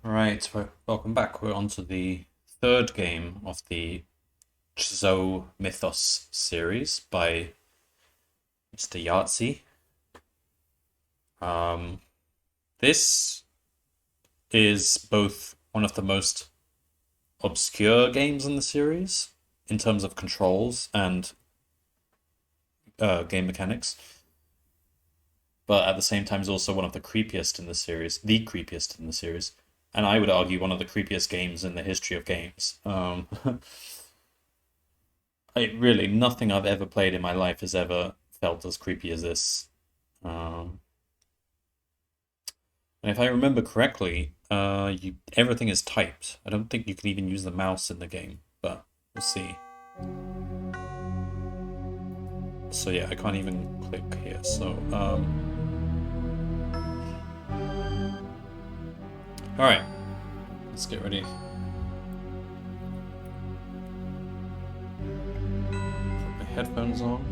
Right, welcome back. We're on to the third game of the Zo Mythos series by Mr. Yahtzee. Um, this is both one of the most obscure games in the series in terms of controls and game mechanics, but at the same time is also one of the creepiest in the series, the creepiest in the series, and I would argue one of the creepiest games in the history of games. Really, nothing I've ever played in my life has ever felt as creepy as this. Um, and if I remember correctly, everything is typed. I don't think you can even use the mouse in the game, but we'll see. So yeah, I can't even click here. So all right, let's get ready. Put my headphones on.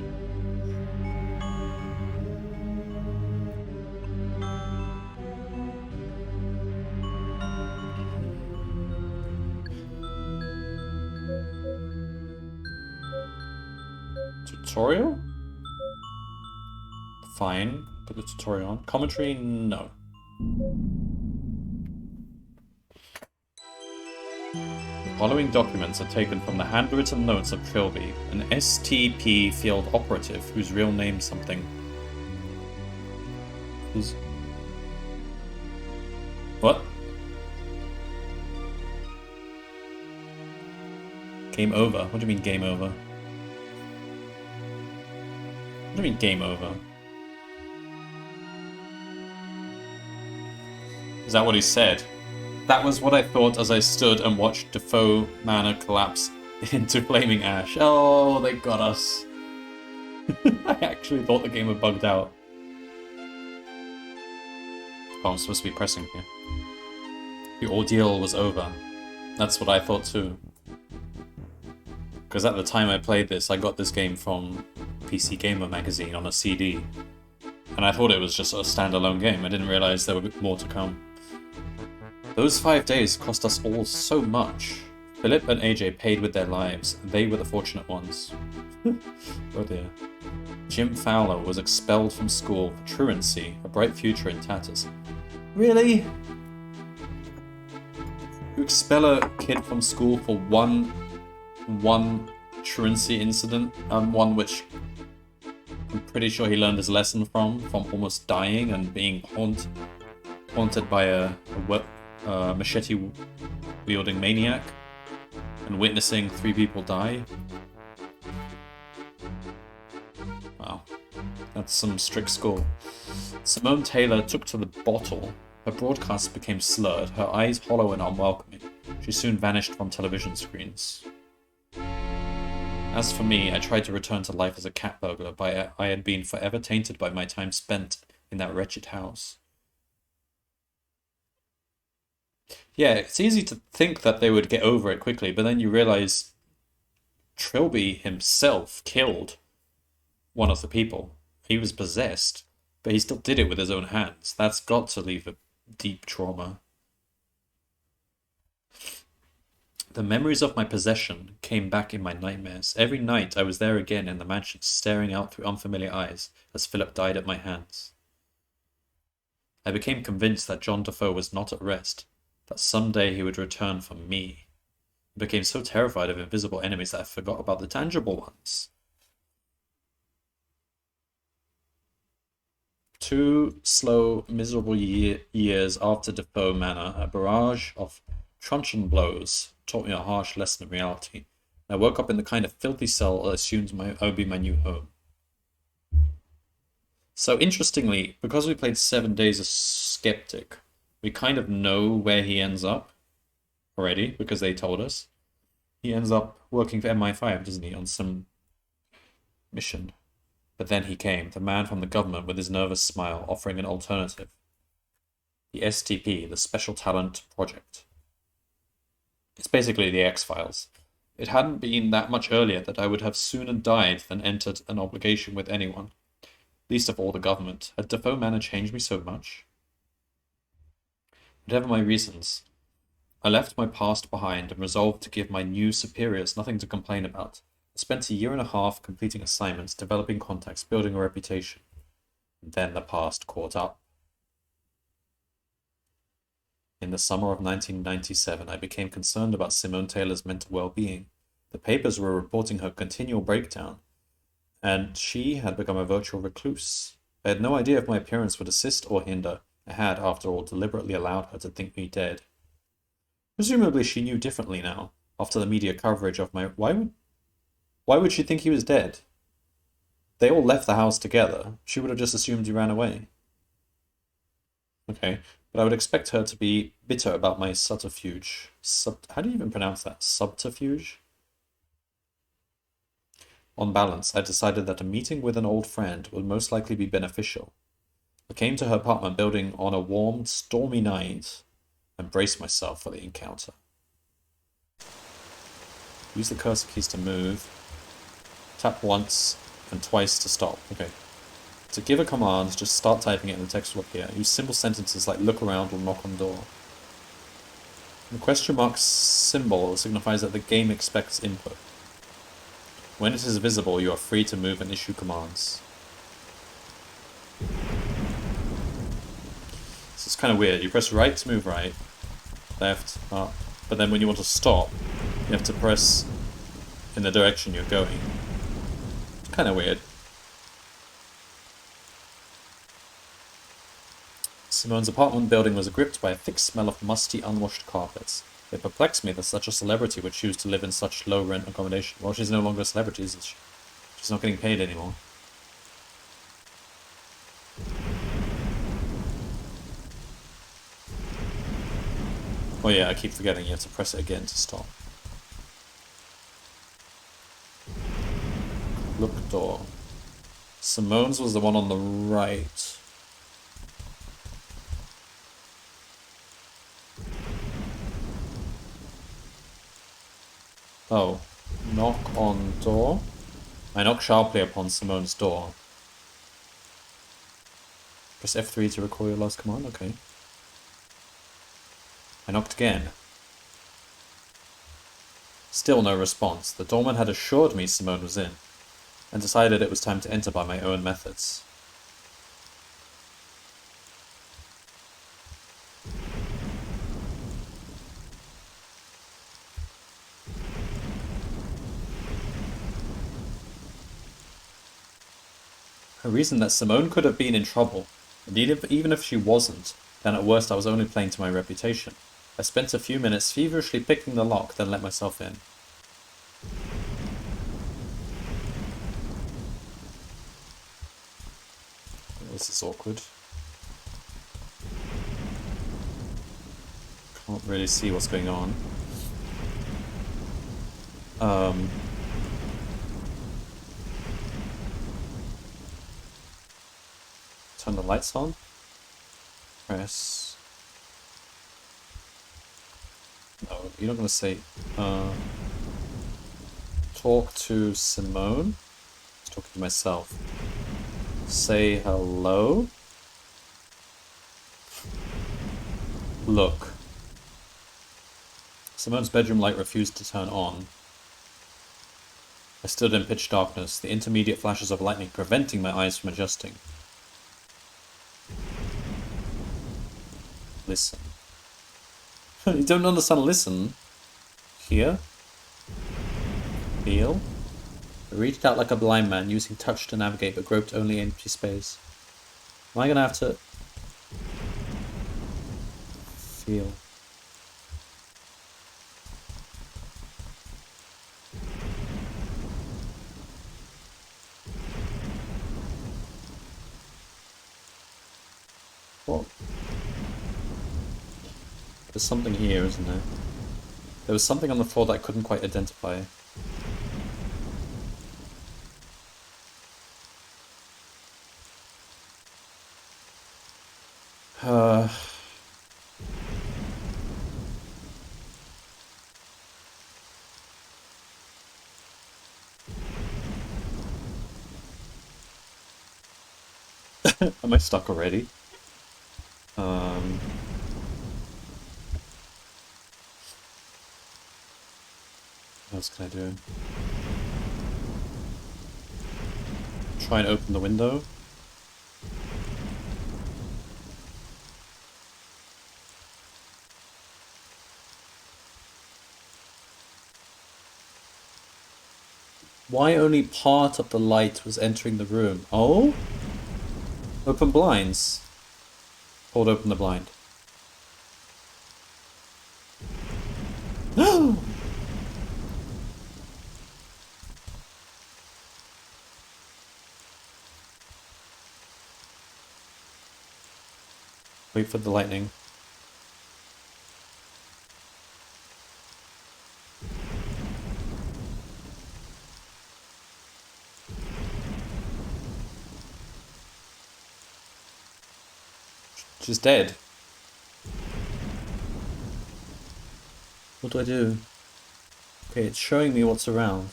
Tutorial? Fine. Put the tutorial on. Commentary? No. The following documents are taken from the handwritten notes of Trilby, an STP field operative whose real name something. Who's... What? Game over? What do you mean game over? What do you mean game over? Is that what he said? That was what I thought as I stood and watched Defoe Manor collapse into flaming ash. Oh, they got us. I actually thought the game had bugged out. Oh, I'm supposed to be pressing here. The ordeal was over. That's what I thought too. Because at the time I played this, I got this game from PC Gamer magazine on a CD. And I thought it was just a standalone game. I didn't realize there were more to come. Those 5 days cost us all so much. Philip and AJ paid with their lives. They were the fortunate ones. Oh dear. Jim Fowler was expelled from school for truancy, a bright future in tatters. Really? You expel a kid from school for one truancy incident, one which I'm pretty sure he learned his lesson from almost dying and being haunted by a machete-wielding maniac, and witnessing 3 people die. Wow, that's some strict score. Simone Taylor took to the bottle. Her broadcasts became slurred, her eyes hollow and unwelcoming. She soon vanished from television screens. As for me, I tried to return to life as a cat burglar, but I had been forever tainted by my time spent in that wretched house. Yeah, it's easy to think that they would get over it quickly, but then you realize Trilby himself killed one of the people. He was possessed, but he still did it with his own hands. That's got to leave a deep trauma. The memories of my possession came back in my nightmares. Every night I was there again in the mansion, staring out through unfamiliar eyes as Philip died at my hands. I became convinced that John Defoe was not at rest, that someday he would return for me. I became so terrified of invisible enemies that I forgot about the tangible ones. 2 slow, miserable years after Defoe Manor, a barrage of truncheon blows taught me a harsh lesson of reality. I woke up in the kind of filthy cell I assumed would be my new home. So interestingly, because we played 7 Days as Skeptic, we kind of know where he ends up already, because they told us. He ends up working for MI5, doesn't he, on some mission. But then he came, the man from the government with his nervous smile, offering an alternative. The STP, the Special Talent Project. It's basically the X-Files. It hadn't been that much earlier that I would have sooner died than entered an obligation with anyone. Least of all the government. Had Defoe Manor changed me so much? Whatever my reasons, I left my past behind and resolved to give my new superiors nothing to complain about. I spent a year and a half completing assignments, developing contacts, building a reputation. Then the past caught up. In the summer of 1997, I became concerned about Simone Taylor's mental well-being. The papers were reporting her continual breakdown, and she had become a virtual recluse. I had no idea if my appearance would assist or hinder. I had, after all, deliberately allowed her to think me dead. Presumably she knew differently now, after the media coverage of my... Why would she think he was dead? They all left the house together. She would have just assumed he ran away. Okay, but I would expect her to be bitter about my subterfuge. How do you even pronounce that? Subterfuge? On balance, I decided that a meeting with an old friend would most likely be beneficial. I came to her apartment building on a warm, stormy night and braced myself for the encounter. Use the cursor keys to move. Tap once and twice to stop. Okay. To give a command, just start typing it and the text will appear. Use simple sentences like look around or knock on door. The question mark symbol signifies that the game expects input. When it is visible, you are free to move and issue commands. This is kind of weird. You press right to move right, left, up, but then when you want to stop, you have to press in the direction you're going. It's kind of weird. Simone's apartment building was gripped by a thick smell of musty, unwashed carpets. It perplexed me that such a celebrity would choose to live in such low-rent accommodation. Well, she's no longer a celebrity, is she? She's not getting paid anymore. Oh yeah, I keep forgetting you have to press it again to stop. Look door. Simone's was the one on the right. Oh. Knock on door. I knock sharply upon Simone's door. Press F3 to recall your last command? Okay. I knocked again. Still no response. The doorman had assured me Simone was in, and decided it was time to enter by my own methods. I reasoned that Simone could have been in trouble, and even if she wasn't, then at worst I was only playing to my reputation. I spent a few minutes feverishly picking the lock, then let myself in. This is awkward. Can't really see what's going on. Turn the lights on. Press. No, you're not going to say, talk to Simone. I'm talking to myself. Say hello. Look. Simone's bedroom light refused to turn on. I stood in pitch darkness, the intermediate flashes of lightning preventing my eyes from adjusting. Listen. You don't understand listen? Hear? Feel? I reached out like a blind man, using touch to navigate, but groped only empty space. Am I gonna have to... feel? What? There's something here, isn't there? There was something on the floor that I couldn't quite identify. Am I stuck already? else can I do? Try and open the window. Why only part of the light was entering the room? Oh? Open blinds. Hold open the blind. Wait for the lightning. She's dead. What do I do? Okay, it's showing me what's around.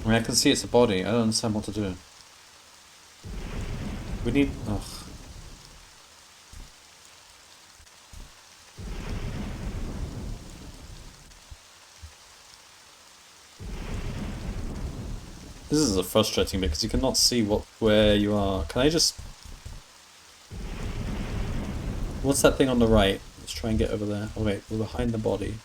I mean, I can see it's a body. I don't understand what to do. We need... Ugh. This is a frustrating bit because you cannot see where you are. Can I just... What's that thing on the right? Let's try and get over there. Oh wait, we're behind the body.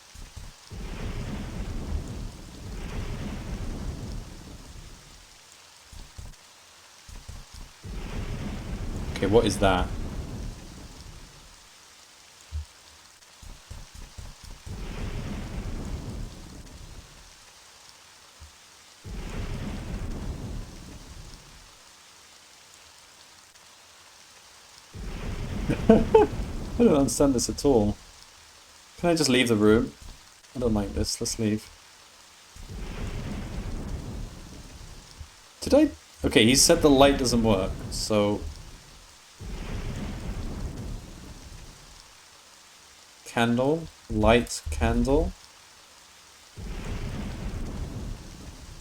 Okay, what is that? I don't understand this at all. Can I just leave the room? I don't like this. Let's leave. Did I... Okay, he said the light doesn't work, so... Candle? Light candle?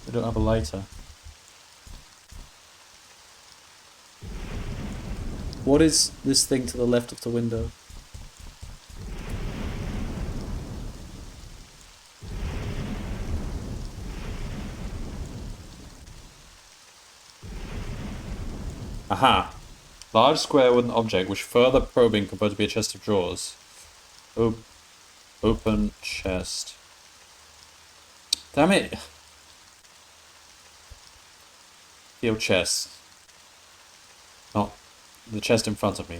I don't have a lighter. What is this thing to the left of the window? Aha! Large square wooden object which further probing could to be a chest of drawers. Open chest. Damn it! Feel chest. Not the chest in front of me.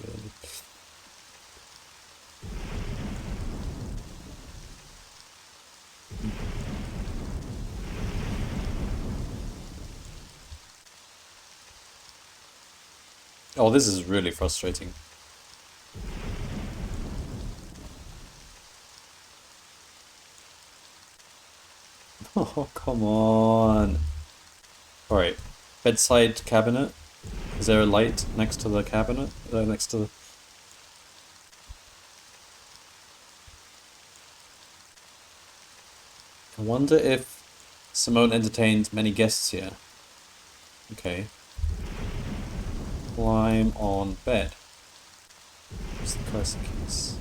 Oh, this is really frustrating. Oh, come on. Alright. Bedside cabinet. Is there a light next to the cabinet? Next to the... I wonder if Simone entertained many guests here. Okay. Climb on bed. Where's the cursor keys?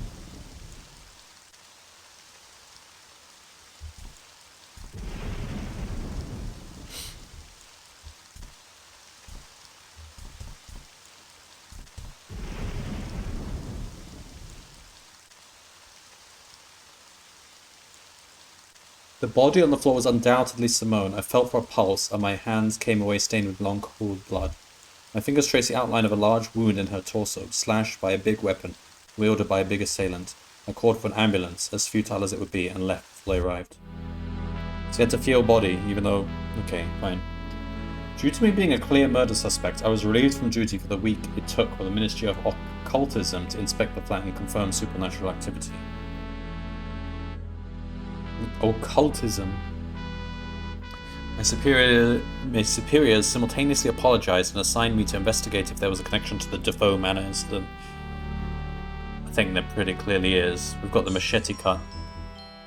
The body on the floor was undoubtedly Simone. I felt for a pulse, and my hands came away stained with long cooled blood. My fingers traced the outline of a large wound in her torso, slashed by a big weapon, wielded by a big assailant. I called for an ambulance, as futile as it would be, and left before they arrived. So you had to feel body, even though... Okay, fine. Due to me being a clear murder suspect, I was relieved from duty for the week it took for the Ministry of Occultism to inspect the flat and confirm supernatural activity. Occultism. My superiors simultaneously apologized and assigned me to investigate if there was a connection to the Defoe Manor incident. I think there pretty clearly is. We've got the machete cut.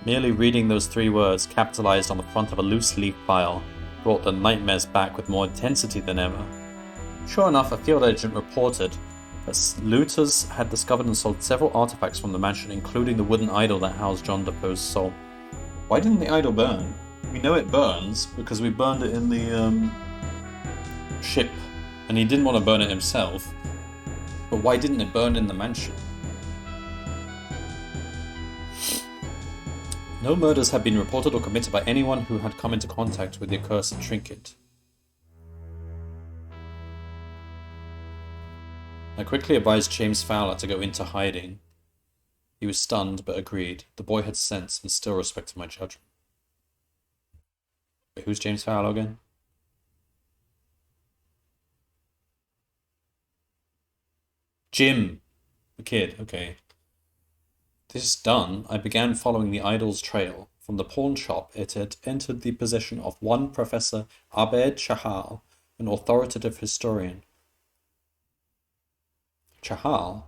Merely reading those 3 words, capitalized on the front of a loose leaf file, brought the nightmares back with more intensity than ever. Sure enough, a field agent reported that looters had discovered and sold several artifacts from the mansion, including the wooden idol that housed John Defoe's soul. Why didn't the idol burn? We know it burns because we burned it in the ship, and he didn't want to burn it himself. But why didn't it burn in the mansion? No murders had been reported or committed by anyone who had come into contact with the accursed trinket. I quickly advised James Fowler to go into hiding. He was stunned, but agreed. The boy had sense and still respected my judgment. Wait, who's James Fowler again? Jim! The kid, okay. This done, I began following the idol's trail. From the pawn shop, it had entered the possession of one Professor Abed Chahal, an authoritative historian. Chahal?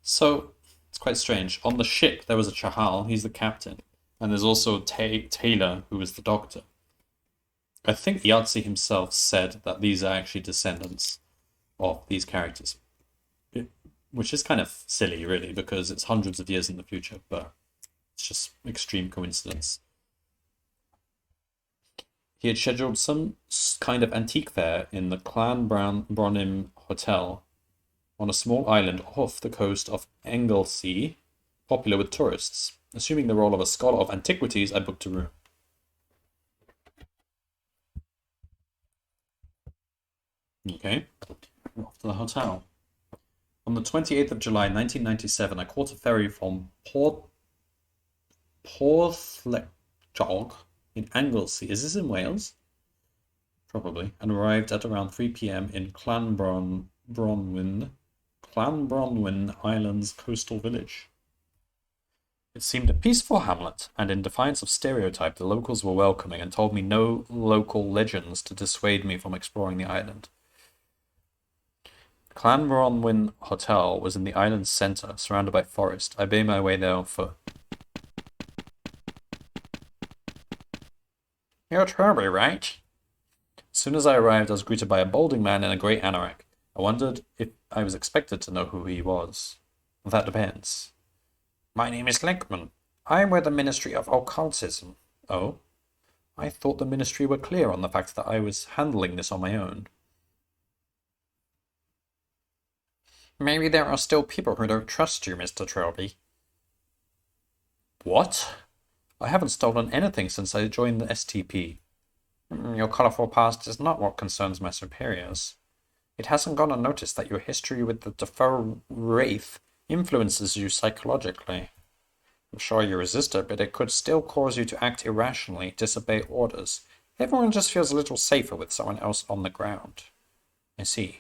So, it's quite strange. On the ship, there was a Chahal, he's the captain. And there's also Taylor, who was the doctor. I think Yahtzee himself said that these are actually descendants of these characters. Which is kind of silly, really, because it's hundreds of years in the future, but it's just extreme coincidence. He had scheduled some kind of antique fair in the Clan Bronim Hotel on a small island off the coast of Anglesey, popular with tourists. Assuming the role of a scholar of antiquities, I booked a room. Okay, we're off to the hotel. On the 28th of July, 1997, I caught a ferry from Porthleckjog in Anglesey. Is this in Wales? Probably. And arrived at around 3 p.m. in Clanbronwyn Island's coastal village. It seemed a peaceful hamlet, and in defiance of stereotype, the locals were welcoming and told me no local legends to dissuade me from exploring the island. Clanbronwyn Hotel was in the island's center, surrounded by forest. I made my way there on foot. You're Trilby, right? As soon as I arrived, I was greeted by a balding man in a grey anorak. I wondered if I was expected to know who he was. That depends. My name is Linkman. I'm with the Ministry of Occultism. Oh? I thought the Ministry were clear on the fact that I was handling this on my own. Maybe there are still people who don't trust you, Mr. Trilby. What? I haven't stolen anything since I joined the STP. Your colourful past is not what concerns my superiors. It hasn't gone unnoticed that your history with the Defoe Wraith influences you psychologically. I'm sure you resist it, but it could still cause you to act irrationally, disobey orders. Everyone just feels a little safer with someone else on the ground. I see.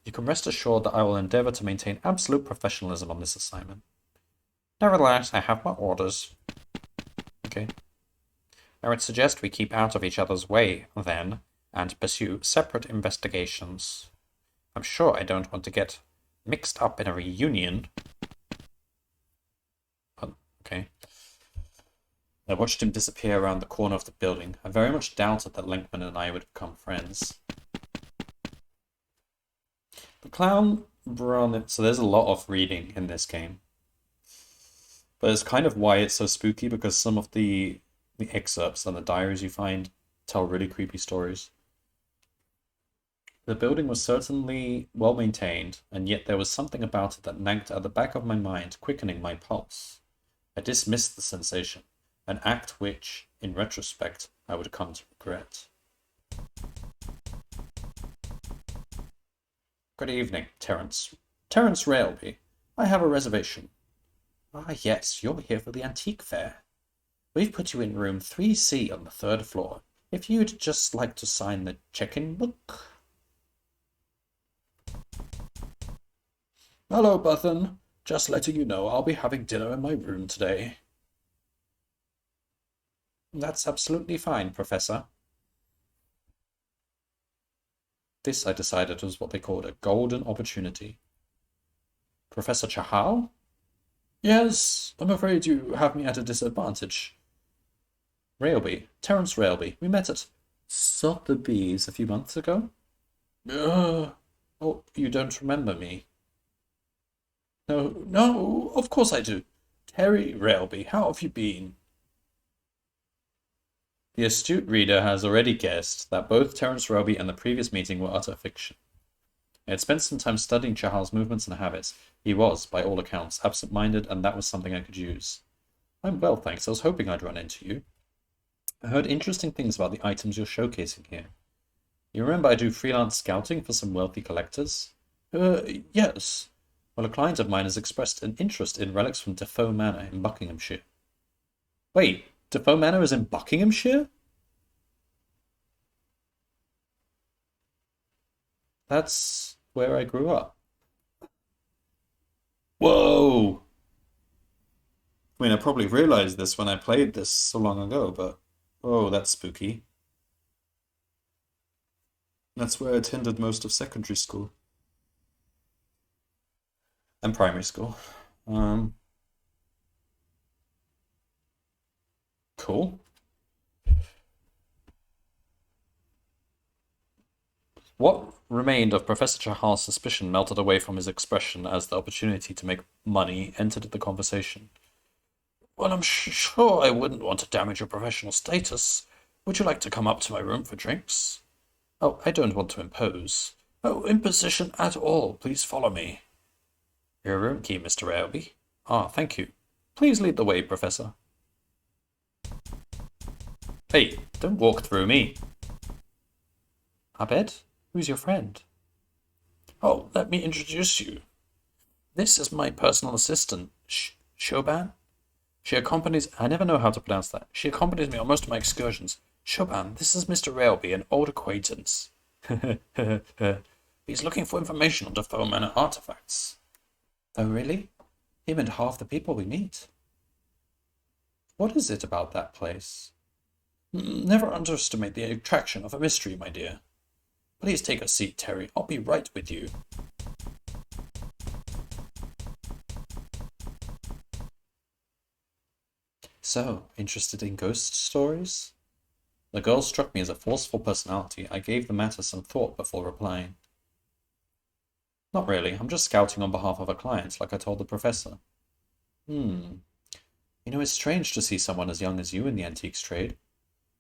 You can rest assured that I will endeavour to maintain absolute professionalism on this assignment. Nevertheless, I have my orders. Okay. I would suggest we keep out of each other's way, then, and pursue separate investigations. I'm sure I don't want to get mixed up in a reunion. Oh, okay. I watched him disappear around the corner of the building. I very much doubted that Linkman and I would become friends. The clown run. So there's a lot of reading in this game. But it's kind of why it's so spooky, because some of the excerpts and the diaries you find tell really creepy stories. The building was certainly well maintained, and yet there was something about it that nagged at the back of my mind, quickening my pulse. I dismissed the sensation, an act which, in retrospect, I would come to regret. Good evening, Terence. Terence Railby. I have a reservation. Ah, yes, you're here for the antique fair. We've put you in room 3C on the 3rd floor, if you'd just like to sign the check-in book. Hello, Button. Just letting you know I'll be having dinner in my room today. That's absolutely fine, Professor. This, I decided, was what they called a golden opportunity. Professor Chahal? Yes, I'm afraid you have me at a disadvantage. Railby, Terence Railby. We met at Sotheby's a few months ago. Oh, you don't remember me? No, no, of course I do. Terry Railby, how have you been? The astute reader has already guessed that both Terence Railby and the previous meeting were utter fiction. I had spent some time studying Chahal's movements and habits. He was, by all accounts, absent-minded, and that was something I could use. I'm well, thanks. I was hoping I'd run into you. I heard interesting things about the items you're showcasing here. You remember I do freelance scouting for some wealthy collectors? Yes. Well, a client of mine has expressed an interest in relics from Defoe Manor in Buckinghamshire. Wait, Defoe Manor is in Buckinghamshire? That's where I grew up. Whoa! I mean, I probably realized this when I played this so long ago, but oh, that's spooky. That's where I attended most of secondary school and primary school. Um, cool. What remained of Professor Chahal's suspicion melted away from his expression as the opportunity to make money entered the conversation. Well, I'm sure I wouldn't want to damage your professional status. Would you like to come up to my room for drinks? Oh, I don't want to impose. Oh, imposition at all. Please follow me. Your room key, Mr. Railby. Ah, thank you. Please lead the way, Professor. Hey, don't walk through me. Abed, who's your friend? Oh, let me introduce you. This is my personal assistant, Shoban. She accompanies... I never know how to pronounce that. She accompanies me on most of my excursions. Shoban, this is Mr. Railby, an old acquaintance. He's looking for information on Defoe Manor artifacts. Oh, really? Him and half the people we meet. What is it about that place? Never underestimate the attraction of a mystery, my dear. Please take a seat, Terry. I'll be right with you. So, interested in ghost stories? The girl struck me as a forceful personality. I gave the matter some thought before replying. Not really. I'm just scouting on behalf of a client, like I told the professor. You know, it's strange to see someone as young as you in the antiques trade.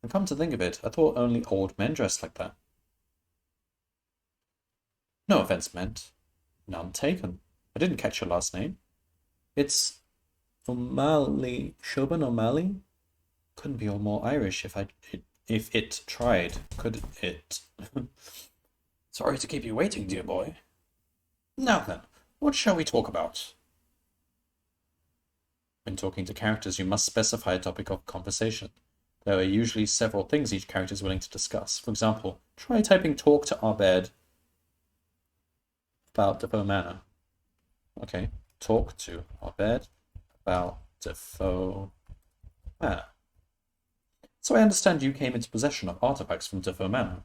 And come to think of it, I thought only old men dressed like that. No offense meant. None taken. I didn't catch your last name. It's O'Malley. Shoban O'Malley? Couldn't be more Irish if it tried, could it? Sorry to keep you waiting, dear boy. Now then, what shall we talk about? When talking to characters, you must specify a topic of conversation. There are usually several things each character is willing to discuss. For example, try typing talk to Abed about Defoe Manor. Okay, talk to Abed about Defoe Manor. So I understand you came into possession of artifacts from Defoe Manor.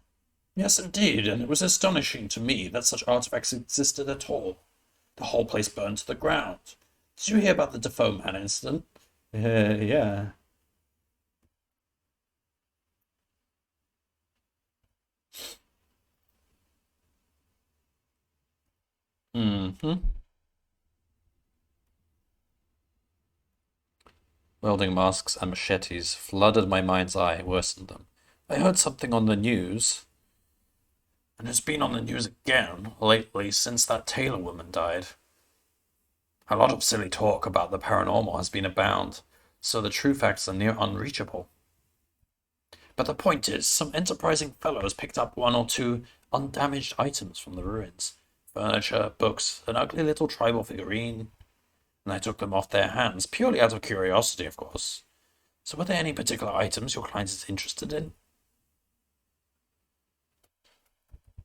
Yes, indeed, and it was astonishing to me that such artifacts existed at all. The whole place burned to the ground. Did you hear about the Defoe Manor incident? Yeah. Mm-hmm. Welding masks and machetes flooded my mind's eye, worsened them. I heard something on the news, and it's been on the news again lately since that Taylor woman died. A lot of silly talk about the paranormal has been abound, so the true facts are near unreachable. But the point is, some enterprising fellows picked up one or two undamaged items from the ruins. Furniture, books, an ugly little tribal figurine, and I took them off their hands, purely out of curiosity, of course. So were there any particular items your client is interested in?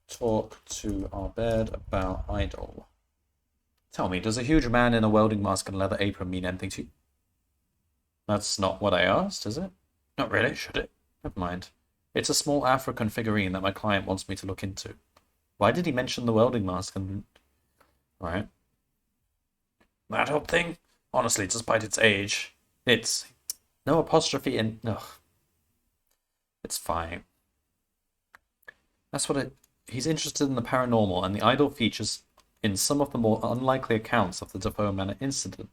Talk to Abed about idol. Tell me, does a huge man in a welding mask and leather apron mean anything to you? That's not what I asked, is it? Not really, should it? Never mind. It's a small African figurine that my client wants me to look into. Why did he mention the welding mask and... Right. That whole thing? Honestly, despite its age, it's... No apostrophe in... Ugh. It's fine. That's what it... He's interested in the paranormal, and the idol features in some of the more unlikely accounts of the Defoe Manor incident.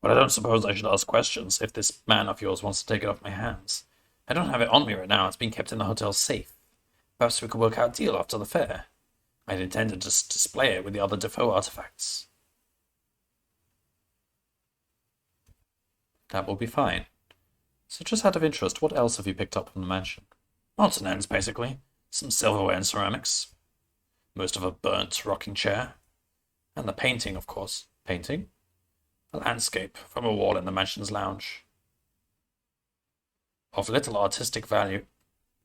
But I don't suppose I should ask questions if this man of yours wants to take it off my hands. I don't have it on me right now. It's being kept in the hotel's safe. Perhaps we could work out a deal after the fair. I'd intended to just display it with the other Defoe artifacts. That will be fine. So just out of interest, what else have you picked up from the mansion? Odds and ends, basically. Some silverware and ceramics. Most of a burnt rocking chair. And the painting, of course. Painting? A landscape from a wall in the mansion's lounge. Of little artistic value.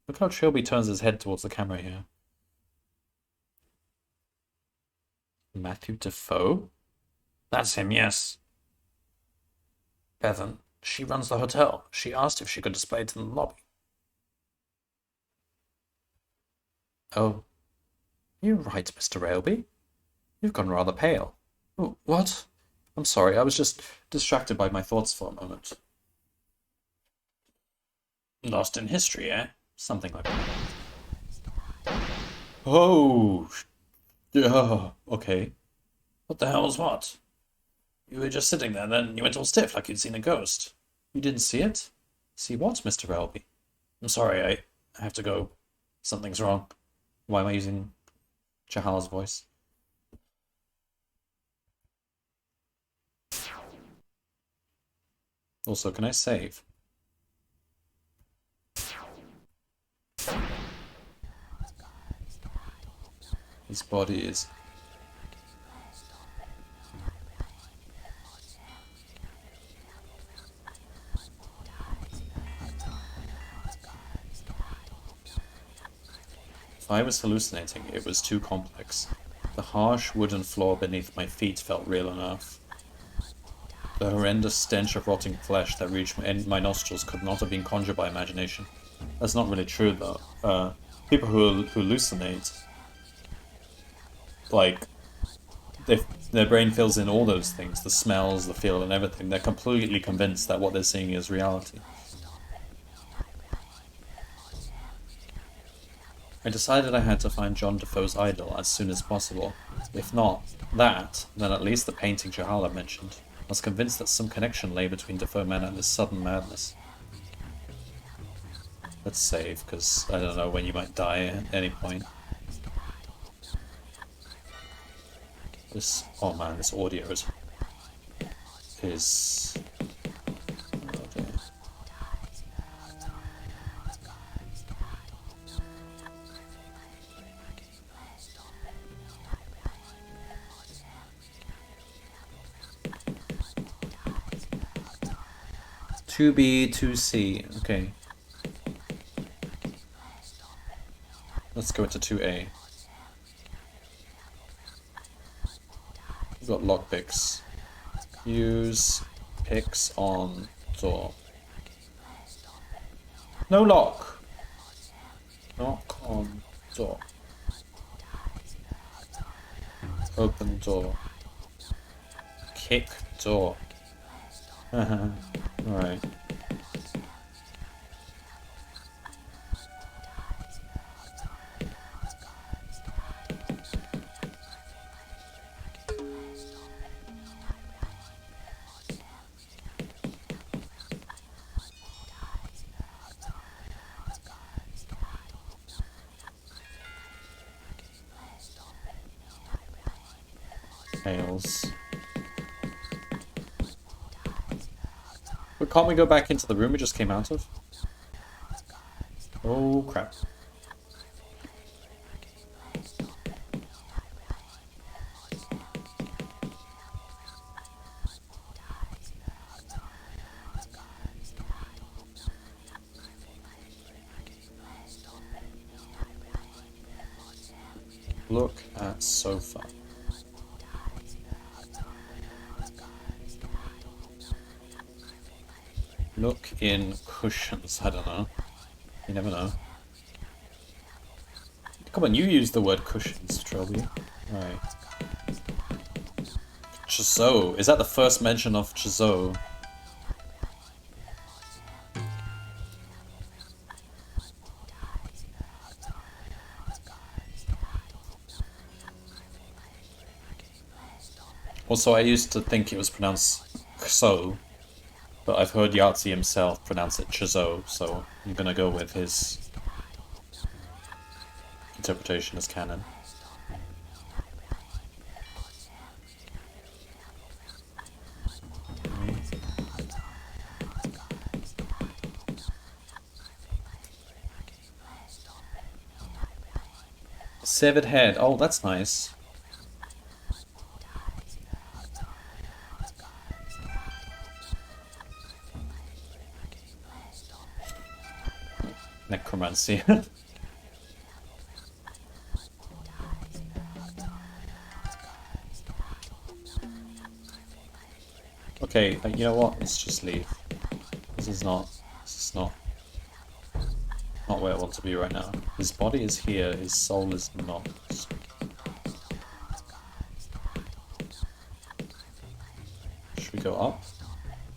Look how Trilby turns his head towards the camera here. Matthew Defoe? That's him, yes. Bevan, she runs the hotel. She asked if she could display it in the lobby. Oh. You're right, Mr. Railby. You've gone rather pale. Oh, what? I'm sorry, I was just distracted by my thoughts for a moment. Lost in history, eh? Something like that. Oh! Okay. What the hell was what? You were just sitting there, then you went all stiff like you'd seen a ghost. You didn't see it? See what, Mr. Railby? I'm sorry, I have to go. Something's wrong. Why am I using Chahala's voice? Also, can I save? His body is... If I was hallucinating, it was too complex. The harsh wooden floor beneath my feet felt real enough. The horrendous stench of rotting flesh that reached my nostrils could not have been conjured by imagination. That's not really true, though. People who hallucinate, like, their brain fills in all those things, the smells, the feel, and everything. They're completely convinced that what they're seeing is reality. I decided I had to find John Defoe's idol as soon as possible. If not that, then at least the painting Chahala mentioned. I was convinced that some connection lay between Defoe Manor and this sudden madness. Let's save, because I don't know when you might die at any point. This... oh man, this audio is... okay. 2B, 2C, okay. Let's go into 2A. We've got lockpicks. Use picks on door. No lock! Knock on door. Open door. Kick door. Alright. Tails. But can't we go back into the room we just came out of? Oh crap. Look at sofa. Look in cushions. I don't know. You never know. Come on, you use the word cushions, Trilby. Right. Chiso. Is that the first mention of Chiso? Also, I used to think it was pronounced Xo, but I've heard Yahtzee himself pronounce it Chizo, so I'm gonna go with his interpretation as canon. Severed head. Oh, that's nice. Necromancy. Okay, you know what? Let's just leave. This is not where I want to be right now. His body is here, his soul is not. Should we go up?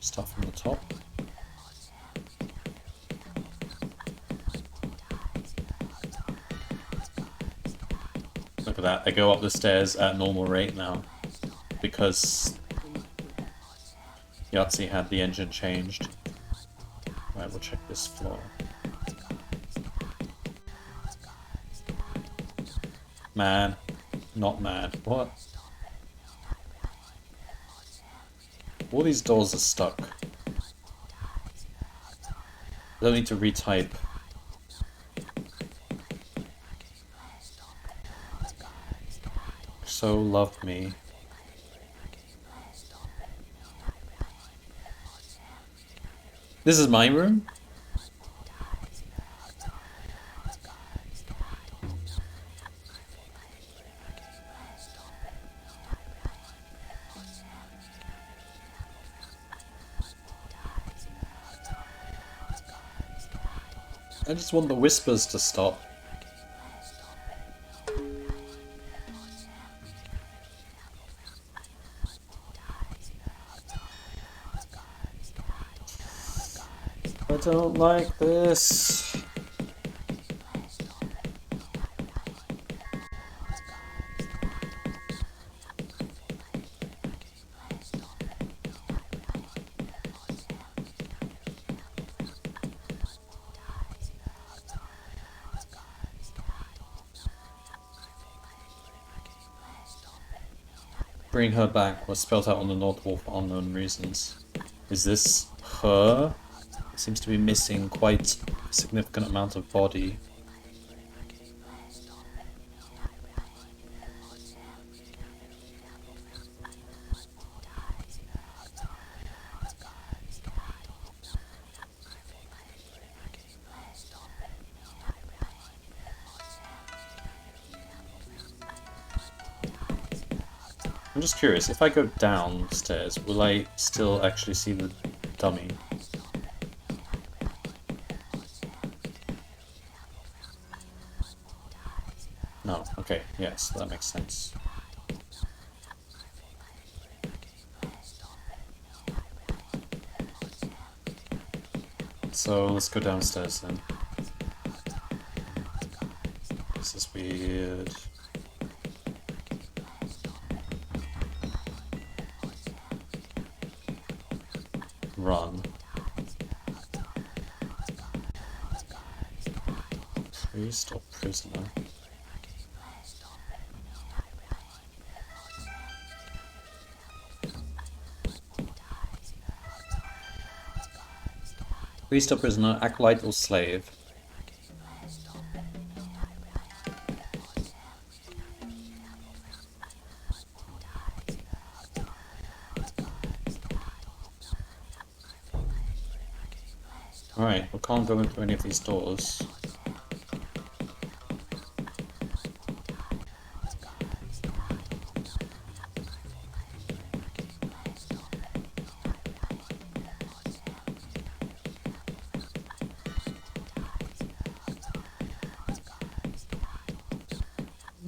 Start from the top. Look at that, they go up the stairs at normal rate now. Because Yahtzee had the engine changed. Right, we'll check this floor. Man. Not mad. What? All these doors are stuck. I don't need to retype. So love me. This is my room? I just want the whispers to stop. I don't like this. Bring her back was spelled out on the North Wall for unknown reasons. Is this her? It seems to be missing quite a significant amount of body. I'm just curious, if I go downstairs, will I still actually see the dummy? No, okay, yes, that makes sense. So let's go downstairs then. This is weird. Run. Priest or prisoner? Priest or prisoner, acolyte or slave? Alright, we can't go into any of these doors.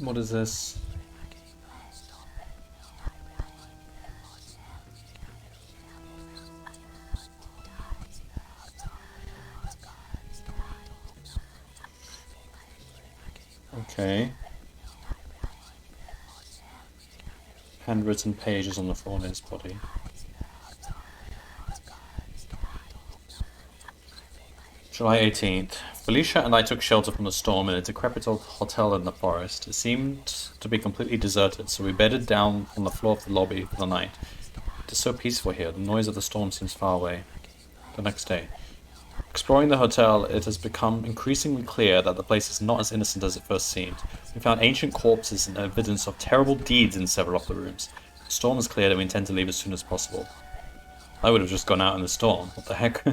What is this? Okay. Handwritten pages on the floor near his body. July 18th. Felicia and I took shelter from the storm in a decrepit old hotel in the forest. It seemed to be completely deserted, so we bedded down on the floor of the lobby for the night. It is so peaceful here, the noise of the storm seems far away. The next day. Exploring the hotel, it has become increasingly clear that the place is not as innocent as it first seemed. We found ancient corpses and evidence of terrible deeds in several of the rooms. The storm is clear and we intend to leave as soon as possible. I would have just gone out in the storm. What the heck?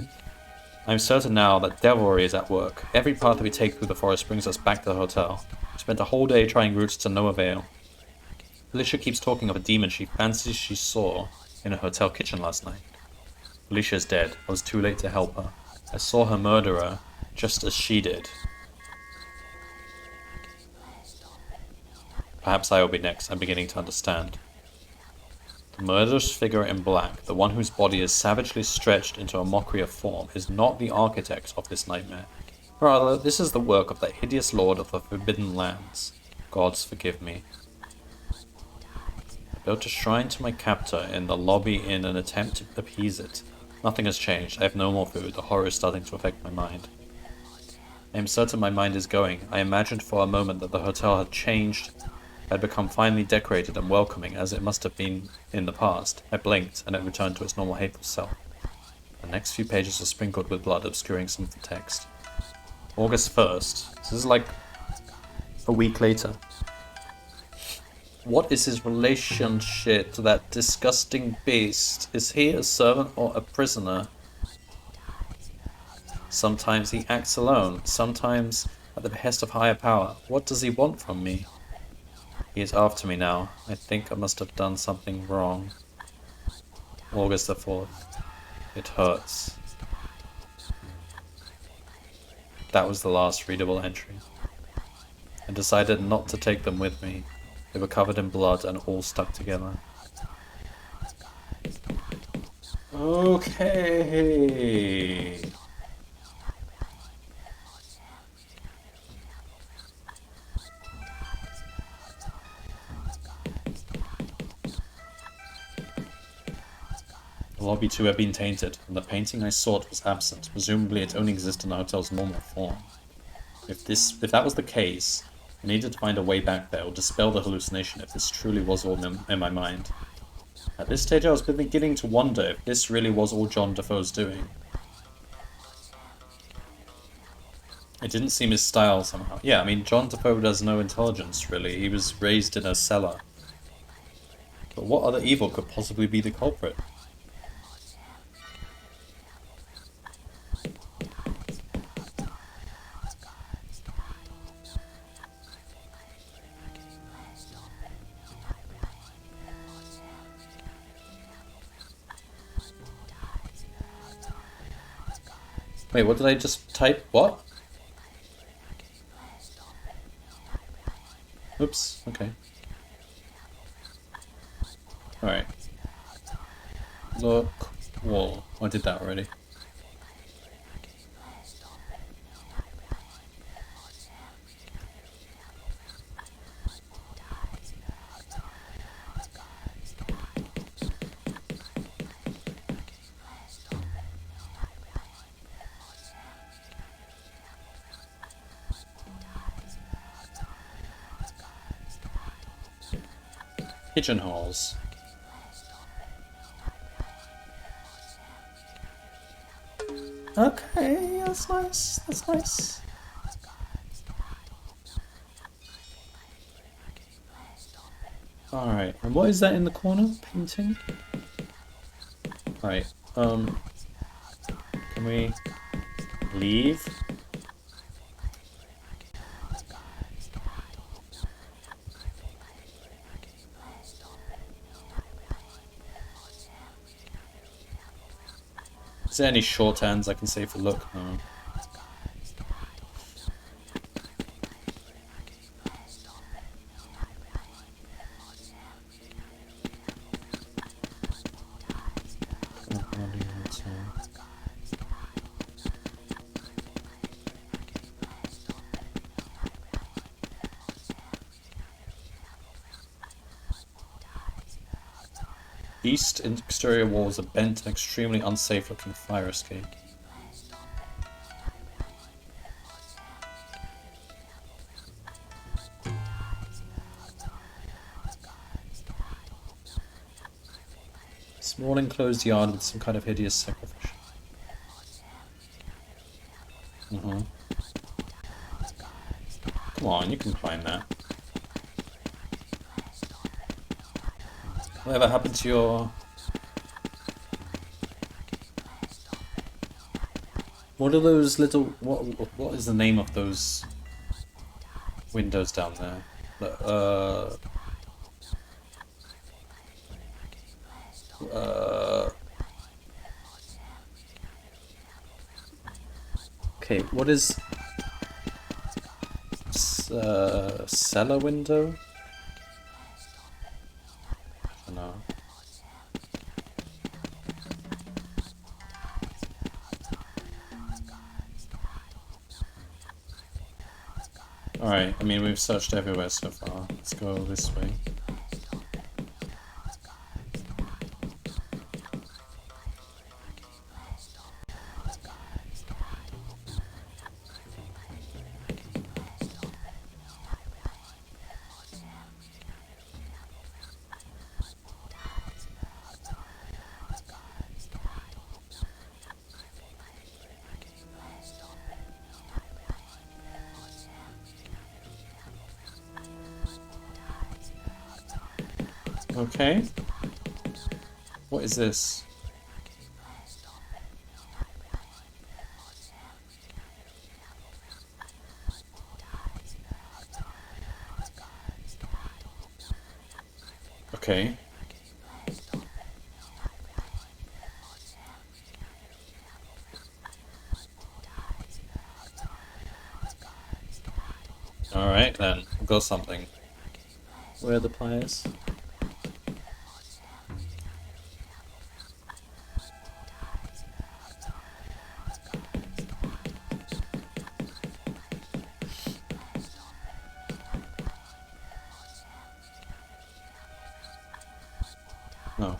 I am certain now that devilry is at work. Every path that we take through the forest brings us back to the hotel. We spent a whole day trying routes to no avail. Felicia keeps talking of a demon she fancies she saw in a hotel kitchen last night. Felicia is dead. I was too late to help her. I saw her murderer just as she did. Perhaps I will be next. I'm beginning to understand. The murderous figure in black, the one whose body is savagely stretched into a mockery of form, is not the architect of this nightmare. Rather, this is the work of that hideous lord of the Forbidden Lands. Gods forgive me. I built a shrine to my captor in the lobby in an attempt to appease it. Nothing has changed. I have no more food. The horror is starting to affect my mind. I am certain my mind is going. I imagined for a moment that the hotel had changed, had become finely decorated and welcoming as it must have been in the past. I blinked, and it returned to its normal hateful self. The next few pages are sprinkled with blood, obscuring some of the text. August 1st. This is like a week later. What is his relationship to that disgusting beast? Is he a servant or a prisoner? Sometimes he acts alone, sometimes at the behest of higher power. What does he want from me? He is after me now. I think I must have done something wrong. August the 4th. It hurts. That was the last readable entry. I decided not to take them with me. They were covered in blood and all stuck together. Okay. The lobby too had been tainted, and the painting I sought was absent. Presumably it only exists in the hotel's normal form. If that was the case, I needed to find a way back there, or dispel the hallucination if this truly was all in my mind. At this stage I was beginning to wonder if this really was all John Defoe's doing. It didn't seem his style somehow. Yeah, I mean, John Defoe has no intelligence, really. He was raised in a cellar. But what other evil could possibly be the culprit? Wait, what did I just type? What? Oops, okay. Alright. Look, wall. I did that already. Pigeonholes. Okay, that's nice. That's nice. Alright, and what is that in the corner? Painting? Right, can we leave? Is there any shorthands I can say for look? No. East exterior walls are bent and extremely unsafe looking fire escape. Small enclosed yard with some kind of hideous sacrifice. Come on, you can climb that. Whatever happened to your... What are those little... What is the name of those windows down there? Okay, what is... cellar window? I don't know. Alright, I mean, we've searched everywhere so far. Let's go this way. Okay. What is this? Okay. Alright then, we've got something. Where are the pliers? No.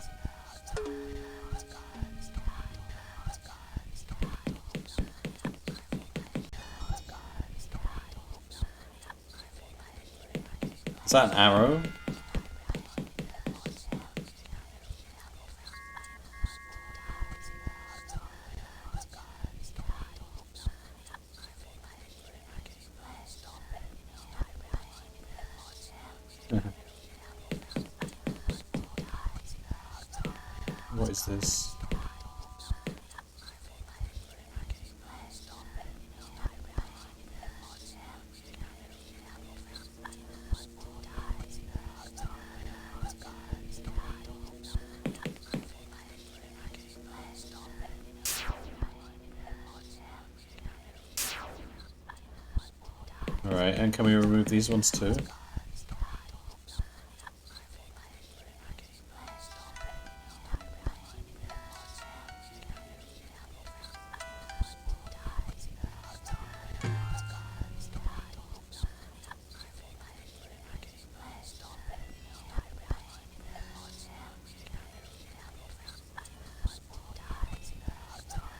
Is that an arrow? What is this? Alright, and can we remove these ones too?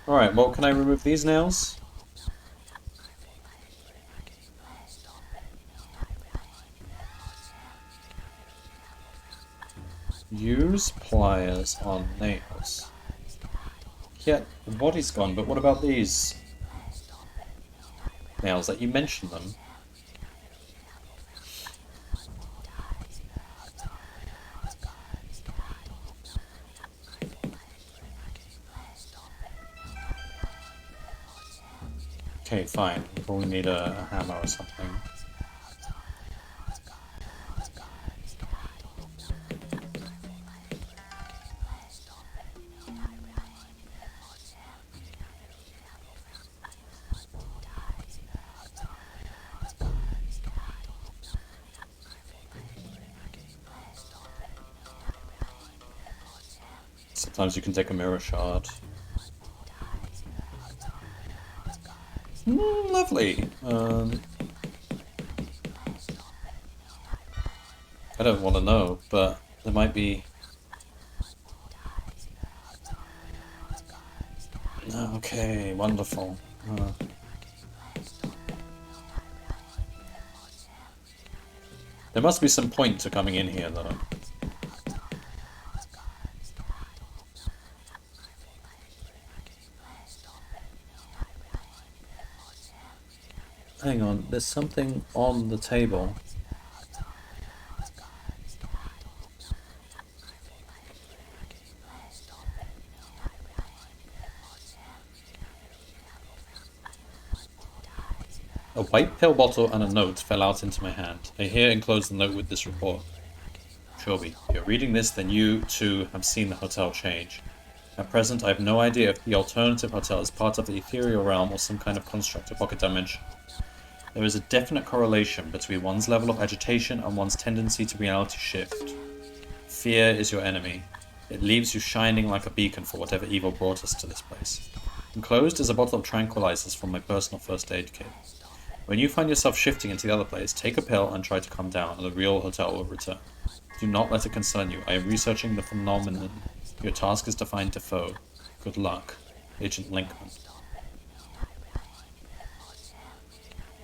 Alright, well, can I remove these nails? Use pliers on nails. Yeah, the body's gone, but what about these nails that you mentioned them? Okay, fine. We'll probably need a hammer or something. Sometimes you can take a mirror shard. Lovely. I don't want to know, but there might be Okay, wonderful. There must be some point to coming in here, though. Hang on, there's something on the table. A white pill bottle and a note fell out into my hand. I here enclosed the note with this report. Trilby, if you're reading this, then you, too, have seen the hotel change. At present, I have no idea if the alternative hotel is part of the ethereal realm or some kind of construct of pocket dimension. There is a definite correlation between one's level of agitation and one's tendency to reality shift. Fear is your enemy. It leaves you shining like a beacon for whatever evil brought us to this place. Enclosed is a bottle of tranquilizers from my personal first aid kit. When you find yourself shifting into the other place, take a pill and try to calm down, and the real hotel will return. Do not let it concern you. I am researching the phenomenon. Your task is to find Defoe. Good luck, Agent Linkman.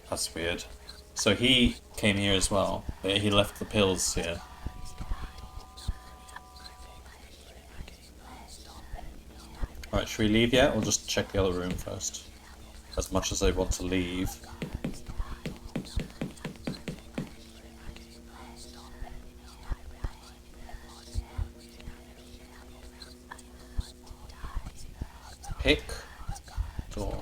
That's weird. So he came here as well, but he left the pills here. Alright, should we leave yet, or just check the other room first? As much as I want to leave. Pick door.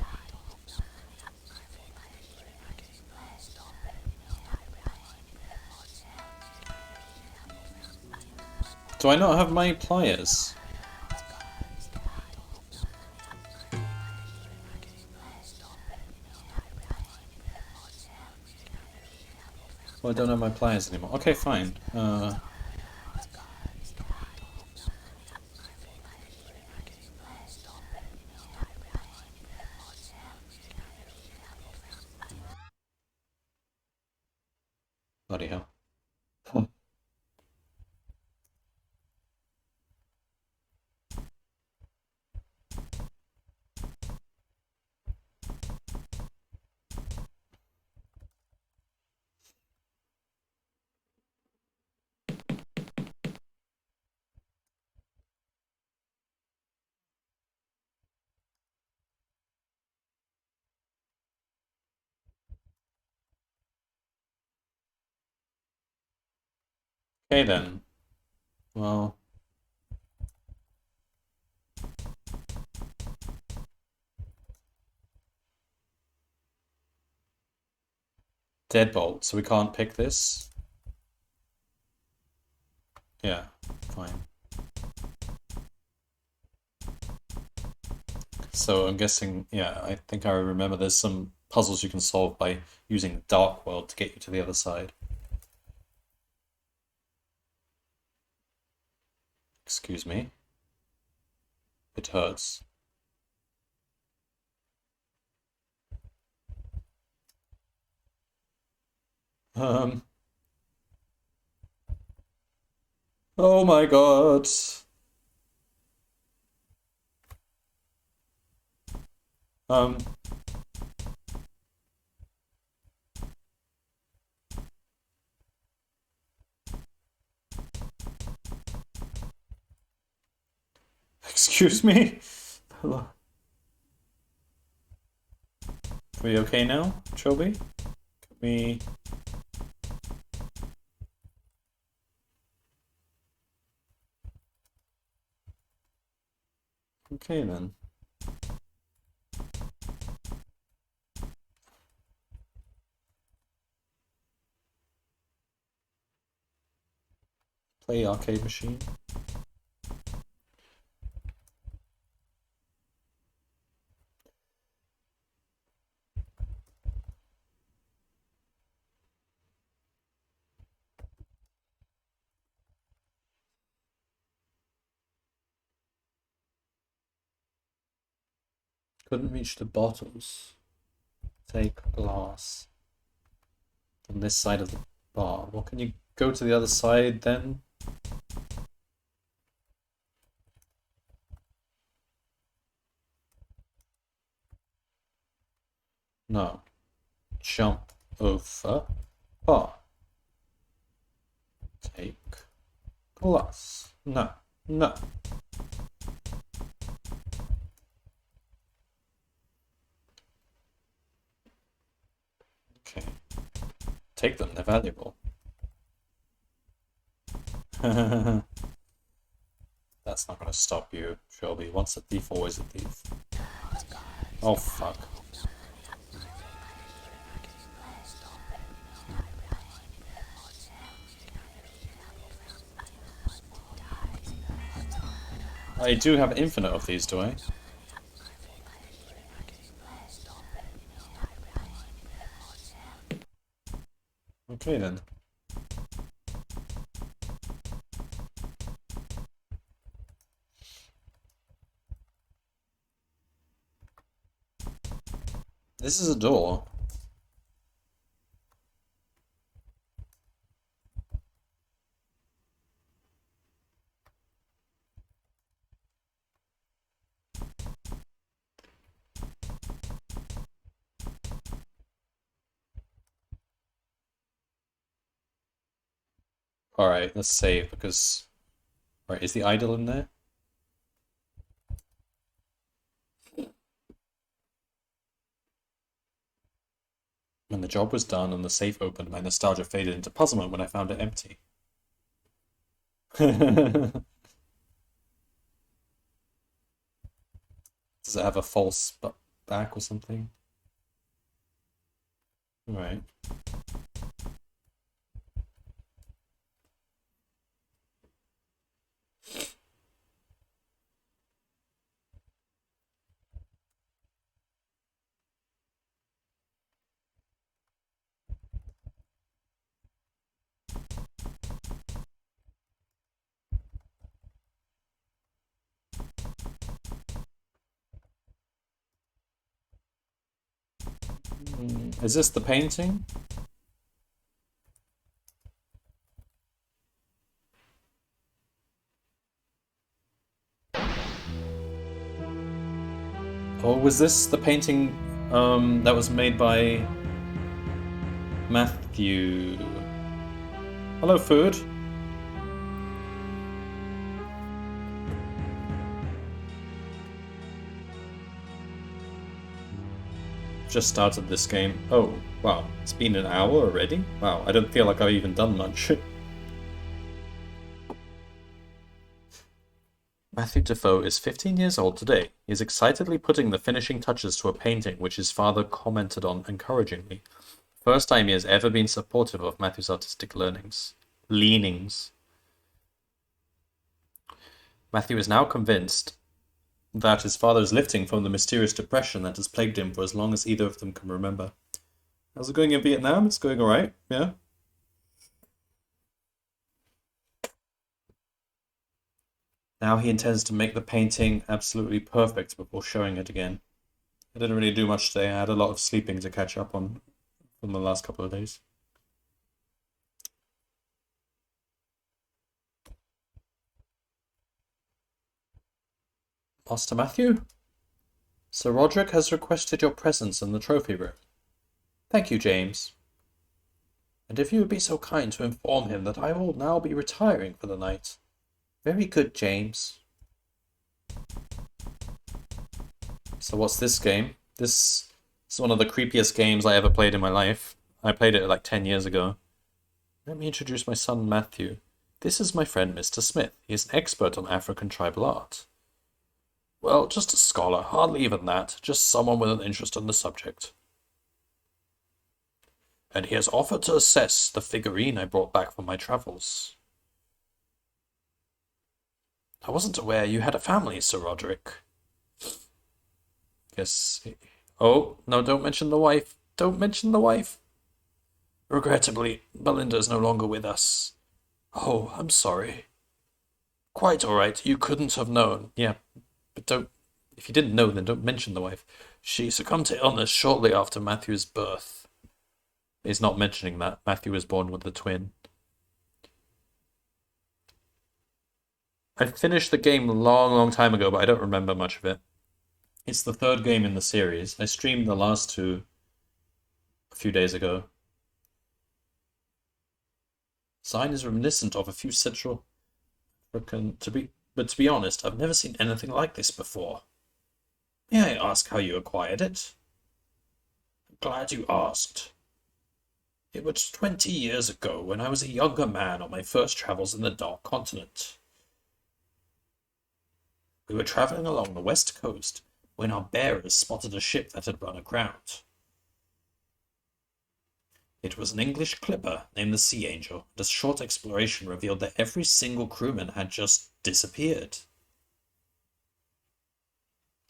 Do I not have my pliers? Well, I don't have my pliers anymore. Okay, fine. Bloody hell. Okay then. Well. Deadbolt, so we can't pick this? Yeah, fine. So I'm guessing, yeah, I think I remember there's some puzzles you can solve by using Dark World to get you to the other side. Excuse me. It hurts. Um. Oh my god. Um. Excuse me? Hello. Are we okay now, Trilby? Can we... Okay then. Play arcade machine. Couldn't reach the bottles. Take glass. On this side of the bar. Well, can you go to the other side then? No. Jump over. Oh. Take. Plus. No. No. Okay. Take them, they're valuable. That's not gonna stop you, Trilby. Once a thief, always a thief. Oh, fuck. I do have infinite of these, do I? Okay, then. This is a door. Alright, let's save, because... Right, is the idol in there? When the job was done and the safe opened, my nostalgia faded into puzzlement when I found it empty. Does it have a false back or something? Right. Is this the painting? Or was this the painting that was made by Matthew? Hello, food. Just started this game. Oh, wow. It's been an hour already? Wow, I don't feel like I've even done much. Matthew Defoe is 15 years old today. He is excitedly putting the finishing touches to a painting which his father commented on encouragingly. First time he has ever been supportive of Matthew's artistic leanings. Matthew is now convinced that his father is lifting from the mysterious depression that has plagued him for as long as either of them can remember. How's it going in Vietnam? It's going alright, yeah? Now he intends to make the painting absolutely perfect before showing it again. I didn't really do much today. I had a lot of sleeping to catch up on from the last couple of days. Master Matthew? Sir Roderick has requested your presence in the trophy room. Thank you, James. And if you would be so kind to inform him that I will now be retiring for the night. Very good, James. So what's this game? This is one of the creepiest games I ever played in my life. I played it like 10 years ago. Let me introduce my son, Matthew. This is my friend, Mr. Smith. He is an expert on African tribal art. Well, just a scholar, hardly even that. Just someone with an interest in the subject. And he has offered to assess the figurine I brought back from my travels. I wasn't aware you had a family, Sir Roderick. Yes. Oh, no, don't mention the wife. Don't mention the wife. Regrettably, Belinda is no longer with us. Oh, I'm sorry. Quite all right. You couldn't have known. Yeah, but don't... If you didn't know, then don't mention the wife. She succumbed to illness shortly after Matthew's birth. He's not mentioning that. Matthew was born with the twin. I finished the game a long, long time ago, but I don't remember much of it. It's the third game in the series. I streamed the last two a few days ago. Sign is reminiscent of a few Central African, but to be honest, I've never seen anything like this before. May I ask how you acquired it? I'm glad you asked. It was 20 years ago when I was a younger man on my first travels in the Dark Continent. We were traveling along the west coast when our bearers spotted a ship that had run aground. It was an English clipper named the Sea Angel, and a short exploration revealed that every single crewman had just disappeared.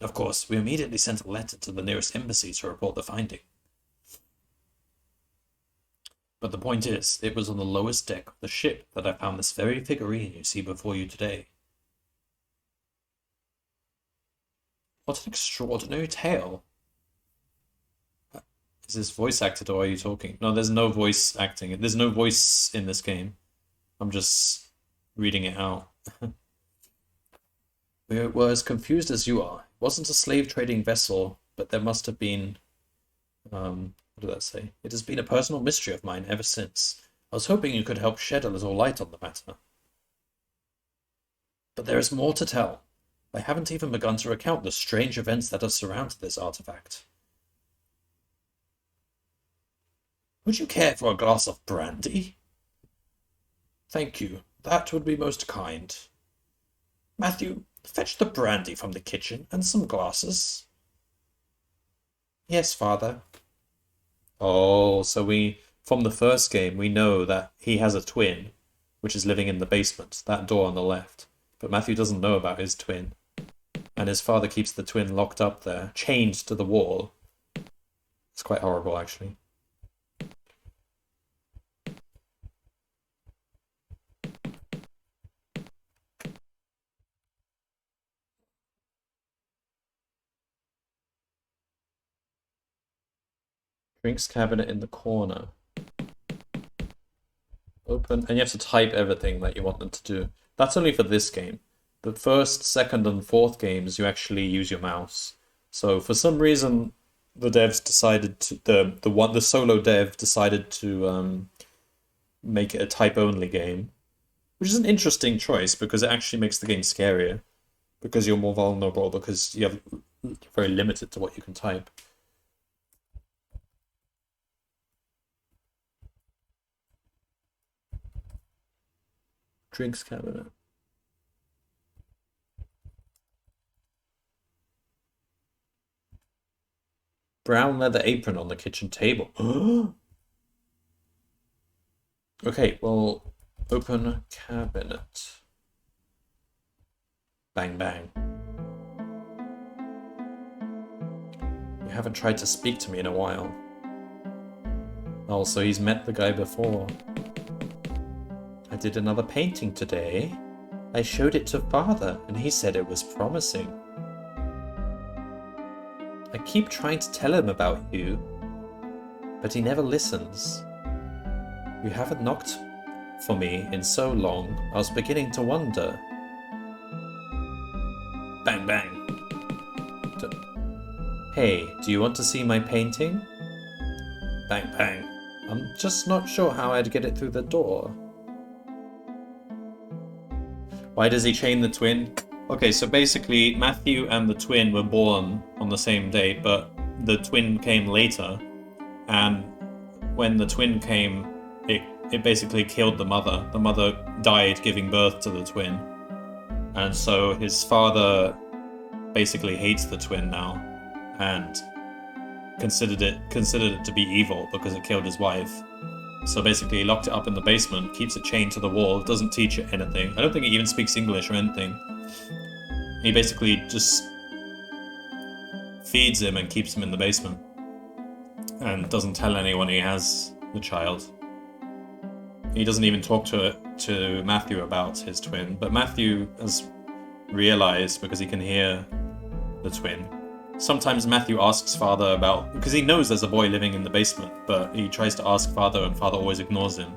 Of course, we immediately sent a letter to the nearest embassy to report the finding. But the point is, it was on the lowest deck of the ship that I found this very figurine you see before you today. What an extraordinary tale. Is this voice acted or are you talking? No, there's no voice acting. There's no voice in this game. I'm just reading it out. We were as confused as you are. It wasn't a slave trading vessel, but there must have been... what did that say? It has been a personal mystery of mine ever since. I was hoping you could help shed a little light on the matter. But there is more to tell. I haven't even begun to recount the strange events that have surrounded this artifact. Would you care for a glass of brandy? Thank you. That would be most kind. Matthew, fetch the brandy from the kitchen and some glasses. Yes, father. Oh, so from the first game, we know that he has a twin, which is living in the basement, that door on the left. But Matthew doesn't know about his twin. And his father keeps the twin locked up there, chained to the wall. It's quite horrible, actually. Drinks cabinet in the corner. Open, and you have to type everything that you want them to do. That's only for this game. The first, second, and fourth games, you actually use your mouse. So for some reason, the devs decided to the solo dev decided to make it a type-only game, which is an interesting choice because it actually makes the game scarier because you're more vulnerable because you're very limited to what you can type. Drinks cabinet. Brown leather apron on the kitchen table. Okay, well, open cabinet. Bang, bang. You haven't tried to speak to me in a while. Oh, so he's met the guy before. I did another painting today. I showed it to father, and he said it was promising. I keep trying to tell him about you, but he never listens. You haven't knocked for me in so long, I was beginning to wonder. Bang, bang. Hey, do you want to see my painting? Bang, bang. I'm just not sure how I'd get it through the door. Why does he chain the twin? Okay, so basically Matthew and the twin were born on the same day, but the twin came later, and when the twin came, it basically killed the mother. The mother died giving birth to the twin, and so his father basically hates the twin now, and considered it to be evil because it killed his wife. So basically he locked it up in the basement, keeps it chained to the wall, doesn't teach it anything. I don't think it even speaks English or anything. He basically just feeds him and keeps him in the basement. And doesn't tell anyone he has the child. He doesn't even talk to Matthew about his twin. But Matthew has realized, because he can hear the twin. Sometimes Matthew asks father about, because he knows there's a boy living in the basement, but he tries to ask father and father always ignores him.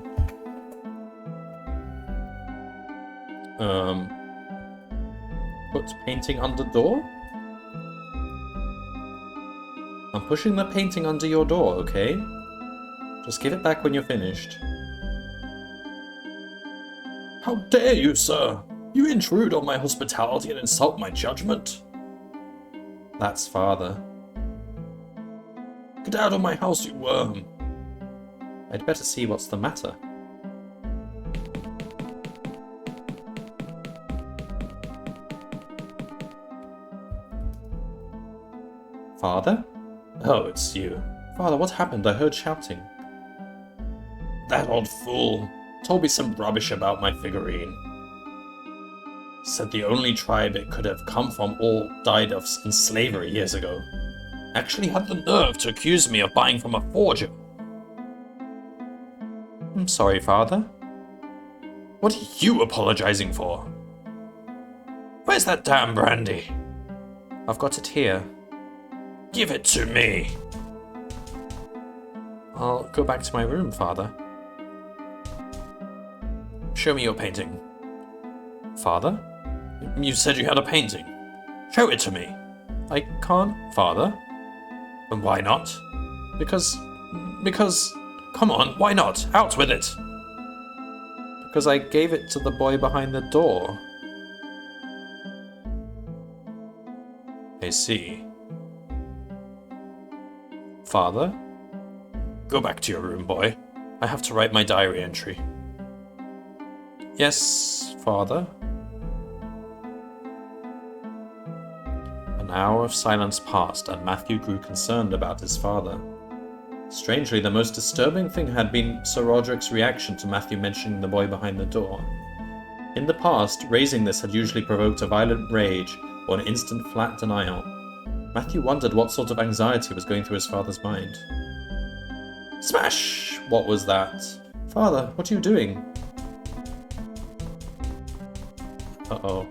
Put painting under door? I'm pushing the painting under your door, okay? Just give it back when you're finished. How dare you, sir? You intrude on my hospitality and insult my judgment. That's Father. Get out of my house, you worm. I'd better see what's the matter. Father? Oh, it's you. Father, what happened? I heard shouting. That old fool told me some rubbish about my figurine. Said the only tribe it could have come from all died in slavery years ago. Actually had the nerve to accuse me of buying from a forger. I'm sorry, Father. What are you apologizing for? Where's that damn brandy? I've got it here. Give it to me. I'll go back to my room, Father. Show me your painting. Father? You said you had a painting. Show it to me. I can't, Father. And why not? Because... Come on, why not? Out with it. Because I gave it to the boy behind the door. I see. Father? Go back to your room, boy. I have to write my diary entry. Yes, Father. An hour of silence passed, and Matthew grew concerned about his father. Strangely, the most disturbing thing had been Sir Roderick's reaction to Matthew mentioning the boy behind the door. In the past, raising this had usually provoked a violent rage or an instant flat denial. Matthew wondered what sort of anxiety was going through his father's mind. Smash! What was that? Father, what are you doing? Uh-oh.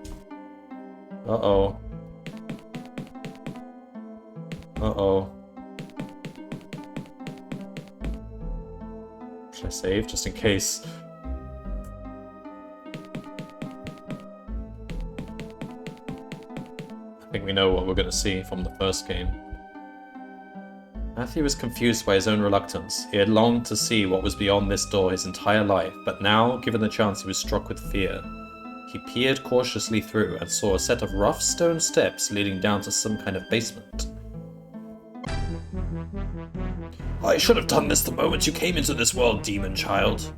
Uh-oh. Uh-oh. Should I save, just in case? I think we know what we're going to see from the first game. Matthew was confused by his own reluctance. He had longed to see what was beyond this door his entire life, but now, given the chance, he was struck with fear. He peered cautiously through and saw a set of rough stone steps leading down to some kind of basement. I should have done this the moment you came into this world, demon child.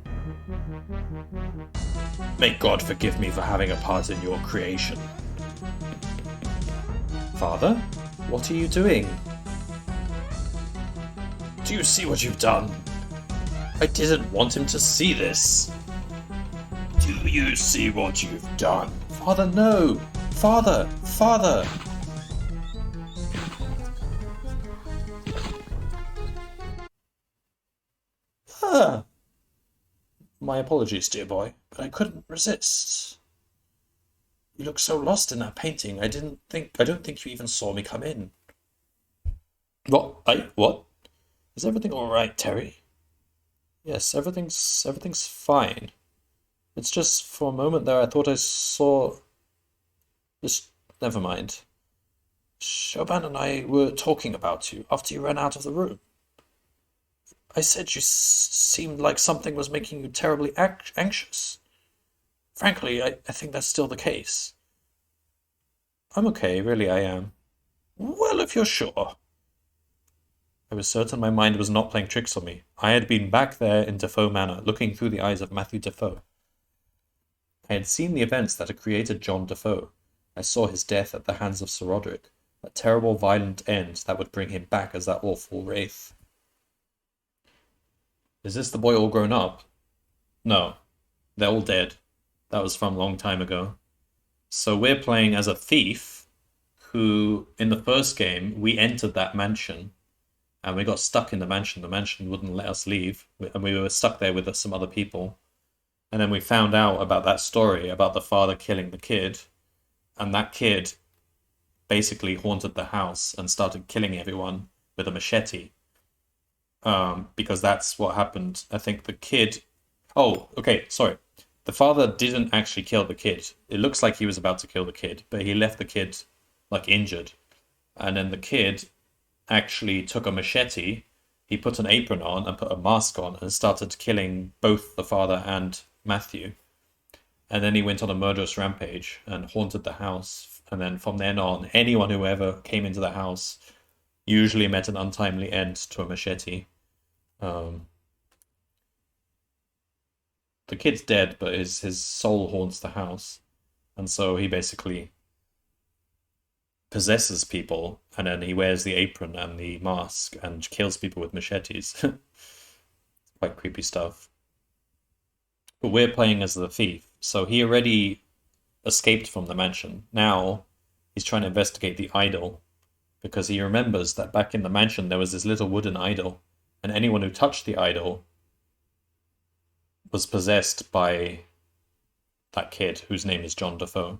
May God forgive me for having a part in your creation. Father? What are you doing? Do you see what you've done? I didn't want him to see this. Do you see what you've done? Father, no! Father! Father! Ah. My apologies, dear boy, but I couldn't resist. You look so lost in that painting. I don't think you even saw me come in. What? Is everything all right, Terry? Yes, everything's fine. It's just for a moment there I thought I saw... Just never mind. Chauvin and I were talking about you after you ran out of the room. I said you seemed like something was making you terribly anxious. Frankly, I think that's still the case. I'm okay, really I am. Well, if you're sure. I was certain my mind was not playing tricks on me. I had been back there in Defoe Manor, looking through the eyes of Matthew Defoe. I had seen the events that had created John Defoe. I saw his death at the hands of Sir Roderick, a terrible violent end that would bring him back as that awful wraith. Is this the boy all grown up? No, they're all dead. That was from a long time ago. So we're playing as a thief who, in the first game, we entered that mansion and we got stuck in the mansion. The mansion wouldn't let us leave, and we were stuck there with some other people. And then we found out about that story about the father killing the kid, and that kid basically haunted the house and started killing everyone with a machete. Because that's what happened. I think the kid... Oh, okay, sorry. The father didn't actually kill the kid. It looks like he was about to kill the kid, but he left the kid, like, injured. And then the kid actually took a machete. he put an apron on and put a mask on and started killing both the father and Matthew. And then he went on a murderous rampage and haunted the house. And then from then on, anyone who ever came into the house usually met an untimely end to a machete. The kid's dead, but his soul haunts the house. And so he basically possesses people, and then he wears the apron and the mask and kills people with machetes. Quite creepy stuff. But we're playing as the thief, so he already escaped from the mansion. Now he's trying to investigate the idol, because he remembers that back in the mansion there was this little wooden idol, and anyone who touched the idol was possessed by that kid whose name is John Defoe.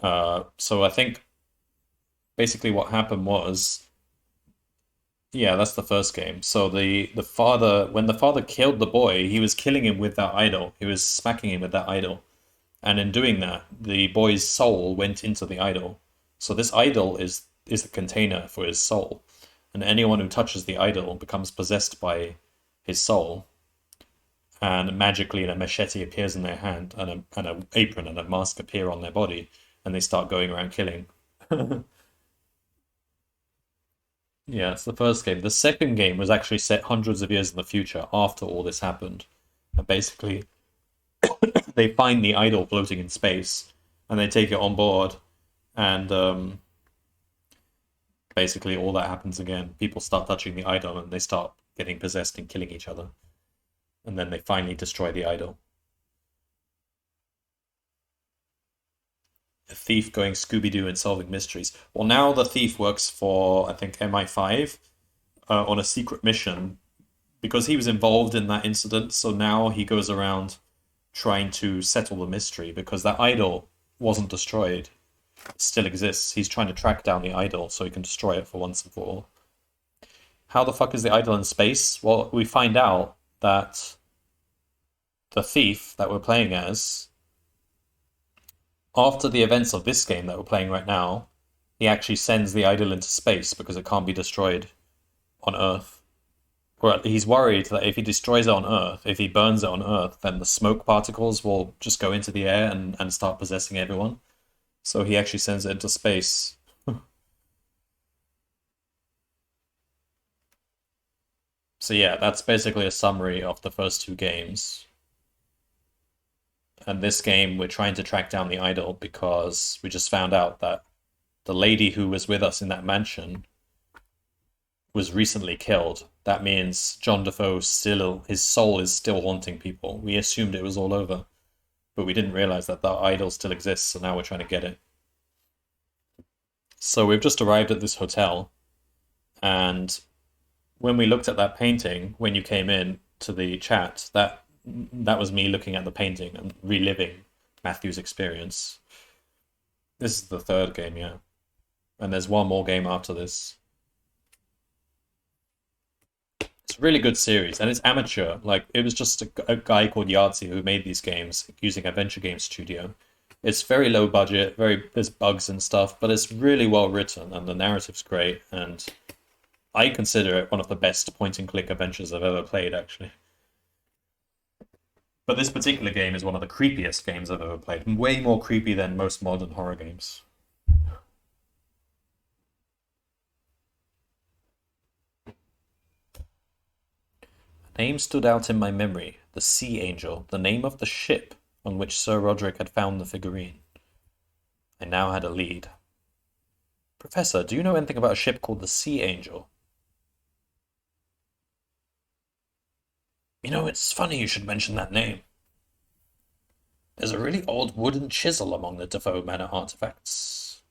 So I think basically what happened was, yeah, that's the first game. So the father, when the father killed the boy, he was killing him with that idol. He was smacking him with that idol. And in doing that, the boy's soul went into the idol. So this idol is the container for his soul. And anyone who touches the idol becomes possessed by his soul. And magically a machete appears in their hand, and an apron and a mask appear on their body, and they start going around killing. Yeah, it's the first game. The second game was actually set hundreds of years in the future after all this happened. And basically, they find the idol floating in space, and they take it on board, and basically all that happens again. People start touching the idol, and they start getting possessed and killing each other. And then they finally destroy the idol. A thief going Scooby-Doo and solving mysteries. Well, now the thief works for, I think, MI5 on a secret mission because he was involved in that incident. So now he goes around trying to settle the mystery because that idol wasn't destroyed. It still exists. He's trying to track down the idol so he can destroy it for once and for all. How the fuck is the idol in space? Well, we find out that the thief that we're playing as, after the events of this game that we're playing right now, he actually sends the idol into space because it can't be destroyed on Earth. Or he's worried that if he destroys it on Earth, if he burns it on Earth, then the smoke particles will just go into the air and start possessing everyone. So he actually sends it into space. So yeah, that's basically a summary of the first two games. And this game, we're trying to track down the idol because we just found out that the lady who was with us in that mansion was recently killed. That means John Defoe still, his soul is still haunting people. We assumed it was all over, but we didn't realize that the idol still exists, so now we're trying to get it. So we've just arrived at this hotel, and when we looked at that painting, when you came in to the chat, that was me looking at the painting and reliving Matthew's experience. This is the third game, yeah. And there's one more game after this. It's a really good series, and it's amateur. Like, it was just a guy called Yahtzee who made these games using Adventure Game Studio. It's very low budget, there's bugs and stuff, but it's really well written, and the narrative's great, and I consider it one of the best point-and-click adventures I've ever played, actually. But this particular game is one of the creepiest games I've ever played. Way more creepy than most modern horror games. A name stood out in my memory. The Sea Angel, the name of the ship on which Sir Roderick had found the figurine. I now had a lead. Professor, do you know anything about a ship called the Sea Angel? You know, it's funny you should mention that name. There's a really old wooden chisel among the Defoe Manor artifacts.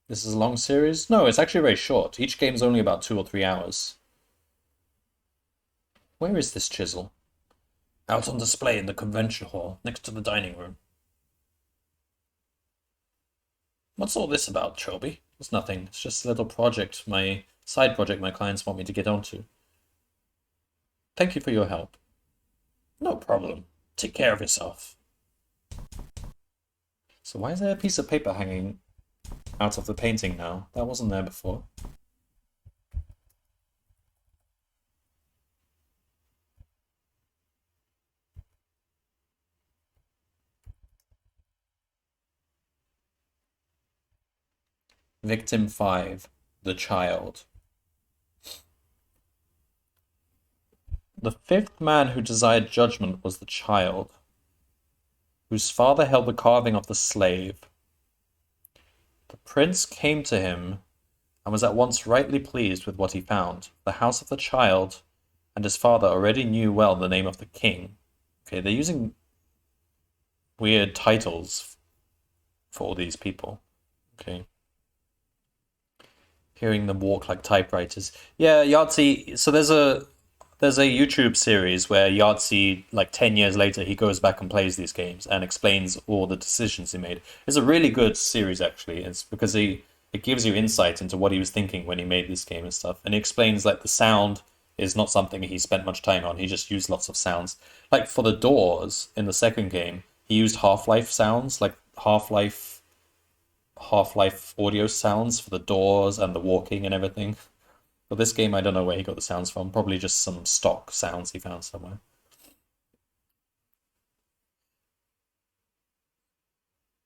This is a long series? No, it's actually very short. Each game's only about 2 or 3 hours. Where is this chisel? Out on display in the convention hall, next to the dining room. What's all this about, Trilby? It's nothing. It's just a little project, my side project my clients want me to get onto. Thank you for your help. No problem. Take care of yourself. So why is there a piece of paper hanging out of the painting now? That wasn't there before. Victim 5, the child. The fifth man who desired judgment was the child, whose father held the carving of the slave. The prince came to him and was at once rightly pleased with what he found. The house of the child and his father already knew well the name of the king. Okay, they're using weird titles for all these people. Okay. Hearing them walk like typewriters. Yeah, Yahtzee. So there's a YouTube series where Yahtzee, like 10 years later, he goes back and plays these games and explains all the decisions he made. It's a really good series, actually. It's because it gives you insight into what he was thinking when he made this game and stuff. And he explains like the sound is not something he spent much time on. He just used lots of sounds. Like for the doors in the second game, he used Half-Life sounds, like Half-Life audio sounds for the doors and the walking and everything. But this game, I don't know where he got the sounds from. Probably just some stock sounds he found somewhere.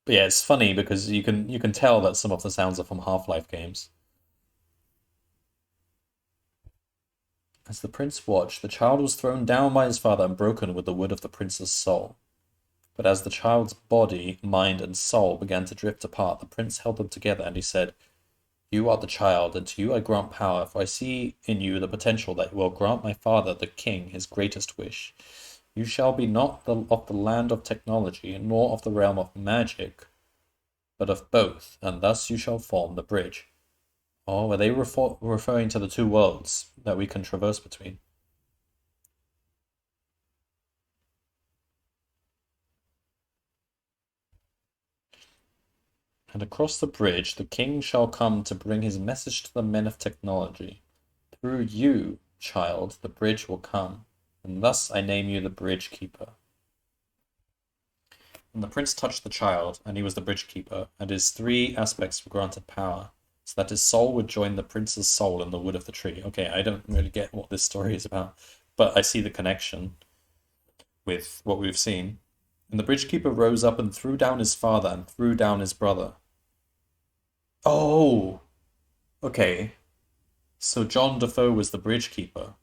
But yeah, it's funny because you can tell that some of the sounds are from Half-Life games. As the prince watched, the child was thrown down by his father and broken with the wood of the prince's soul. But as the child's body, mind, and soul began to drift apart, the prince held them together, and he said, "You are the child, and to you I grant power, for I see in you the potential that will grant my father, the king, his greatest wish. You shall be not of the land of technology, nor of the realm of magic, but of both, and thus you shall form the bridge." Oh, are they referring to the two worlds that we can traverse between? And across the bridge, the king shall come to bring his message to the men of technology. Through you, child, the bridge will come, and thus I name you the bridge keeper. And the prince touched the child, and he was the bridge keeper, and his three aspects were granted power, so that his soul would join the prince's soul in the wood of the tree. Okay, I don't really get what this story is about, but I see the connection with what we've seen. And the bridge keeper rose up and threw down his father and threw down his brother. Oh, okay. So John Defoe was the bridge keeper.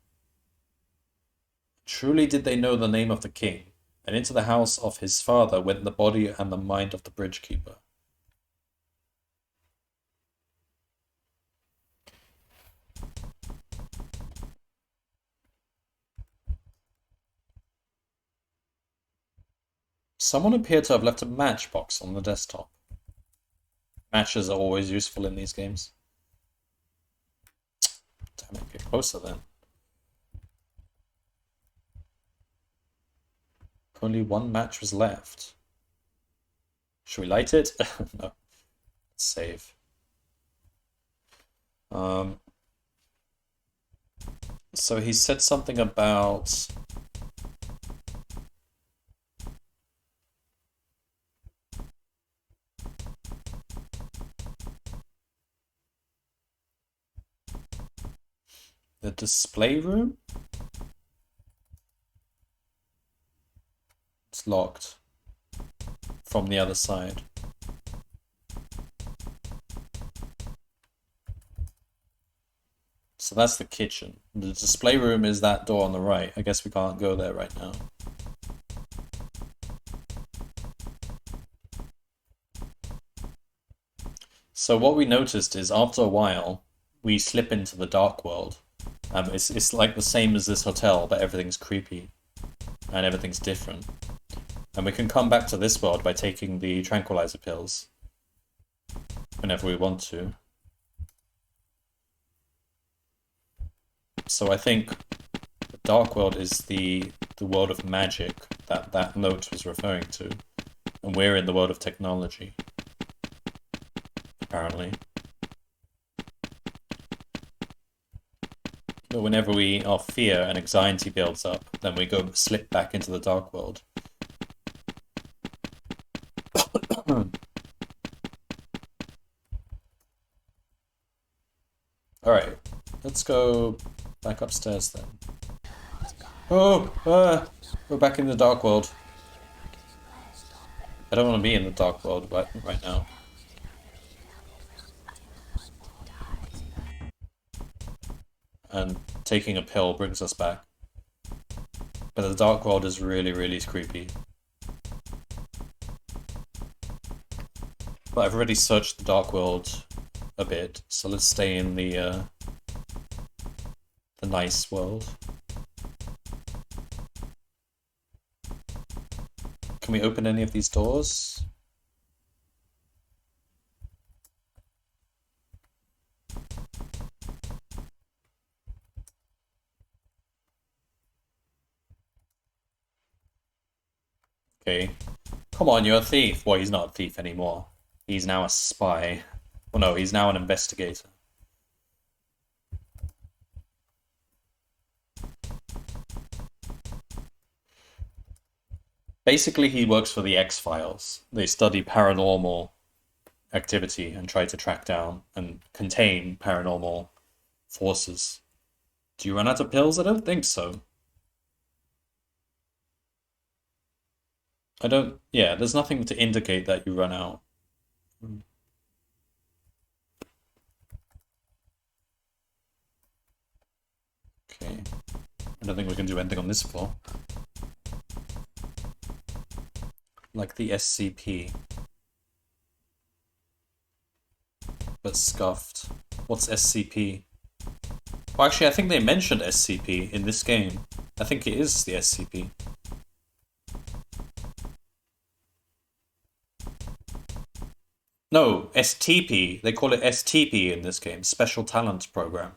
Truly did they know the name of the king, and into the house of his father went the body and the mind of the bridge keeper. Someone appeared to have left a matchbox on the desktop. Matches are always useful in these games. Damn it, get closer then. Only one match was left. Should we light it? No. Let's save. So he said something about... the display room? It's locked from the other side. So that's the kitchen. The display room is that door on the right. I guess we can't go there right now. So what we noticed is after a while, we slip into the dark world. It's like the same as this hotel, but everything's creepy and everything's different. And we can come back to this world by taking the tranquilizer pills whenever we want to. So I think the dark world is the world of magic that note was referring to. And we're in the world of technology, apparently. But whenever our fear and anxiety builds up, then we slip back into the dark world. Alright, let's go back upstairs then. Oh, we're back in the dark world. I don't want to be in the dark world right now. and taking a pill brings us back. But the Dark World is really, really creepy. But I've already searched the Dark World a bit, so let's stay in the nice world. Can we open any of these doors? Okay. Come on, you're a thief. Well, he's not a thief anymore. He's now a spy. Well, no, he's now an investigator. Basically, he works for the X-Files. They study paranormal activity and try to track down and contain paranormal forces. Do you run out of pills? I don't think so. I don't... Yeah, there's nothing to indicate that you run out. Okay. I don't think we can do anything on this floor. Like the SCP. But scuffed. What's SCP? Well, actually, I think they mentioned SCP in this game. I think it is the SCP. No, STP. They call it STP in this game. Special Talent Program.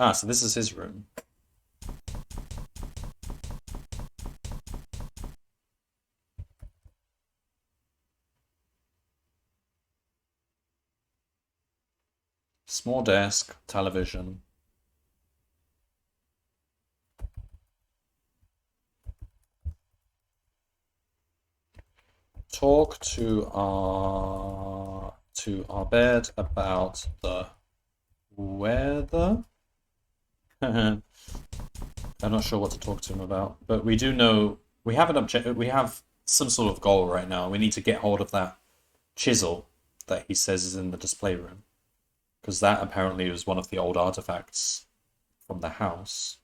Ah, so this is his room. Small desk, television. Talk to our bed about the weather. I'm not sure what to talk to him about, but we do know we have an objective. We have some sort of goal right now. We need to get hold of that chisel that he says is in the display room, because that apparently was one of the old artifacts from the house.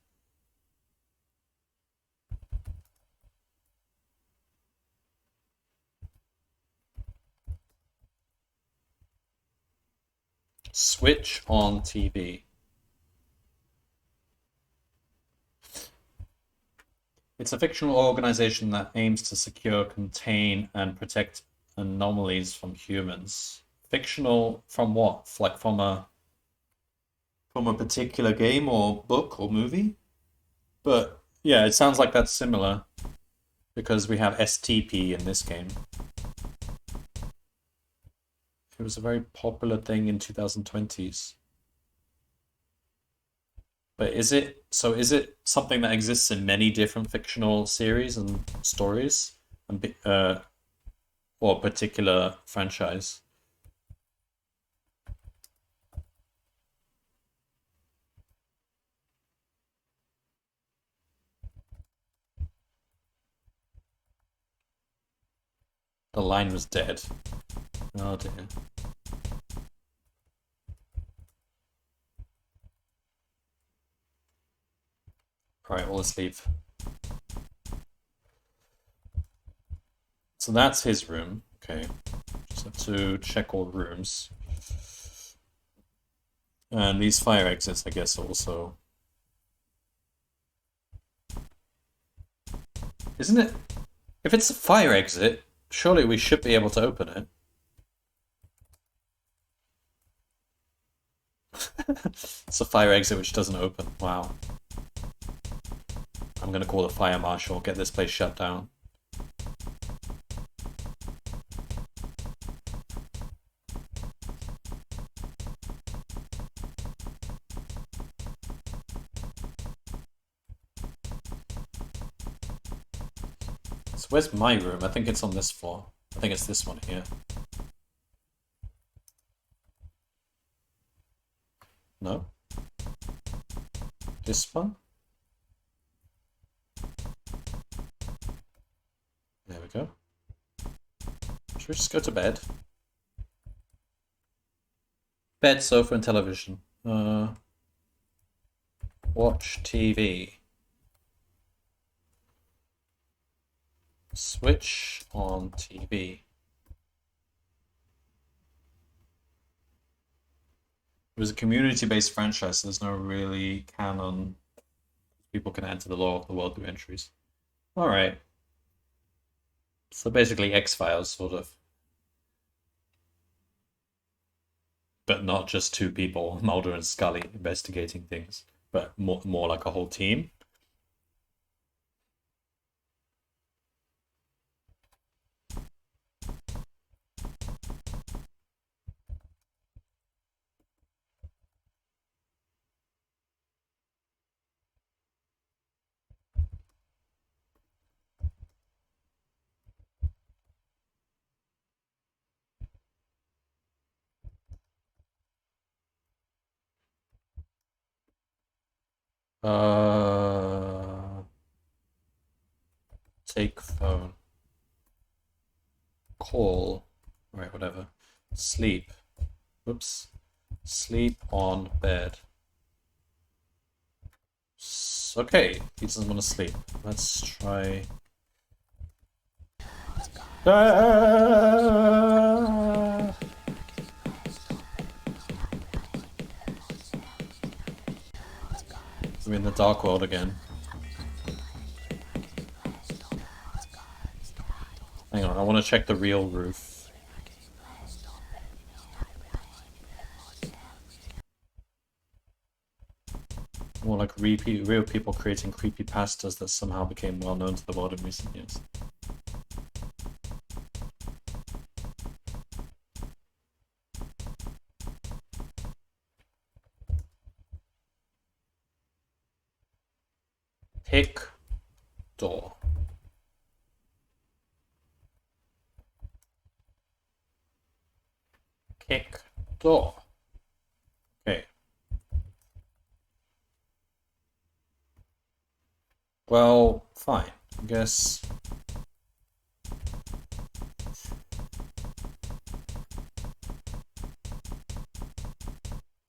Switch on TV. It's a fictional organization that aims to secure, contain, and protect anomalies from humans. Fictional from what? Like from a particular game or book or movie? But yeah, it sounds like that's similar because we have STP in this game. It was a very popular thing in 2020s. But is it something that exists in many different fictional series and stories and or a particular franchise? The line was dead. Oh dear. Alright, well, let's leave. So that's his room. Okay. Just have to check all rooms. And these fire exits, I guess, also. Isn't it? If it's a fire exit, surely we should be able to open it. It's a fire exit which doesn't open. Wow. I'm gonna call the fire marshal, get this place shut down. So where's my room? I think it's on this floor. I think it's this one here. No? This one? Should we just go to bed? Bed, sofa, and television. Watch TV. Switch on TV. It was a community-based franchise, so there's no really canon. People can enter the lore of the world through entries. Alright. So basically X-Files, sort of. But not just two people, Mulder and Scully, investigating things, but more like a whole team. Take phone. Call. Right, whatever. Sleep. Whoops. Sleep on bed. Okay, he doesn't want to sleep. Let's try. Ah! We're in the dark world again. Hang on, I want to check the real roof. More like real people creating creepy pastas that somehow became well known to the world in recent years. Pick door. Kick door. Okay. Well, fine. I guess.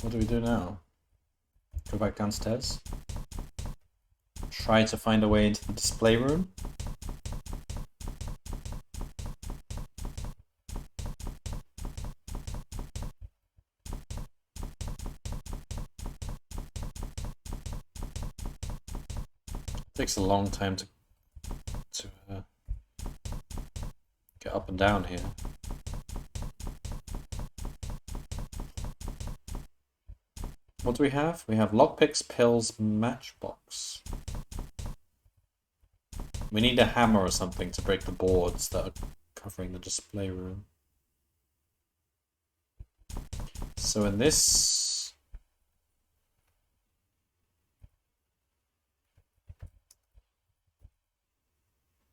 What do we do now? Go back downstairs? Try to find a way into the display room? Takes a long time to get up and down here. What do we have? We have lockpicks, pills, matchbox. We need a hammer or something to break the boards that are covering the display room. So in this...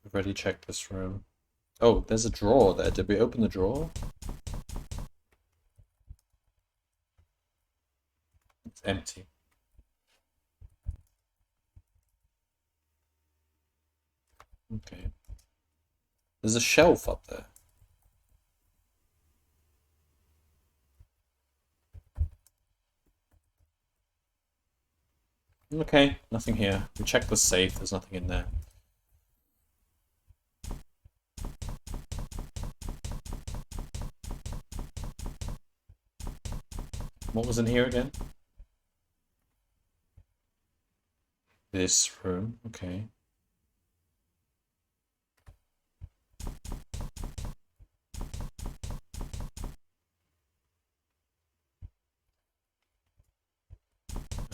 We've already checked this room. Oh, there's a drawer there. Did we open the drawer? It's empty. Okay. There's a shelf up there. Okay, nothing here. We checked the safe, there's nothing in there. What was in here again? This room, okay.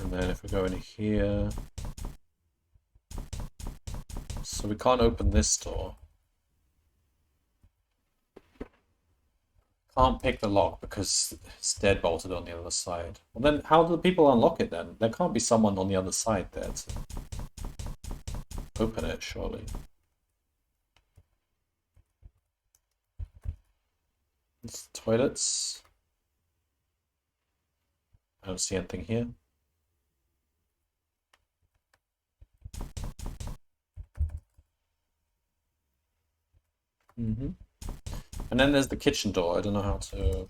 And then if we go in here... So we can't open this door. Can't pick the lock because it's dead bolted on the other side. Well then, how do the people unlock it then? There can't be someone on the other side there to open it, surely. It's toilets. I don't see anything here. And then there's the kitchen door. I don't know how to...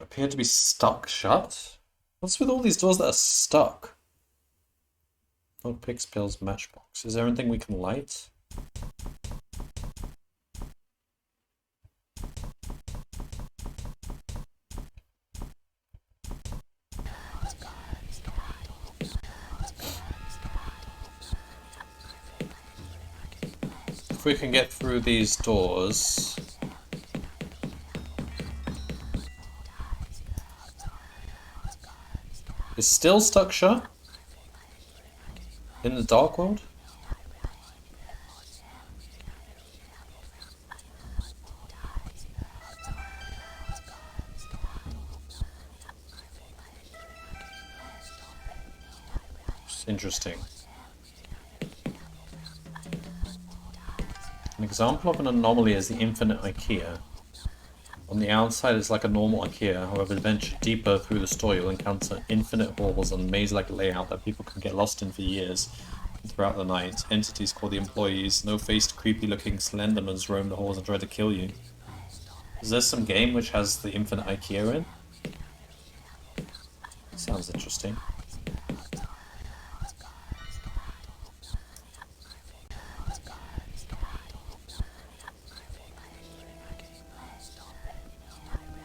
Appear to be stuck shut? What's with all these doors that are stuck? Lockpicks, pills, matchbox. Is there anything we can light? If we can get through these doors... It's still stuck shut? In the dark world? It's interesting. An example of an anomaly is the infinite IKEA. On the outside it's like a normal IKEA, however venture deeper through the store you'll encounter infinite halls and maze-like layout that people can get lost in for years. Throughout the night, entities called the employees, no-faced, creepy-looking Slendermans roam the halls and try to kill you. Is there some game which has the infinite IKEA in? Sounds interesting.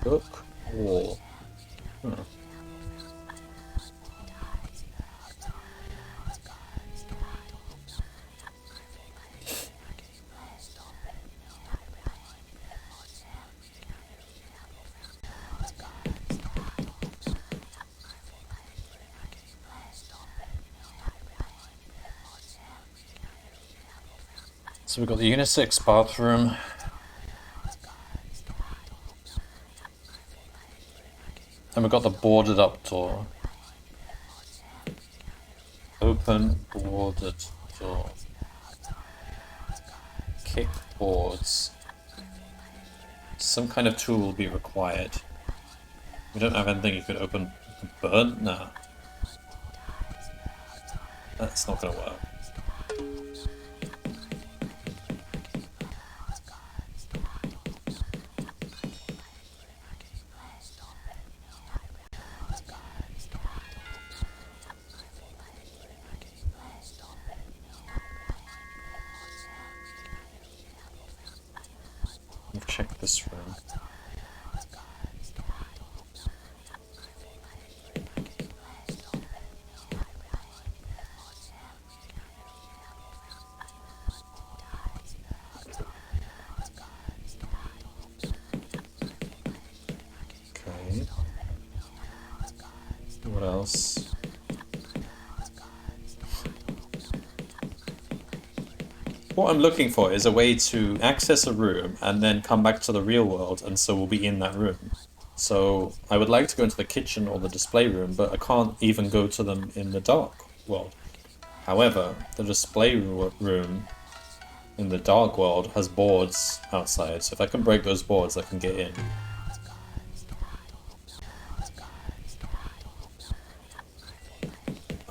Book wall. Hmm. So we've got the unisex bathroom. And we've got the boarded up door. Open boarded door. Kickboards. Some kind of tool will be required. We don't have anything you could open. Burn? Nah. That's not gonna work. We've checked this room. Okay. What else? What I'm looking for is a way to access a room and then come back to the real world, and so we'll be in that room. So I would like to go into the kitchen or the display room, but I can't even go to them in the dark world. However, the display room in the dark world has boards outside, so if I can break those boards, I can get in.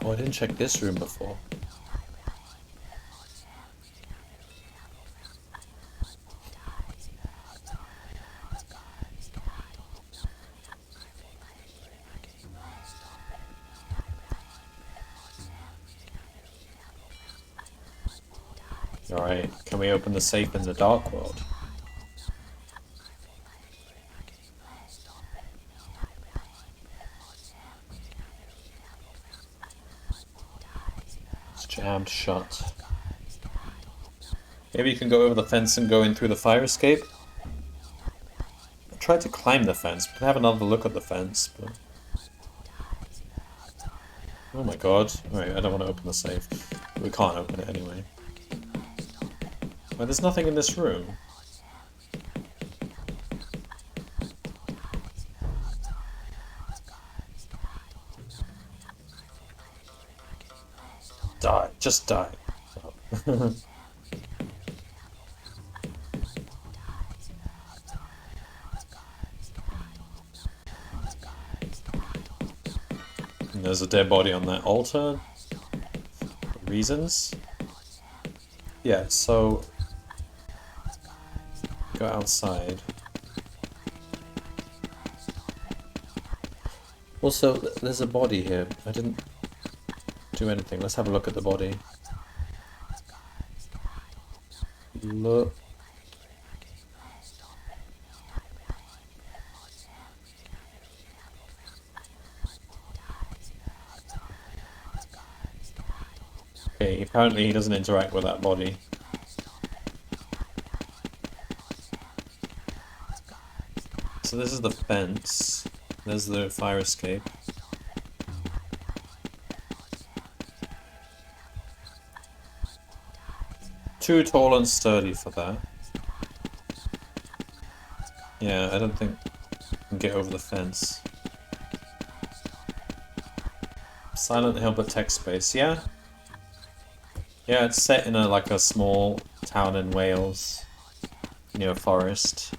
Oh, I didn't check this room before. Alright, can we open the safe in the dark world? It's jammed shut. Maybe you can go over the fence and go in through the fire escape? I tried to climb the fence. We can have another look at the fence, but... Oh my god. Alright, I don't want to open the safe. We can't open it anyway. Well, there's nothing in this room. Die. Just die. And there's a dead body on that altar. reasons. Yeah, so go outside. Also, there's a body here. I didn't do anything. Let's have a look at the body. Look. Okay, apparently he doesn't interact with that body. So this is the fence. There's the fire escape. Too tall and sturdy for that. Yeah, I don't think I can get over the fence. Silent Hill but tech space, yeah? Yeah, it's set in like a small town in Wales, near a forest.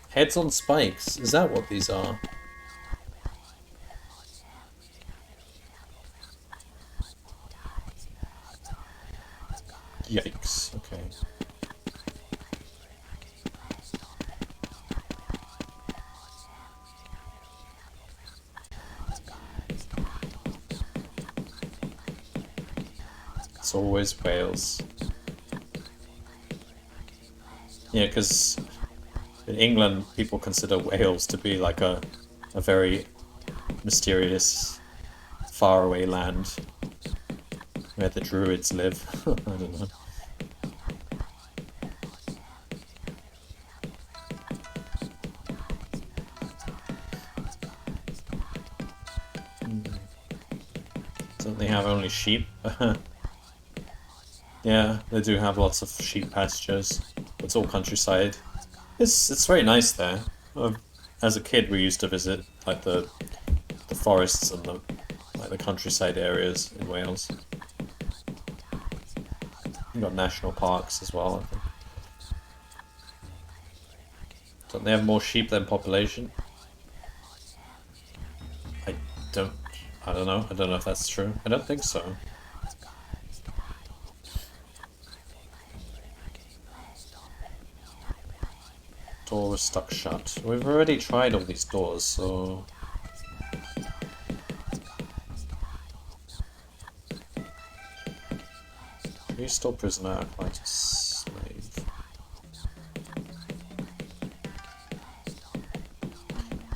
Heads on spikes, is that what these are? Yikes, okay. It's always Wales. Yeah, because in England, people consider Wales to be like a very mysterious, faraway land where the druids live. I don't know. Don't they have only sheep? Yeah, they do have lots of sheep pastures. It's all countryside. It's very nice there. As a kid, we used to visit like the forests and the countryside areas in Wales. You got national parks as well, I think. Don't they have more sheep than population? I don't. I don't know. I don't know if that's true. I don't think so. Door was stuck shut. We've already tried all these doors, so... Restore prisoner, apply to slave.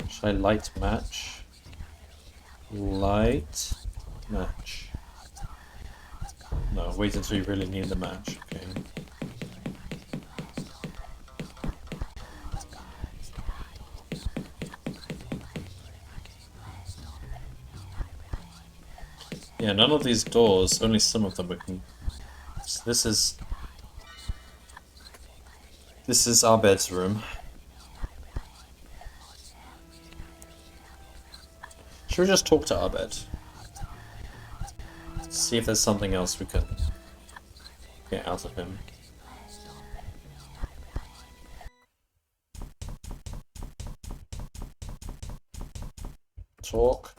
Should I light match? Light match. No, wait until you really need the match. Okay. Yeah, none of these doors, only some of them we can... So this is our bed's room. Should we just talk to our bed? See if there's something else we can get out of him. Talk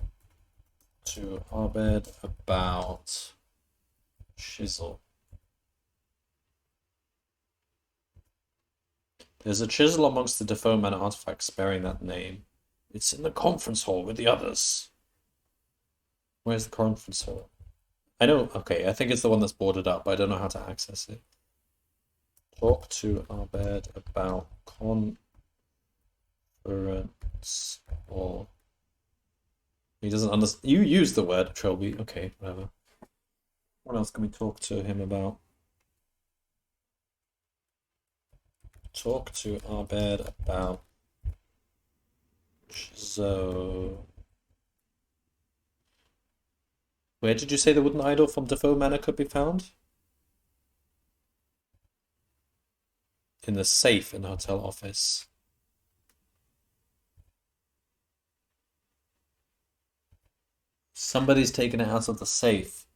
to our bed about chisel. There's a chisel amongst the Defoe Manor artifacts bearing that name. It's in the conference hall with the others. Where's the conference hall? I know, okay, I think it's the one that's boarded up, but I don't know how to access it. Talk to our bed about conference hall. He doesn't understand. You use the word Trilby. Okay, whatever. What else can we talk to him about? Talk to our bed about so. Where did you say the wooden idol from Defoe Manor could be found? In the safe in the hotel office. Somebody's taken it out of the safe.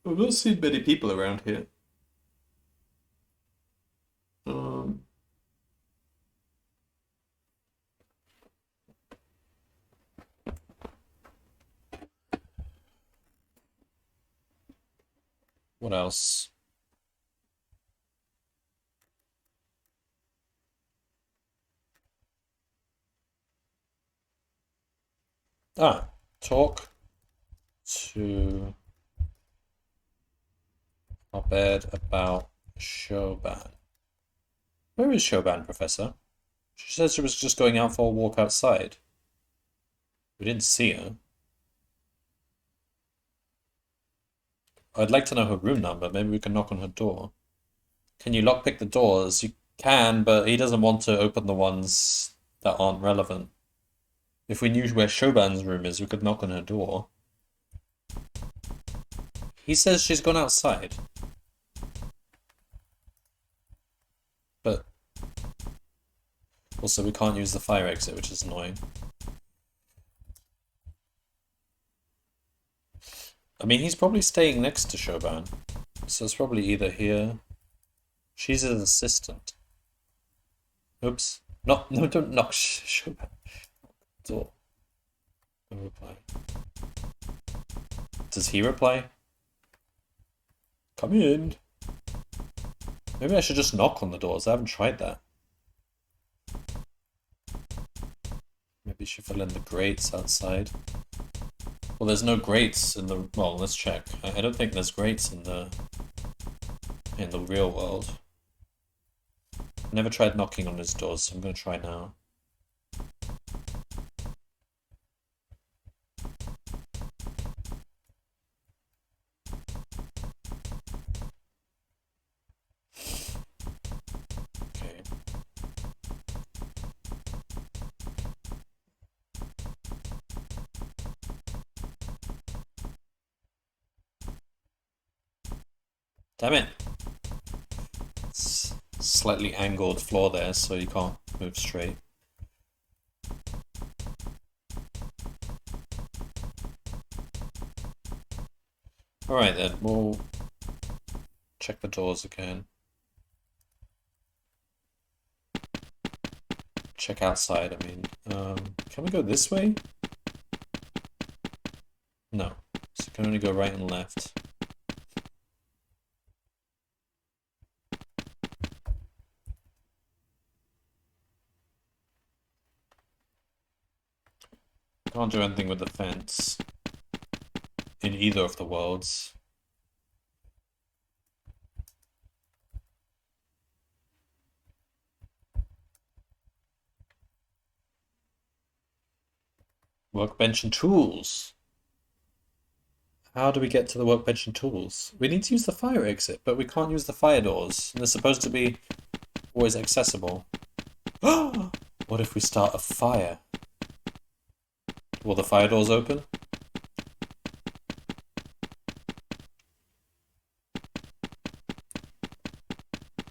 I've not seen many people around here. What else? Ah, talk to Abed about Shoban. Where is Shoban, Professor? She said she was just going out for a walk outside. We didn't see her. I'd like to know her room number. Maybe we can knock on her door. Can you lockpick the doors? You can, but he doesn't want to open the ones that aren't relevant. If we knew where Shoban's room is, we could knock on her door. He says she's gone outside. But also we can't use the fire exit, which is annoying. I mean, he's probably staying next to Shoban. So it's probably either here. She's his assistant. Oops. No, don't knock Shoban. Door. No reply. Does he reply? Come in. Maybe I should just knock on the doors. I haven't tried that. Maybe she fill in the grates outside. Well, there's no grates in the... Well, let's check. I don't think there's grates in the real world. I never tried knocking on his doors, so I'm going to try now. Okay. Damn it! It's slightly angled floor there, so you can't move straight. Alright then, we'll check the doors again. Check outside, I mean. Can we go this way? No. So you can only go right and left. Can't do anything with the fence in either of the worlds. Workbench and tools. How do we get to the workbench and tools? We need to use the fire exit, but we can't use the fire doors. They're supposed to be always accessible. What if we start a fire? Will the fire doors open?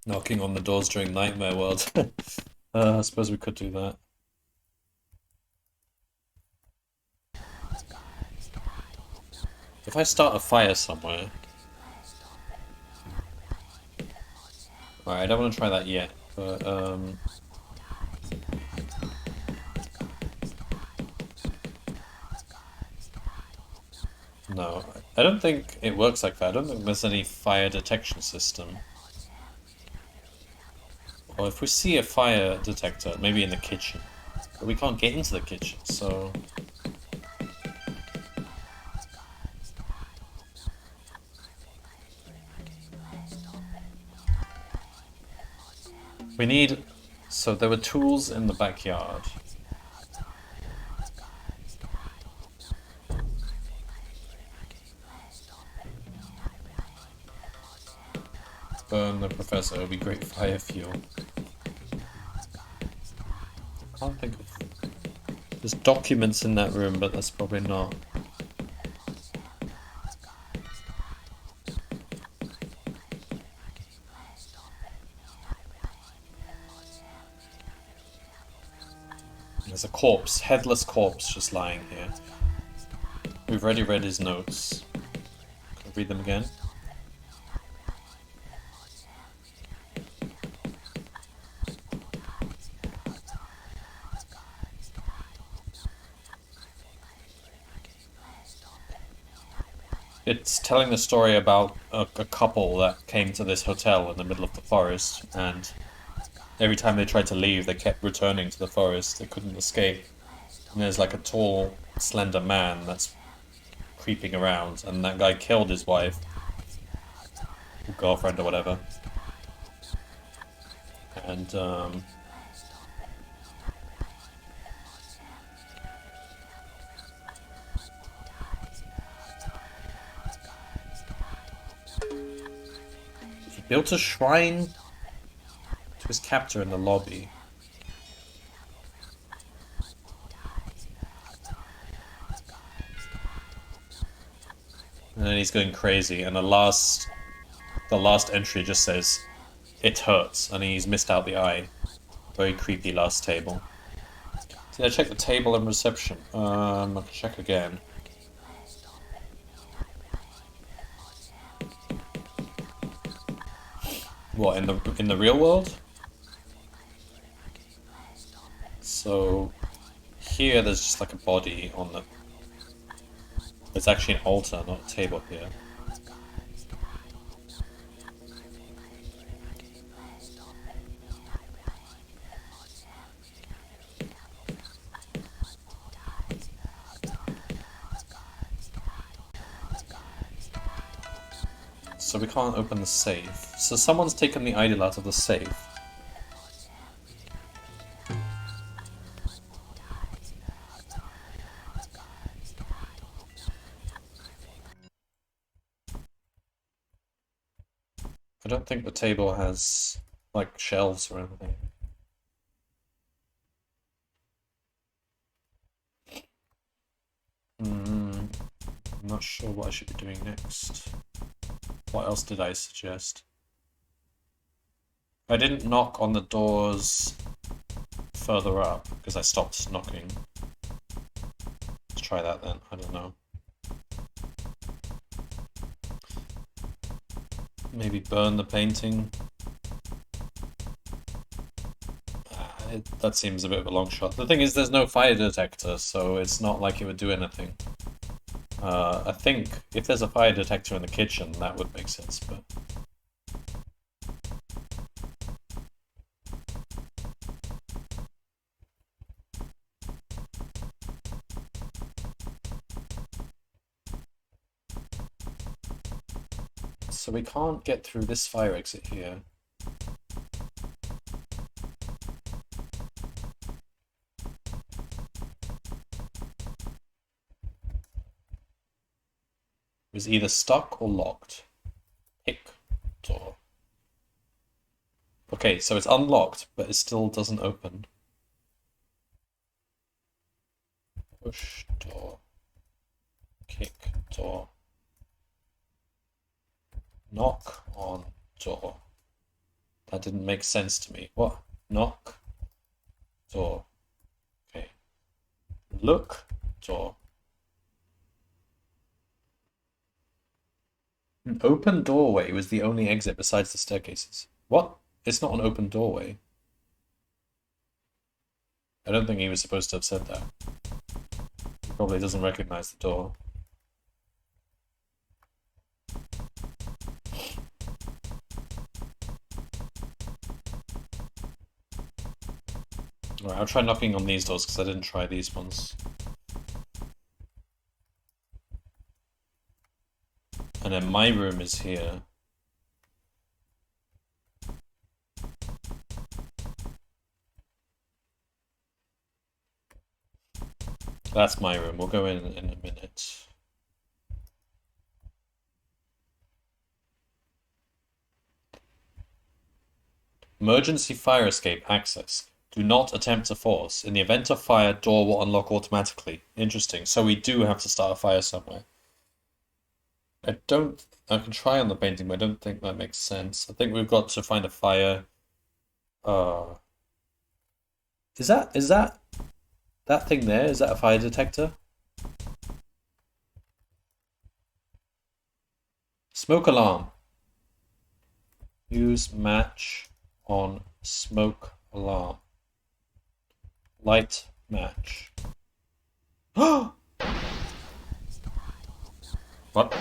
Knocking on the doors during Nightmare World. I suppose we could do that. If I start a fire somewhere... Alright, I don't want to try that yet, but no, I don't think it works like that. I don't think there's any fire detection system. Or if we see a fire detector, maybe in the kitchen. But we can't get into the kitchen, so... We need... So there were tools in the backyard. Burn the professor, it'll be great fire fuel. Can't think of... There's documents in that room, but that's probably not... There's a corpse, headless corpse just lying here. We've already read his notes. Can I read them again? It's telling the story about a couple that came to this hotel in the middle of the forest, and every time they tried to leave, they kept returning to the forest. They couldn't escape. And there's like a tall, slender man that's creeping around, and that guy killed his wife, or girlfriend, or whatever. And he built a shrine to his captor in the lobby. And then he's going crazy, and the last entry just says, "It hurts," and he's missed out the eye. Very creepy last table. Did I check the table and reception? I'll check again. What, in the real world? So here there's just like a body on the... There's actually an altar, not a table here. So we can't open the safe. So someone's taken the idol out of the safe. I don't think the table has, like, shelves or anything. I'm not sure what I should be doing next. What else did I suggest? I didn't knock on the doors further up, because I stopped knocking. Let's try that then, I don't know. Maybe burn the painting. That seems a bit of a long shot. The thing is, there's no fire detector, so it's not like it would do anything. I think if there's a fire detector in the kitchen, that would make sense, but... So we can't get through this fire exit here. It was either stuck or locked. Pick door. Okay, so it's unlocked, but it still doesn't open. Push door. Kick door. Knock on door. That didn't make sense to me. What? Knock. Door. Okay. Look. Door. An open doorway was the only exit besides the staircases. What? It's not an open doorway. I don't think he was supposed to have said that. He probably doesn't recognize the door. Alright, I'll try knocking on these doors because I didn't try these ones. And then my room is here. That's my room. We'll go in a minute. Emergency fire escape access. Do not attempt to force. In the event of fire, door will unlock automatically. Interesting. So we do have to start a fire somewhere. I can try on the painting, but I don't think that makes sense. I think we've got to find a fire. Is that thing there? Is that a fire detector? Smoke alarm. Use match on smoke alarm. Light match. What?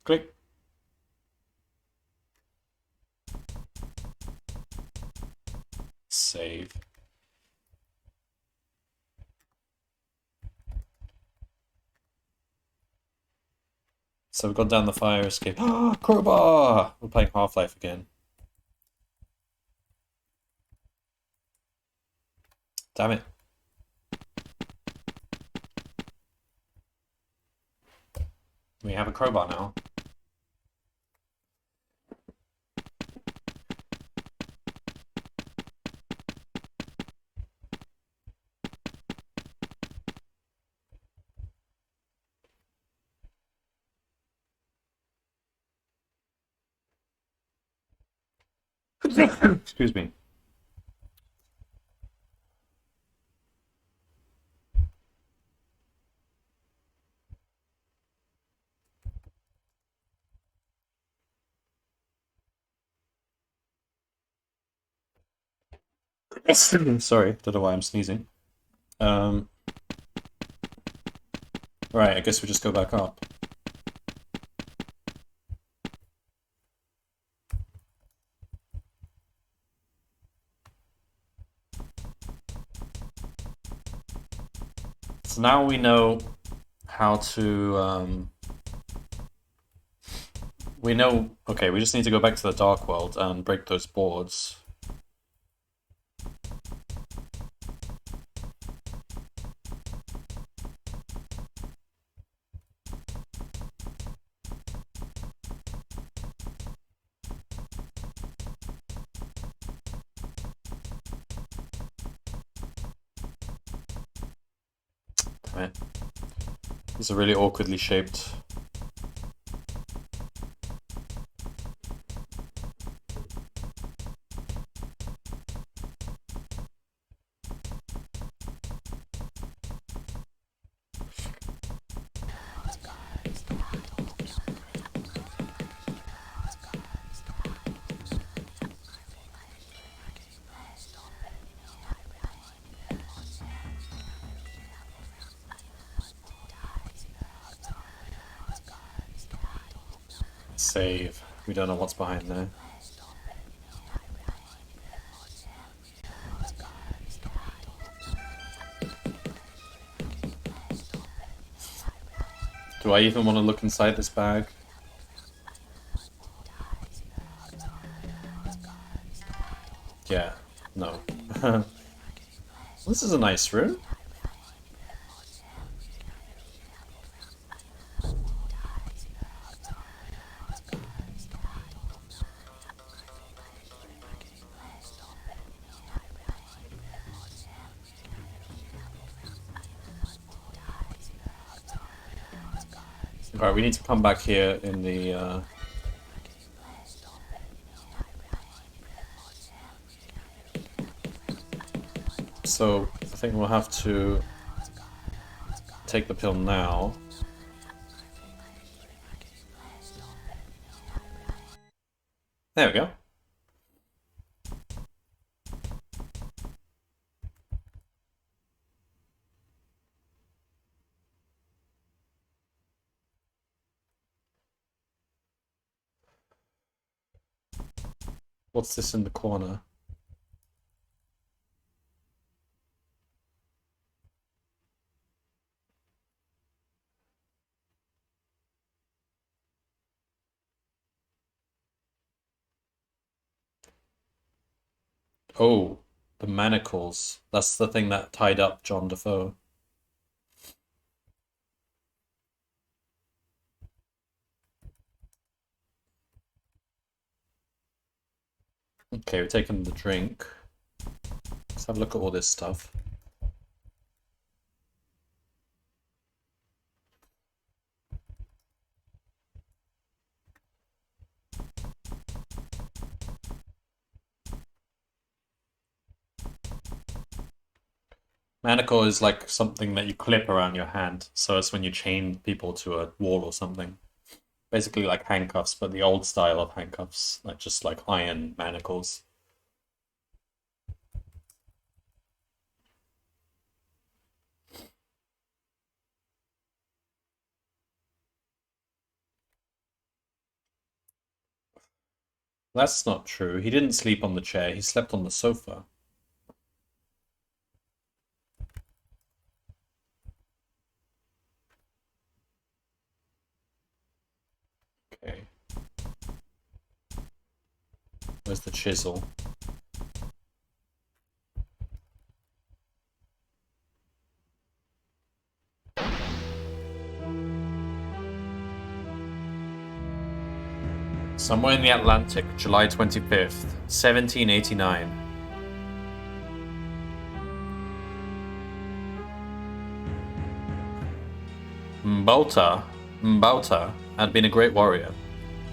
Click. Save. So we've gone down the fire escape. Crowbar! We're playing Half-Life again. Damn it. We have a crowbar now. Excuse me. Sorry, don't know why I'm sneezing. Right, I guess we just go back up. So now we know how to, we know, okay, we just need to go back to the Dark World and break those boards. Damn it. These are really awkwardly shaped. Save. We don't know what's behind there. Do I even want to look inside this bag? Yeah, no. This is a nice room. Alright, we need to come back here in the, So, I think we'll have to take the pill now. There we go. What's this in the corner? Oh, the manacles. That's the thing that tied up John Defoe. Okay, we're taking the drink. Let's have a look at all this stuff. Manacle is like something that you clip around your hand, so it's when you chain people to a wall or something. Basically like handcuffs, but the old style of handcuffs, like just like iron manacles. That's not true. He didn't sleep on the chair, he slept on the sofa. Okay. Where's the chisel? Somewhere in the Atlantic, July 25th, 1789. Mbauta had been a great warrior.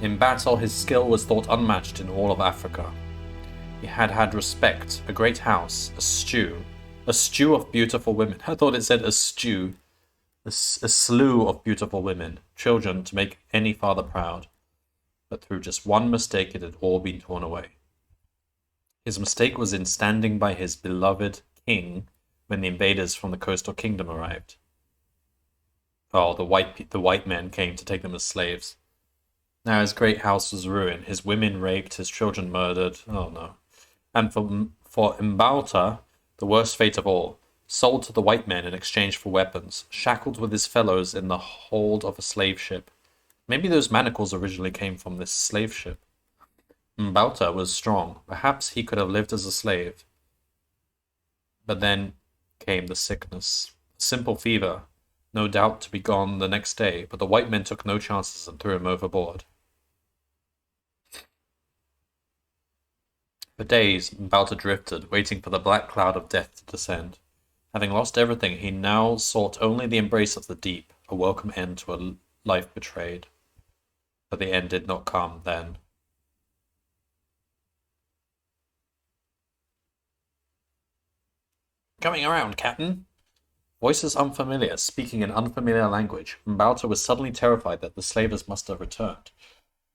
In battle, his skill was thought unmatched in all of Africa. He had had respect, a great house, a stew of beautiful women. I thought it said a stew, a slew of beautiful women, children to make any father proud. But through just one mistake, it had all been torn away. His mistake was in standing by his beloved king when the invaders from the coastal kingdom arrived. Oh, the white men came to take them as slaves. Now his great house was ruined, his women raped, his children murdered. Oh no. And for Mbauta, the worst fate of all, sold to the white men in exchange for weapons, shackled with his fellows in the hold of a slave ship. Maybe those manacles originally came from this slave ship. Mbauta was strong. Perhaps he could have lived as a slave. But then came the sickness. A simple fever, no doubt to be gone the next day, but the white men took no chances and threw him overboard. For days, Mbauta drifted, waiting for the black cloud of death to descend. Having lost everything, he now sought only the embrace of the deep, a welcome end to a life betrayed. But the end did not come then. Coming around, Captain. Voices unfamiliar, speaking in unfamiliar language. Mbauta was suddenly terrified that the slavers must have returned.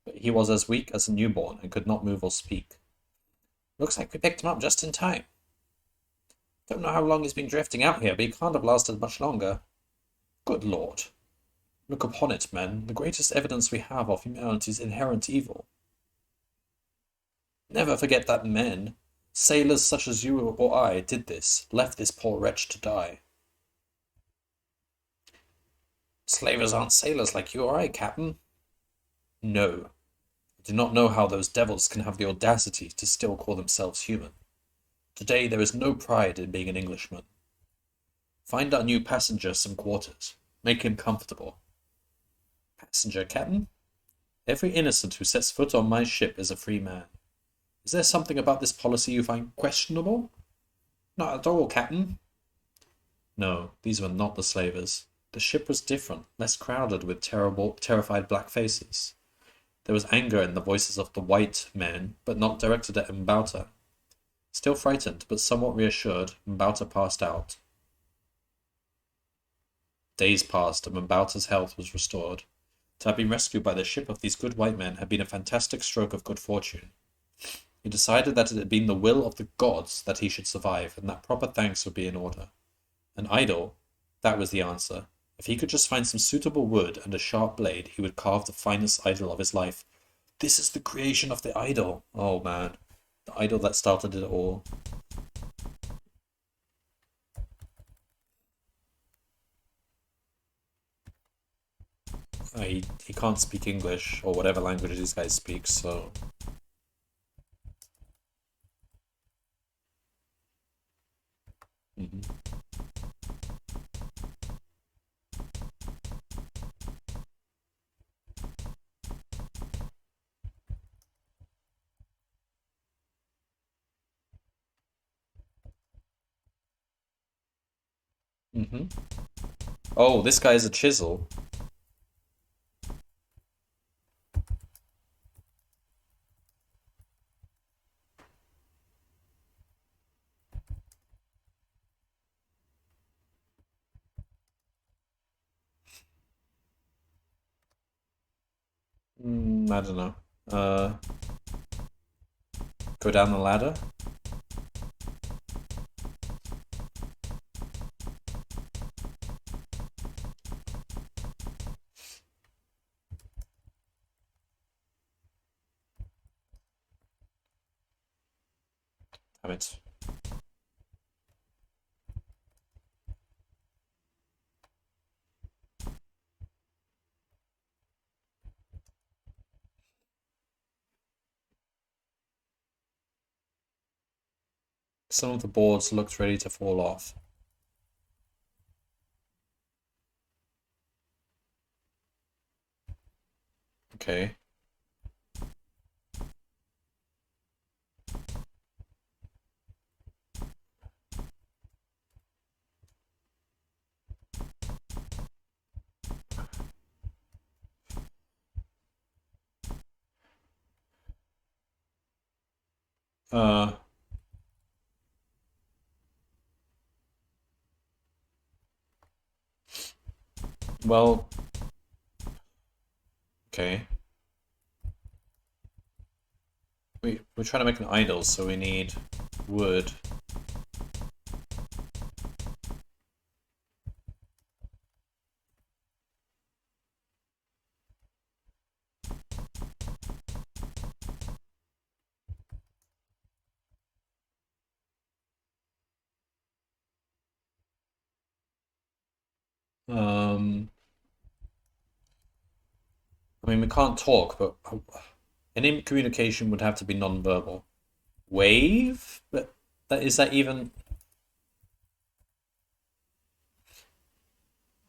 But he was as weak as a newborn and could not move or speak. Looks like we picked him up just in time. Don't know how long he's been drifting out here, but he can't have lasted much longer. Good Lord. Look upon it, men, the greatest evidence we have of humanity's inherent evil. Never forget that men, sailors such as you or I, did this, left this poor wretch to die. Slavers aren't sailors like you or I, Captain. No. I do not know how those devils can have the audacity to still call themselves human. Today there is no pride in being an Englishman. Find our new passenger some quarters. Make him comfortable. Passenger, Captain? Every innocent who sets foot on my ship is a free man. Is there something about this policy you find questionable? Not at all, Captain. No, these were not the slavers. The ship was different, less crowded with terrified black faces. There was anger in the voices of the white men, but not directed at Mbauta. Still frightened, but somewhat reassured, Mbauta passed out. Days passed, and Mbauta's health was restored. To have been rescued by the ship of these good white men had been a fantastic stroke of good fortune. He decided that it had been the will of the gods that he should survive, and that proper thanks would be in order. An idol, that was the answer. If he could just find some suitable wood and a sharp blade, he would carve the finest idol of his life. This is the creation of the idol. Oh man, the idol that started it all. He can't speak English or whatever language these guys speak, so... Mhm. Mhm. Oh, this guy's a chisel. I don't know. Go down the ladder? Damn it. Some of the boards looked ready to fall off. Okay. Uh, well, okay. We're trying to make an idol, so we need wood. Um, I mean, we can't talk, but any communication would have to be non-verbal. Wave? But is that even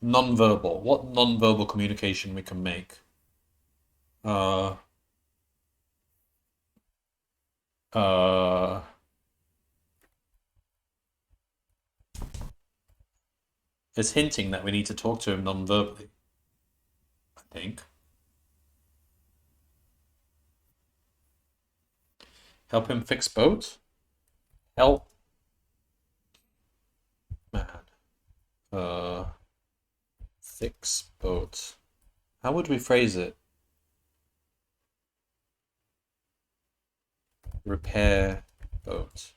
non-verbal? What non-verbal communication we can make? Uh, uh, it's hinting that we need to talk to him non-verbally, I think. Help him fix boat? Help, man. Uh, fix boat. How would we phrase it? Repair boat.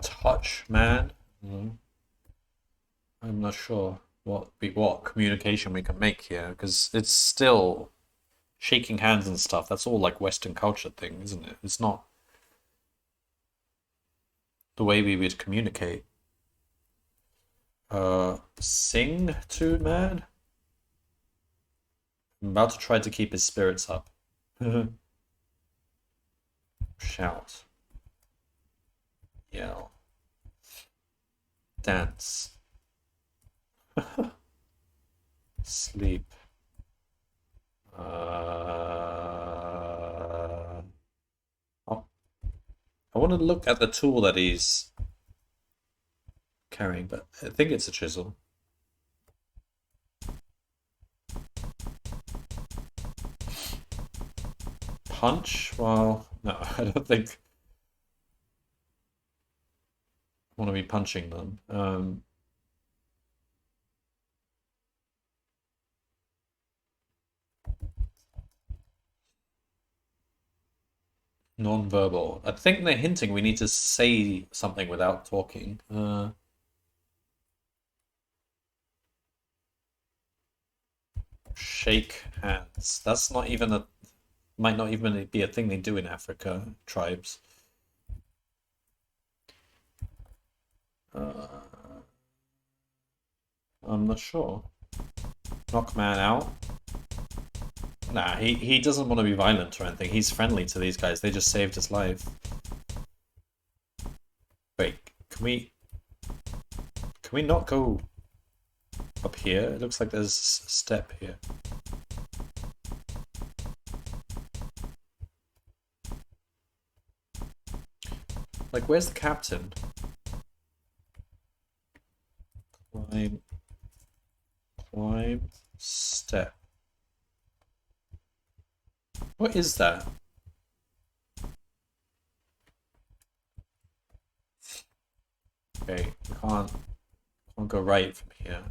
Touch, man. I'm not sure what communication we can make here because it's still shaking hands and stuff. That's all like Western culture thing, isn't it? It's not the way we would communicate. Sing to man. I'm about to try to keep his spirits up. Shout, yell, dance, sleep. Oh, I want to look at the tool that he's carrying, but I think it's a chisel. Punch? Well, no, I don't think I want to be punching them. Non-verbal. I think they're hinting we need to say something without talking. Shake hands. That's not even a might not even be a thing they do in Africa, tribes. Uh, I'm not sure. Knock man out. Nah, he doesn't want to be violent or anything. He's friendly to these guys. They just saved his life. Wait, can we not go up here? It looks like there's a step here. Like, where's the captain? Climb, step. What is that? Okay, can't go right from here.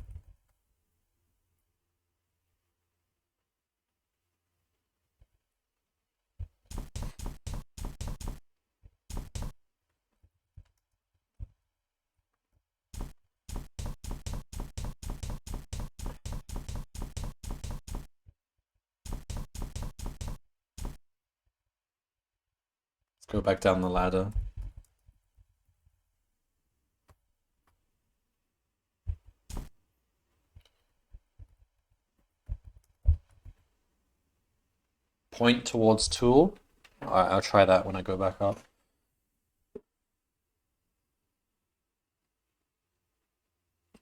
Go back down the ladder. Point towards tool. Alright, I'll try that when I go back up.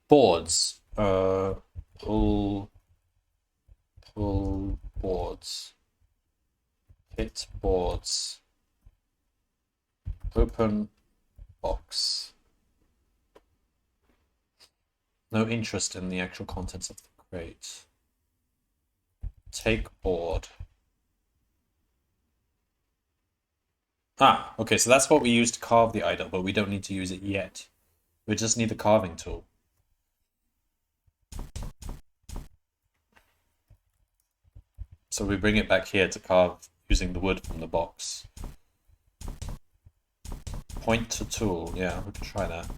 Boards. Pull boards. Hit boards. Open box. No interest in the actual contents of the crate. Take board. Ah, okay, so that's what we used to carve the idol, but we don't need to use it yet. We just need the carving tool. So we bring it back here to carve using the wood from the box. Point to tool. Yeah, we can try that.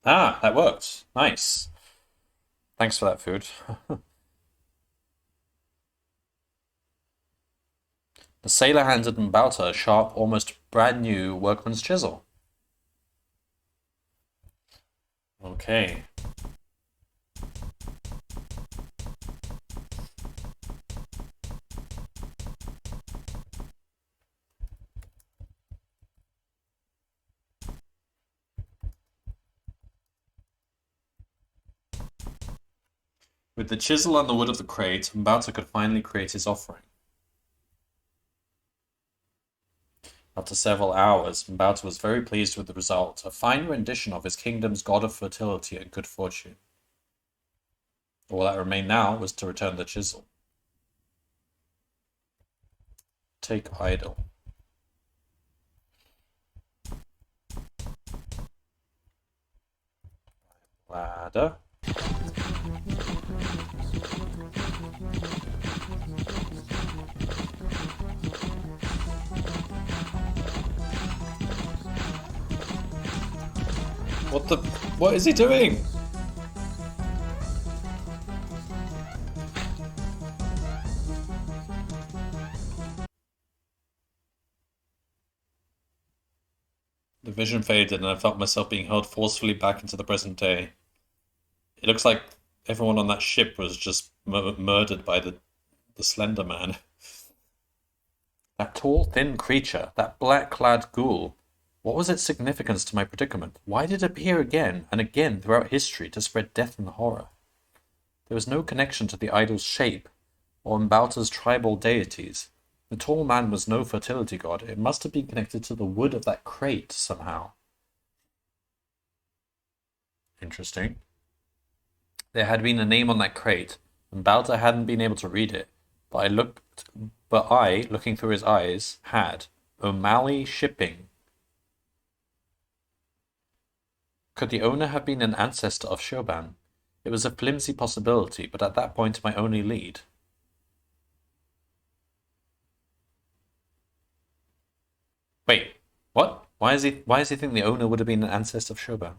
Ah, that worked. Nice. Thanks for that food. The sailor handed Mbauta a sharp, almost brand new workman's chisel. Okay. With the chisel and the wood of the crate, Mbauta could finally create his offering. After several hours, Mbauta was very pleased with the result, a fine rendition of his kingdom's god of fertility and good fortune. All that remained now was to return the chisel. Take idol. Ladder. What is he doing? The vision faded and I felt myself being held forcefully back into the present day. It looks like everyone on that ship was just murdered by the Slender Man. That tall, thin creature, that black-clad ghoul. What was its significance to my predicament? Why did it appear again and again throughout history to spread death and horror? There was no connection to the idol's shape or Mbauta's tribal deities. The tall man was no fertility god. It must have been connected to the wood of that crate somehow. Interesting. There had been a name on that crate, and Mbauta hadn't been able to read it, but I, looking through his eyes, had. O'Malley Shipping. Could the owner have been an ancestor of Shoban? It was a flimsy possibility, but at that point my only lead. Wait, what? Why does he think the owner would have been an ancestor of Shoban?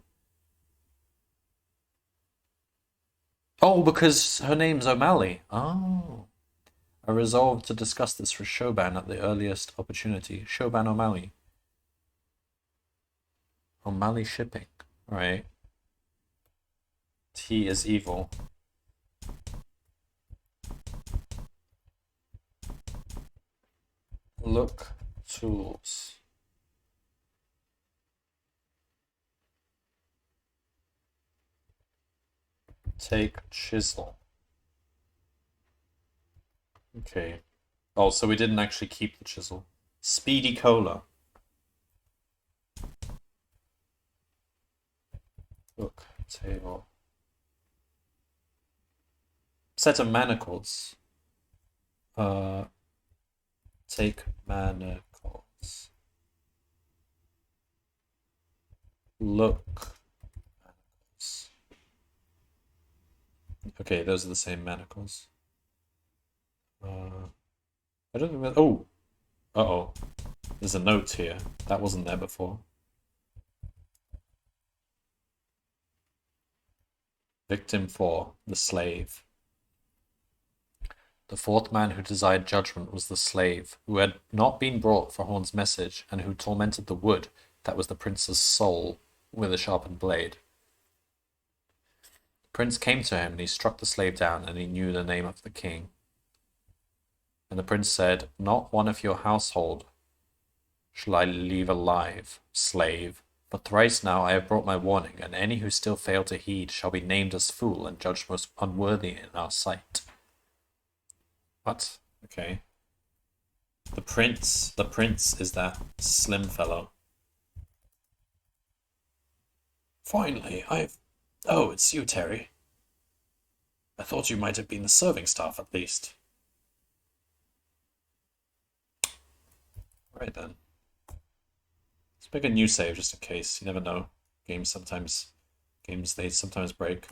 Oh, because her name's O'Malley. Oh. I resolved to discuss this with Shoban at the earliest opportunity. Shoban O'Malley. O'Malley Shipping. Alright. T is evil. Look tools. Take chisel. Okay. Oh, so we didn't actually keep the chisel. Speedy Cola. Look, table. Set of manacles. Take manacles. Look. Manacles. Okay, those are the same manacles. I don't think that. Oh! Uh-oh. There's a note here. That wasn't there before. Victim 4, the slave. The fourth man who desired judgment was the slave, who had not been brought for Horn's message, and who tormented the wood that was the prince's soul with a sharpened blade. The prince came to him, and he struck the slave down, and he knew the name of the king. And the prince said, "Not one of your household shall I leave alive, slave. But thrice now I have brought my warning, and any who still fail to heed shall be named as fool and judged most unworthy in our sight." What? Okay. The prince is that slim fellow. Finally, Oh, it's you, Terry. I thought you might have been the serving staff at least. Right then. Let's make a new save just in case. You never know. Games they sometimes break.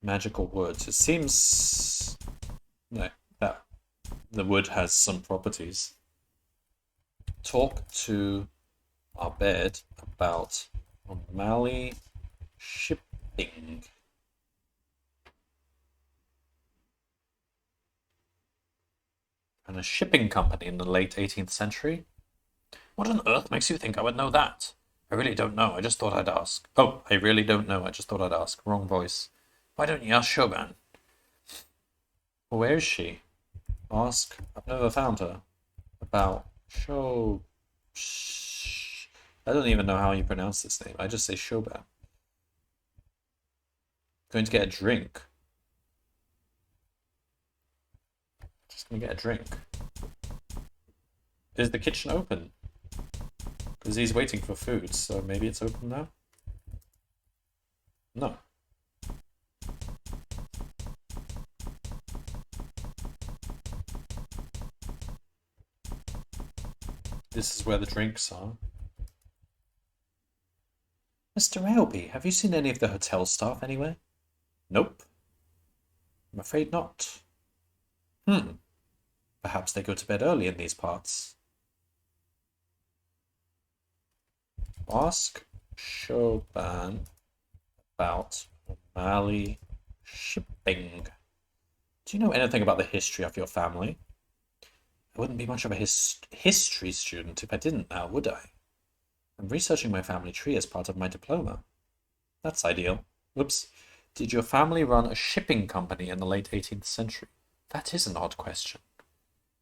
Magical woods. It seems that the wood has some properties. Talk to our bed about O'Malley shipping. And a shipping company in the late 18th century? What on earth makes you think I would know that? I really don't know. I just thought I'd ask. Oh, I really don't know. I just thought I'd ask. Wrong voice. Why don't you ask Shoban? Well, where is she? Ask. I've never found her. About Show. I don't even know how you pronounce this name. I just say Shoban. Going to get a drink. Just gonna get a drink. Is the kitchen open? Because he's waiting for food, so maybe it's open now? No. This is where the drinks are. Mr. Ailby, have you seen any of the hotel staff anywhere? Nope. I'm afraid not. Perhaps they go to bed early in these parts. Ask Shoban about O'Malley shipping. Do you know anything about the history of your family? I wouldn't be much of a history student if I didn't now, would I? I'm researching my family tree as part of my diploma. That's ideal. Oops. Did your family run a shipping company in the late 18th century? That is an odd question.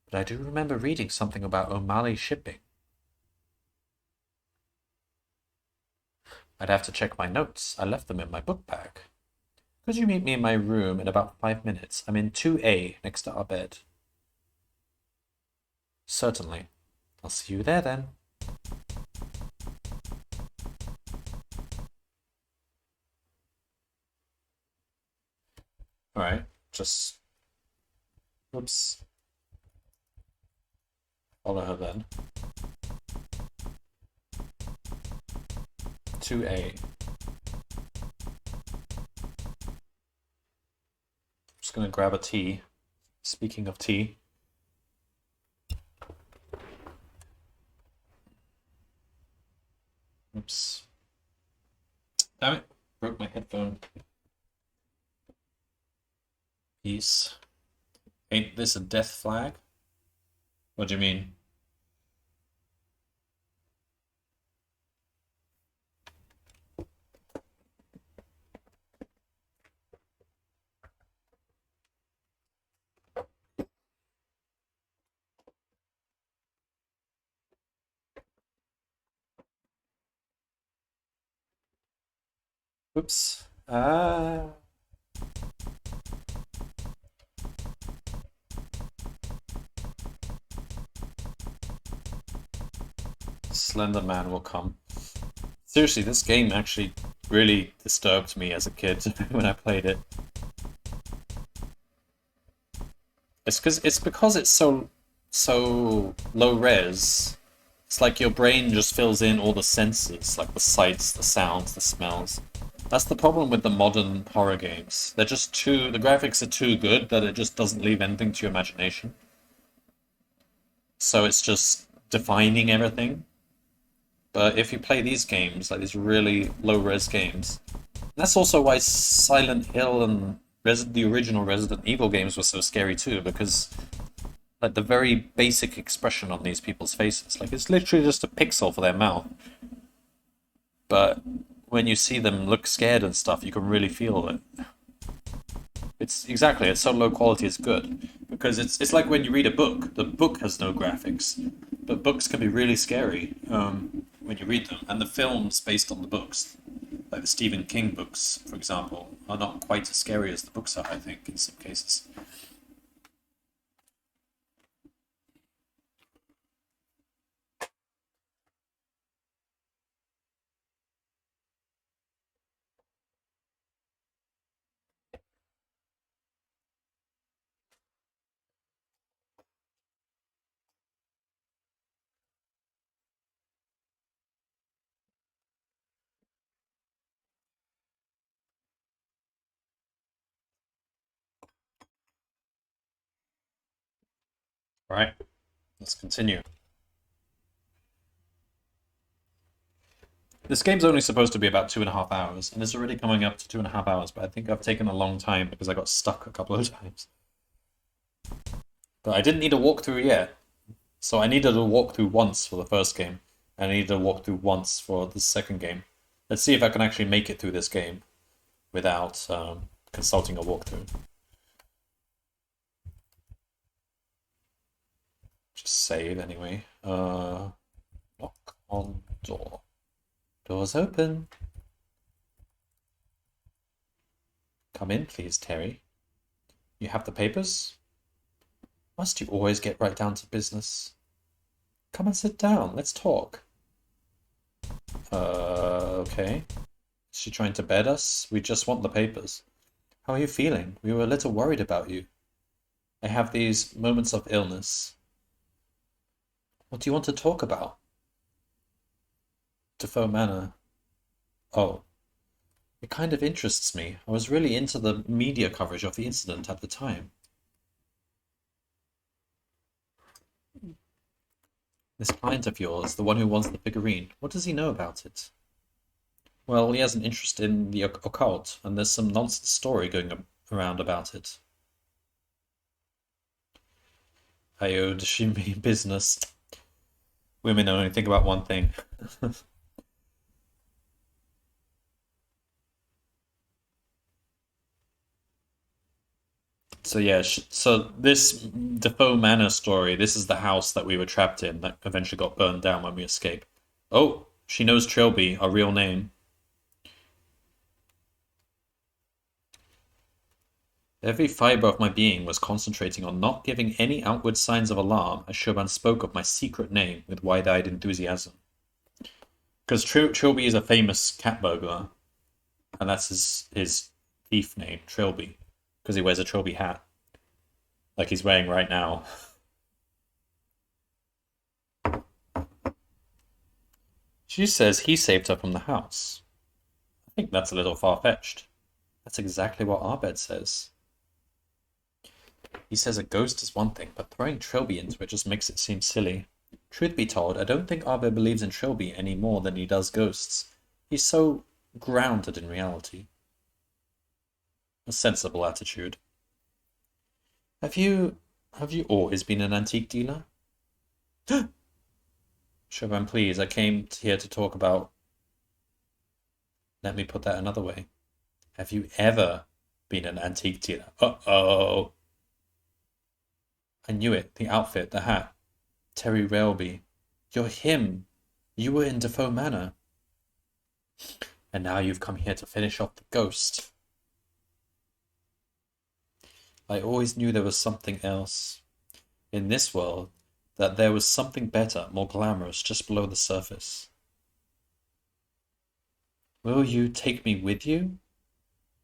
But I do remember reading something about O'Malley shipping. I'd have to check my notes. I left them in my book bag. Could you meet me in my room in about 5 minutes? I'm in 2A, next to our bed. Certainly. I'll see you there then. Alright, just... Oops. Follow her then. 2A. Just gonna grab a tea. Speaking of tea. Oops. Damn it. Broke my headphone. Peace. Ain't this a death flag? What do you mean? Oops. Slender Man will come. Seriously, this game actually really disturbed me as a kid when I played it. It's because it's so low res. It's like your brain just fills in all the senses, like the sights, the sounds, the smells. That's the problem with the modern horror games. They're just the graphics are too good that it just doesn't leave anything to your imagination. So it's just defining everything. But if you play these games, like these really low-res games, that's also why Silent Hill and the original Resident Evil games were so scary too, because like the very basic expression on these people's faces, like it's literally just a pixel for their mouth. But when you see them look scared and stuff, you can really feel it. It's so low quality it's good. Because it's like when you read a book. The book has no graphics. But books can be really scary when you read them. And the films based on the books, like the Stephen King books, for example, are not quite as scary as the books are, I think, in some cases. Right, let's continue. This game's only supposed to be about 2.5 hours, and it's already coming up to 2.5 hours, but I think I've taken a long time because I got stuck a couple of times. But I didn't need a walkthrough yet, so I needed a walkthrough once for the first game, and I needed a walkthrough once for the second game. Let's see if I can actually make it through this game without consulting a walkthrough. Just save anyway. Knock on door. Door's open. Come in, please, Terry. You have the papers? Must you always get right down to business? Come and sit down. Let's talk. Okay. Is she trying to bed us? We just want the papers. How are you feeling? We were a little worried about you. I have these moments of illness. What do you want to talk about? Defoe Manor. Oh. It kind of interests me. I was really into the media coverage of the incident at the time. This client of yours, the one who wants the figurine, what does he know about it? Well, he has an interest in the occult, and there's some nonsense story going around about it. Ayo, does she mean business? Women only think about one thing. So yeah, so this Defoe Manor story, this is the house that we were trapped in that eventually got burned down when we escaped. Oh, she knows Trilby, our real name. Every fiber of my being was concentrating on not giving any outward signs of alarm as Chauvin spoke of my secret name with wide-eyed enthusiasm. Because Trilby is a famous cat burglar, and that's his thief name, Trilby, because he wears a Trilby hat, like he's wearing right now. She says he saved her from the house. I think that's a little far-fetched. That's exactly what Arbed says. He says a ghost is one thing, but throwing Trilby into it just makes it seem silly. Truth be told, I don't think Arbed believes in Trilby any more than he does ghosts. He's so grounded in reality. A sensible attitude. Have you always been an antique dealer? Chauvin, please, I came here to talk about... Let me put that another way. Have you ever been an antique dealer? Uh-oh. I knew it. The outfit, the hat. Terry Railby. You're him. You were in Defoe Manor. And now you've come here to finish off the ghost. I always knew there was something else. In this world, that there was something better, more glamorous, just below the surface. Will you take me with you?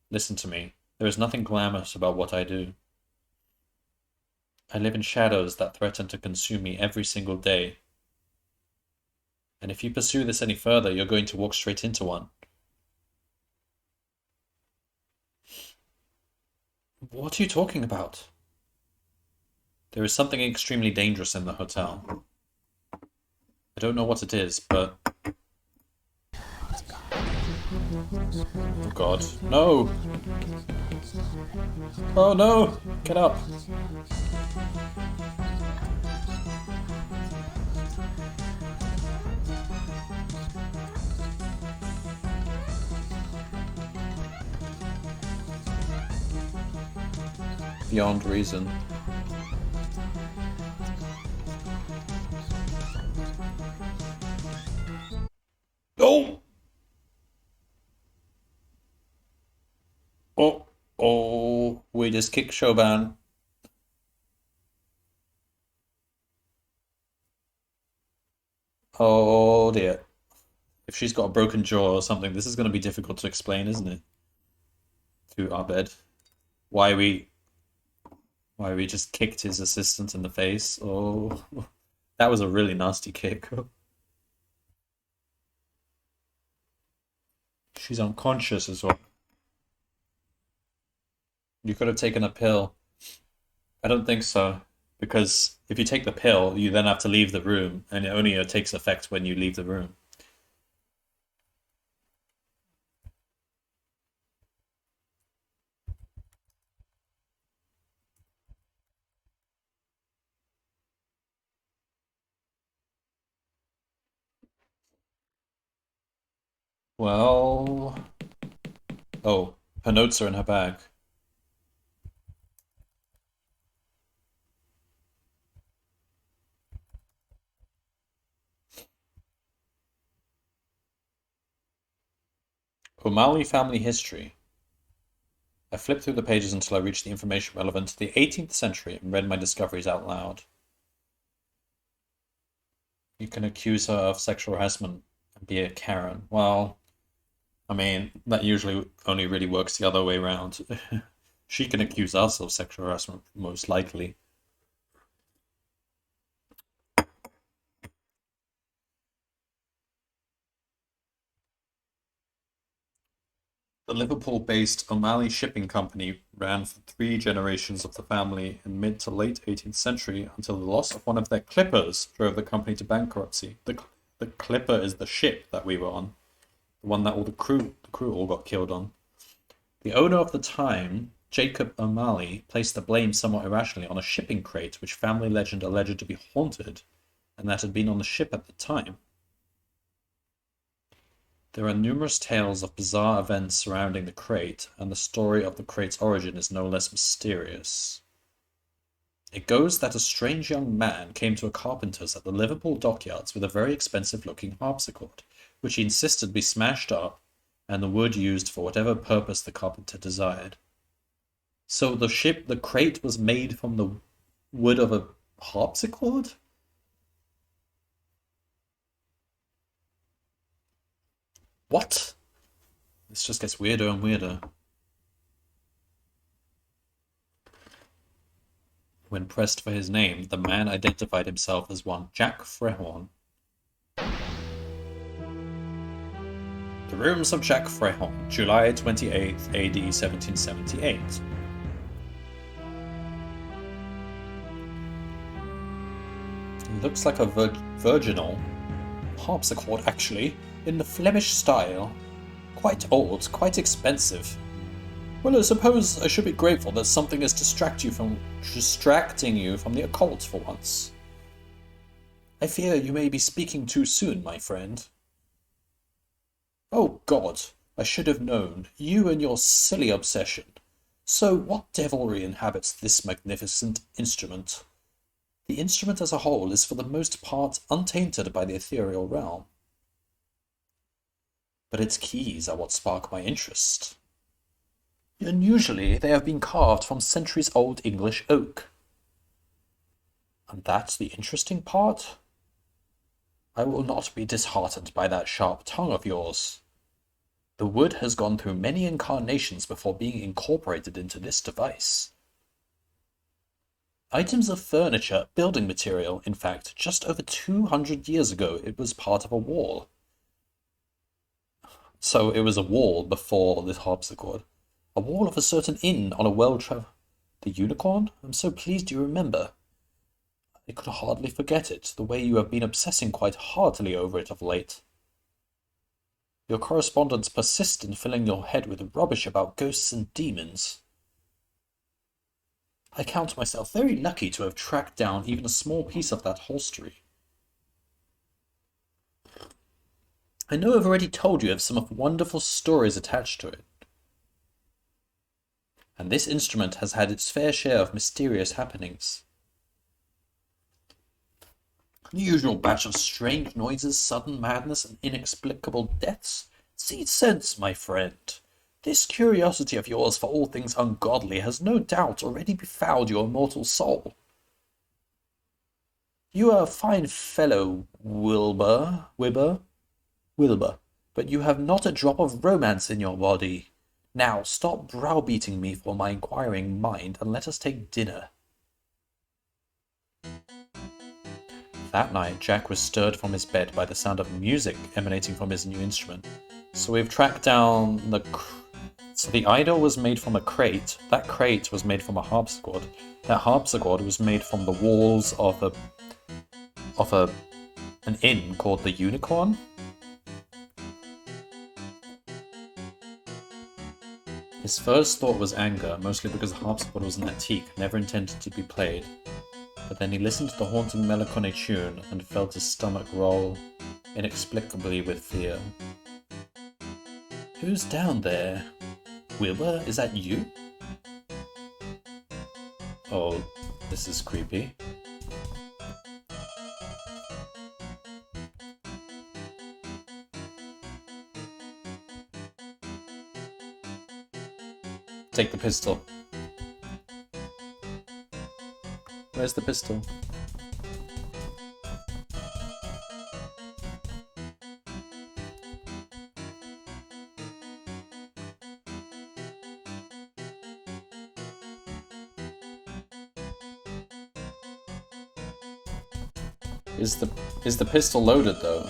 Listen to me. There is nothing glamorous about what I do. I live in shadows that threaten to consume me every single day. And if you pursue this any further, you're going to walk straight into one. What are you talking about? There is something extremely dangerous in the hotel. I don't know what it is, but... Oh God, no! Oh no! Get up! Beyond reason. Oh! Oh! Oh! We just kicked Shoban. Oh dear. If she's got a broken jaw or something, this is going to be difficult to explain, isn't it? To Abed. Why we why we just kicked his assistant in the face. Oh, that was a really nasty kick. She's unconscious as well. You could have taken a pill. I don't think so. Because if you take the pill, you then have to leave the room, and it only takes effect when you leave the room. Well... Oh, her notes are in her bag. O'Malley family history. I flipped through the pages until I reached the information relevant to the 18th century and read my discoveries out loud. You can accuse her of sexual harassment and be a Karen. Well, I mean, that usually only really works the other way around. She can accuse us of sexual harassment, most likely. The Liverpool-based O'Malley Shipping Company ran for 3 generations of the family in mid to late 18th century until the loss of one of their clippers drove the company to bankruptcy. The clipper is the ship that we were on, the one that all the crew all got killed on. The owner of the time, Jacob O'Malley, placed the blame somewhat irrationally on a shipping crate which family legend alleged to be haunted and that had been on the ship at the time. There are numerous tales of bizarre events surrounding the crate, and the story of the crate's origin is no less mysterious. It goes that a strange young man came to a carpenter's at the Liverpool dockyards with a very expensive-looking harpsichord, which he insisted be smashed up, and the wood used for whatever purpose the carpenter desired. So the crate was made from the wood of a harpsichord? What? This just gets weirder and weirder. When pressed for his name, the man identified himself as one Jack Frehorn. The Rooms of Jack Frehorn, July 28th, AD 1778. It looks like a virginal harpsichord, actually, in the Flemish style. Quite old, quite expensive. Well, I suppose I should be grateful that something is distracting you from the occult for once. I fear you may be speaking too soon, my friend. Oh God, I should have known. You and your silly obsession. So what devilry inhabits this magnificent instrument? The instrument as a whole is for the most part untainted by the ethereal realm. But its keys are what spark my interest. And usually they have been carved from centuries-old English oak. And that's the interesting part? I will not be disheartened by that sharp tongue of yours. The wood has gone through many incarnations before being incorporated into this device. Items of furniture, building material, in fact, just over 200 years ago it was part of a wall. So it was a wall before this harpsichord. A wall of a certain inn on a well-traveled... The unicorn? I'm so pleased you remember. I could hardly forget it, the way you have been obsessing quite heartily over it of late. Your correspondents persist in filling your head with rubbish about ghosts and demons. I count myself very lucky to have tracked down even a small piece of that holstery. I know I've already told you of some of wonderful stories attached to it. And this instrument has had its fair share of mysterious happenings. The usual batch of strange noises, sudden madness, and inexplicable deaths. See sense, my friend. This curiosity of yours for all things ungodly has no doubt already befouled your immortal soul. You are a fine fellow, Wilbur, but you have not a drop of romance in your body. Now stop browbeating me for my inquiring mind, and let us take dinner. That night, Jack was stirred from his bed by the sound of music emanating from his new instrument. So we've tracked down the... So the idol was made from a crate. That crate was made from a harpsichord. That harpsichord was made from the walls of an inn called the Unicorn. His first thought was anger, mostly because the harpsichord was an antique, never intended to be played. But then he listened to the haunting melancholy tune and felt his stomach roll inexplicably with fear. Who's down there? Wilbur, is that you? Oh, this is creepy. Take the pistol. Where's the pistol? Is the pistol loaded though?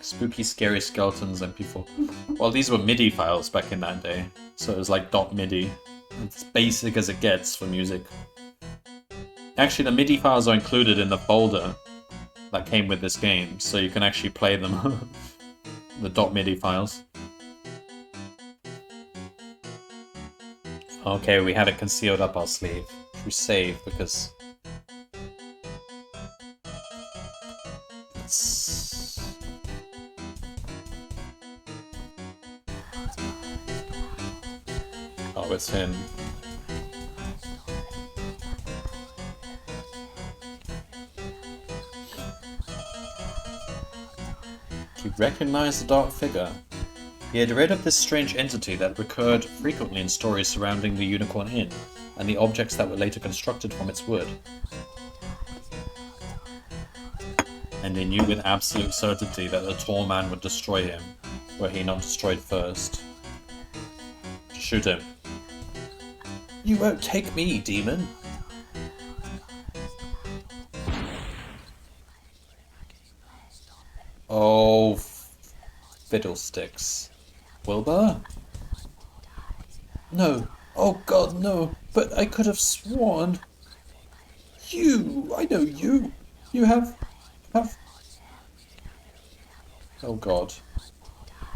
Spooky, scary skeletons and people. Well, these were MIDI files back in that day, so it was like .MIDI. It's basic as it gets for music. Actually, the MIDI files are included in the folder that came with this game, so you can actually play them. The .MIDI files. Okay, we had it concealed up our sleeve. Should we save? Because... Oh, it's him. He recognized the dark figure. He had read of this strange entity that recurred frequently in stories surrounding the Unicorn Inn, and the objects that were later constructed from its wood. And he knew with absolute certainty that the tall man would destroy him, were he not destroyed first. Shoot him. You won't take me, demon. Oh, fiddlesticks. Wilbur? No. Oh god, no. But I could have sworn. You! I know you! You have... Oh god.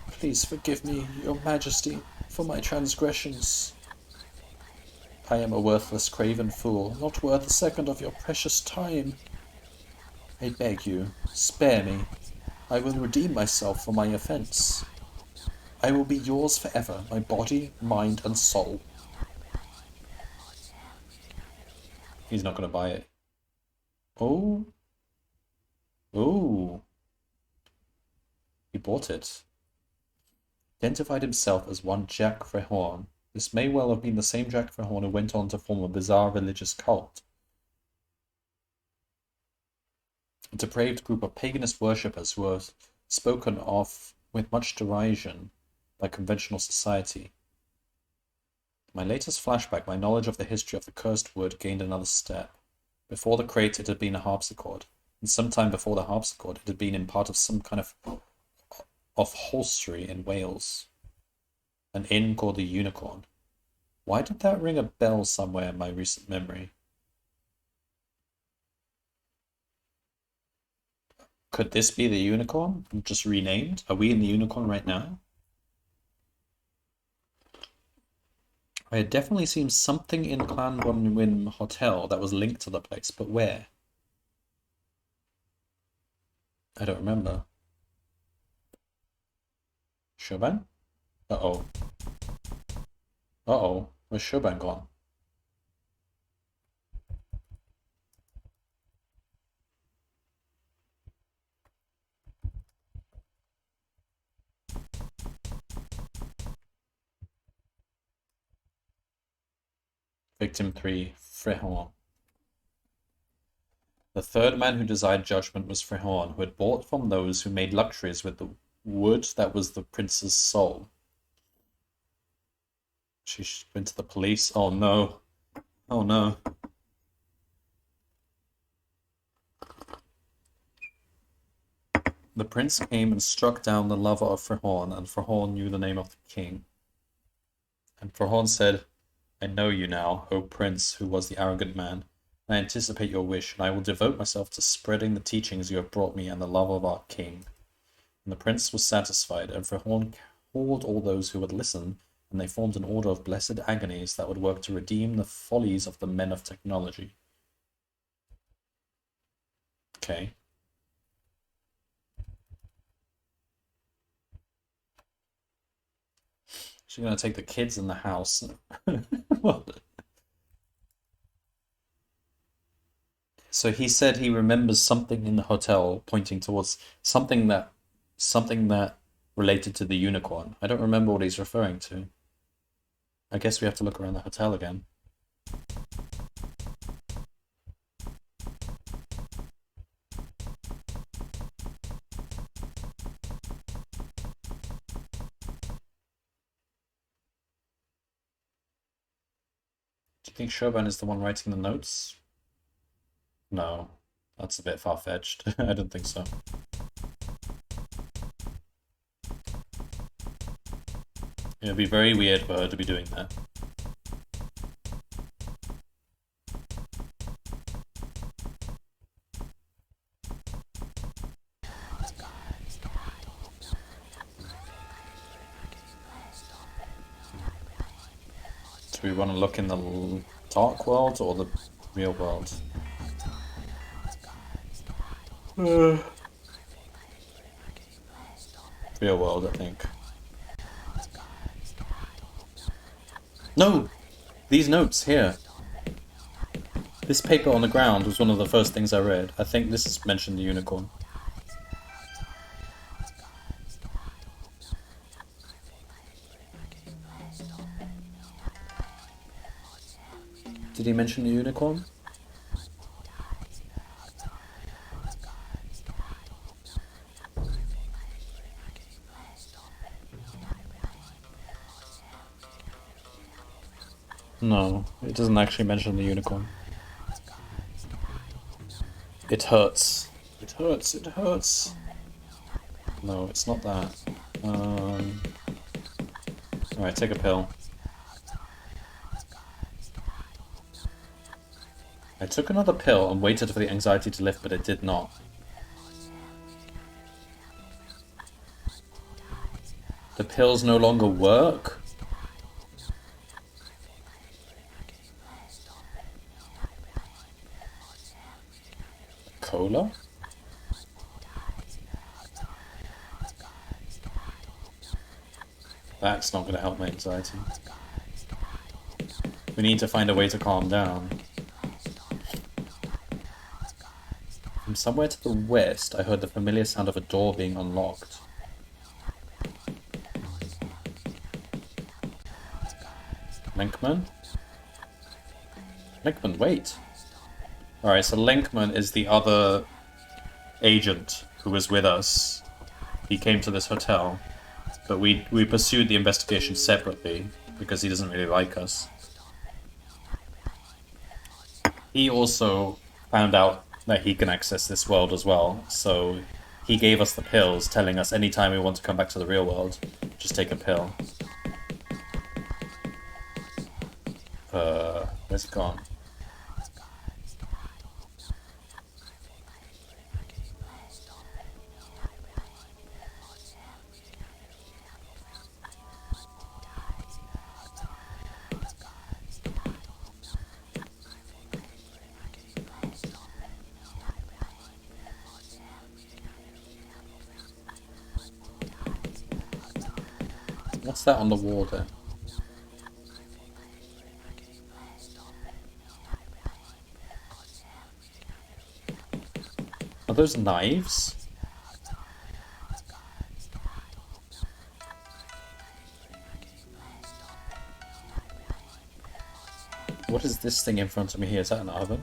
Please forgive me, your majesty, for my transgressions. I am a worthless craven fool, not worth a second of your precious time. I beg you, spare me. I will redeem myself for my offense. I will be yours forever, my body, mind, and soul. He's not going to buy it. Oh. Oh. He bought it. Identified himself as one Jack Frehorn. This may well have been the same Jack Frehorn who went on to form a bizarre religious cult. A depraved group of paganist worshippers who were spoken of with much derision by conventional society. My latest flashback, my knowledge of the history of the cursed wood gained another step. Before the crate, it had been a harpsichord, and sometime before the harpsichord, it had been in part of some kind of holstery in Wales. An inn called the Unicorn. Why did that ring a bell somewhere in my recent memory? Could this be the Unicorn? Just renamed? Are we in the Unicorn right now? I had definitely seen something in Clan Win Hotel that was linked to the place, but where? I don't remember. Shoban? Uh-oh. Uh-oh. Where's Shoban gone? Victim 3, Frehorn. The third man who desired judgment was Frehorn, who had bought from those who made luxuries with the wood that was the prince's soul. She went to the police. Oh no. Oh no. The prince came and struck down the lover of Frehorn, and Frehorn knew the name of the king. And Frehorn said, I know you now, O prince, who was the arrogant man. I anticipate your wish, and I will devote myself to spreading the teachings you have brought me and the love of our king. And the prince was satisfied, and Frehorn called all those who would listen, and they formed an order of blessed agonies that would work to redeem the follies of the men of technology. Okay. She's gonna take the kids in the house. What? So he said he remembers something in the hotel pointing towards something that related to the unicorn. I don't remember what he's referring to. I guess we have to look around the hotel again. Do you think Shoban is the one writing the notes? No, that's a bit far-fetched. I don't think so. It would be very weird for her to be doing that. Do we want to look in the dark world or the real world? Real world, I think. No! These notes here. This paper on the ground was one of the first things I read. I think this mentioned the unicorn. Did he mention the unicorn? No, it doesn't actually mention the unicorn. It hurts. It hurts, it hurts. No, it's not that. Alright, take a pill. I took another pill and waited for the anxiety to lift, but it did not. The pills no longer work? Cola? That's not going to help my anxiety. We need to find a way to calm down. From somewhere to the west, I heard the familiar sound of a door being unlocked. Linkman? Linkman, wait! Alright, so Linkman is the other agent who was with us. He came to this hotel, but we pursued the investigation separately because he doesn't really like us. He also found out that he can access this world as well, so he gave us the pills, telling us anytime we want to come back to the real world, just take a pill. Where's he gone? What's that on the wall there? Are those knives? What is this thing in front of me here? Is that an oven?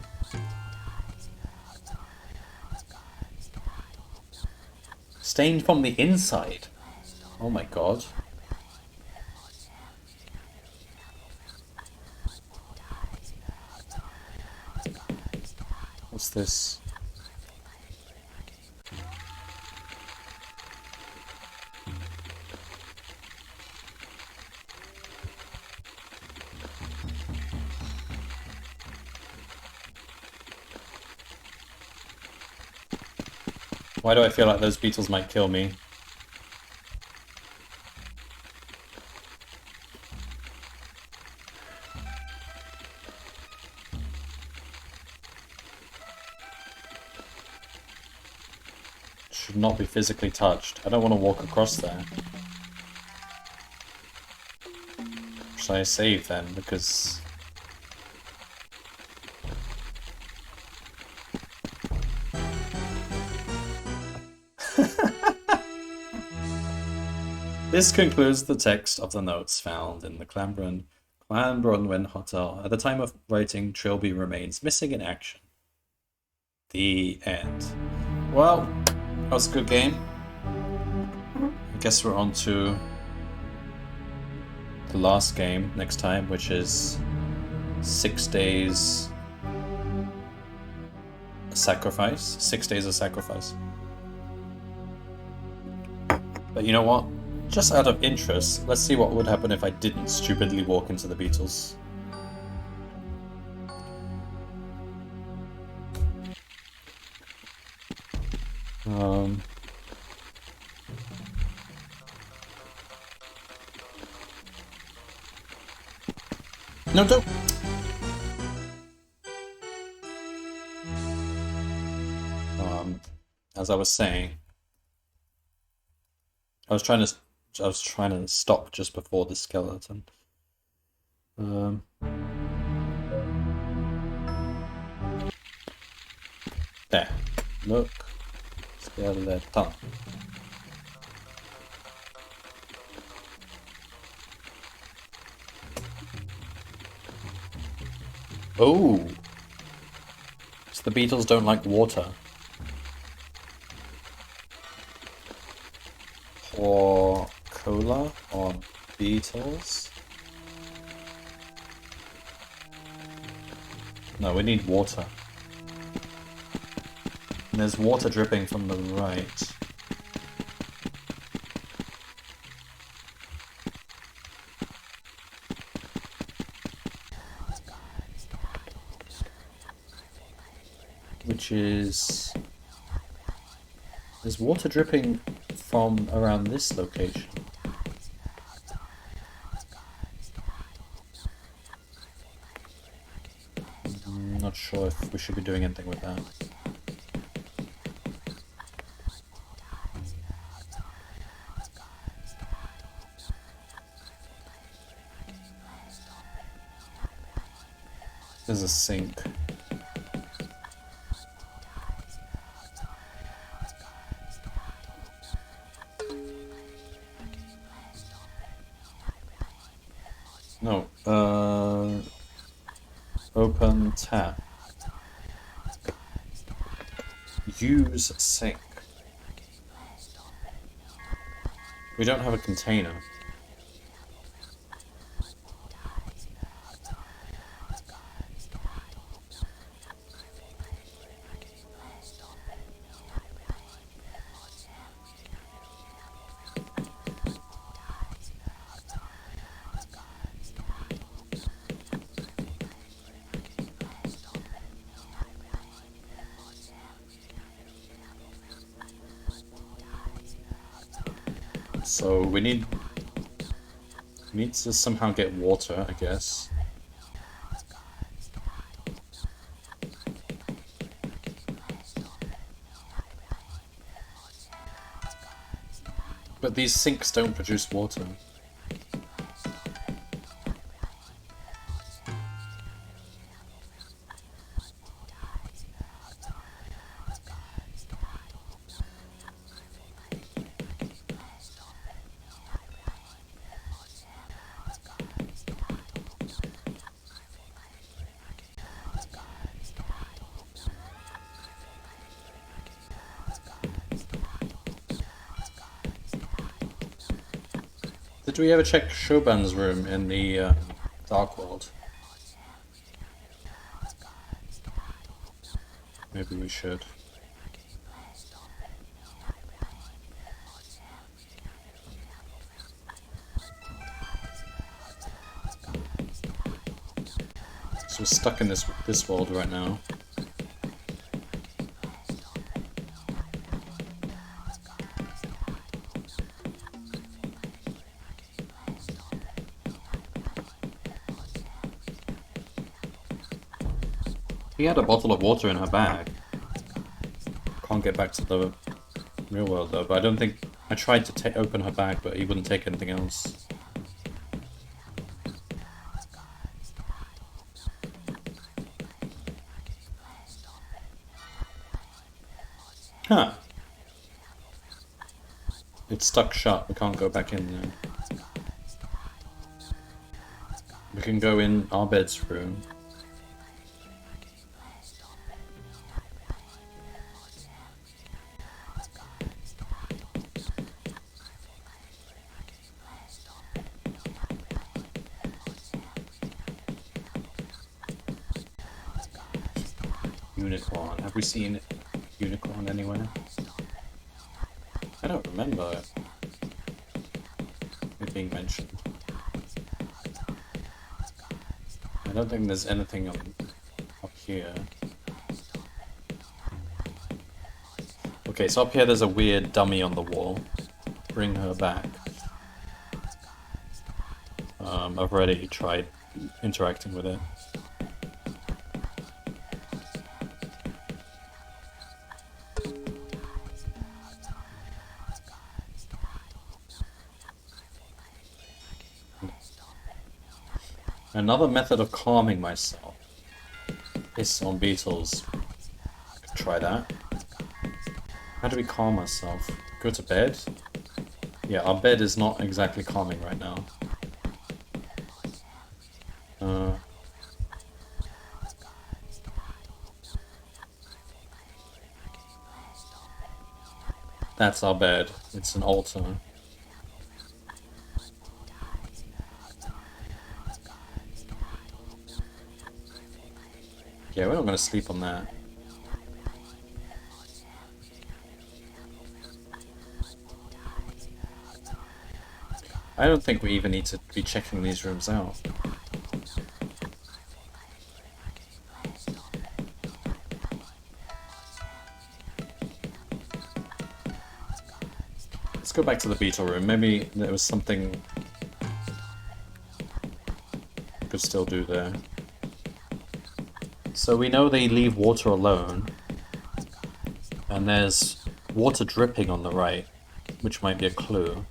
Stained from the inside. Oh my god. What's this? Why do I feel like those beetles might kill me? Should not be physically touched. I don't want to walk across there. Should I save then? Because... This concludes the text of the notes found in the Clanbronwen Hotel. At the time of writing, Trilby remains missing in action. The end. Well, that was a good game. I guess we're on to the last game next time, which is 6 days sacrifice. 6 days of sacrifice. But you know what? Just out of interest, let's see what would happen if I didn't stupidly walk into the beetles. No, don't! As I was saying, I was trying to stop just before the skeleton. There. Look. Skeleton. Oh! So the beetles don't like water. Or cola on beetles. No, we need water. And there's water dripping from the right. Which is... There's water dripping from around this location. I'm not sure if we should be doing anything with that. There's a sink. No, open tap. Use sink. We don't have a container. So we need to somehow get water, I guess. But these sinks don't produce water. Did we ever check Shoban's room in the Dark World? Maybe we should. So we're stuck in this world right now. He had a bottle of water in her bag. Can't get back to the real world though, but I don't think... I tried to open her bag, but he wouldn't take anything else. Huh. It's stuck shut, we can't go back in there. We can go in Arbed's room. Unicorn. Have we seen unicorn anywhere? I don't remember it being mentioned. I don't think there's anything up here. Okay, so up here there's a weird dummy on the wall. Bring her back. I've already tried interacting with it. Another method of calming myself. Piss on beetles. Could try that. How do we calm ourselves? Go to bed? Yeah, our bed is not exactly calming right now. That's our bed. It's an altar. Yeah, we're not going to sleep on that. I don't think we even need to be checking these rooms out. Let's go back to the beetle room. Maybe there was something we could still do there. So we know they leave water alone. And there's water dripping on the right, which might be a clue.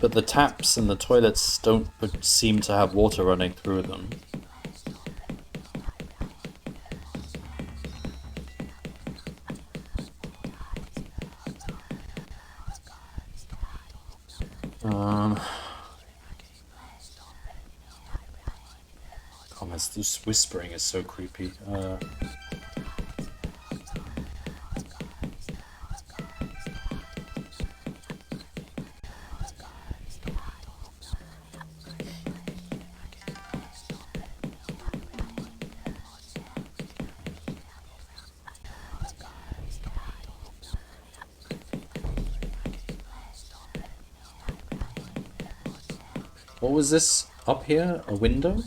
But the taps and the toilets don't seem to have water running through them. Comments, this whispering is so creepy. What was this up here? A window?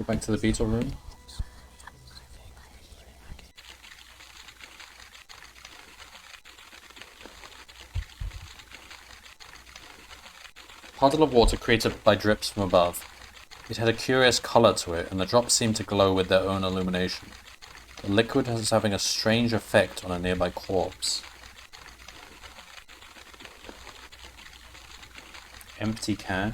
Go back to the beetle room. Puddle of water created by drips from above. It had a curious color to it, and the drops seemed to glow with their own illumination. The liquid was having a strange effect on a nearby corpse. Empty can.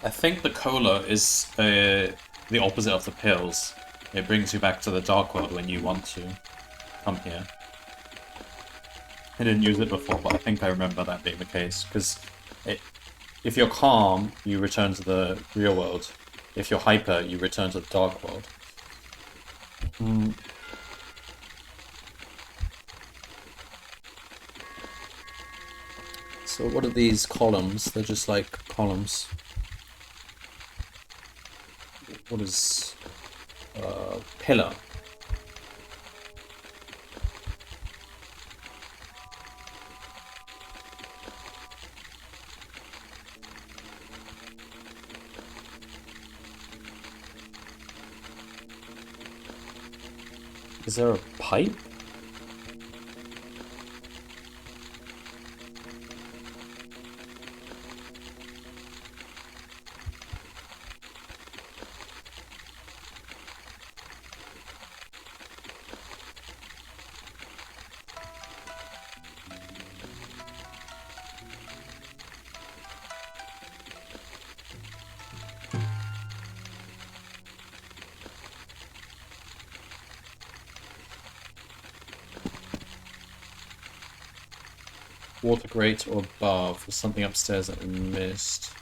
I think the cola is the opposite of the pills. It brings you back to the dark world when you want to come here. I didn't use it before, but I think I remember that being the case. Because if you're calm, you return to the real world. If you're hyper, you return to the dark world. So what are these columns? They're just like columns. What is pillar? Is there a pipe? Water grate or above. There's something upstairs that we missed.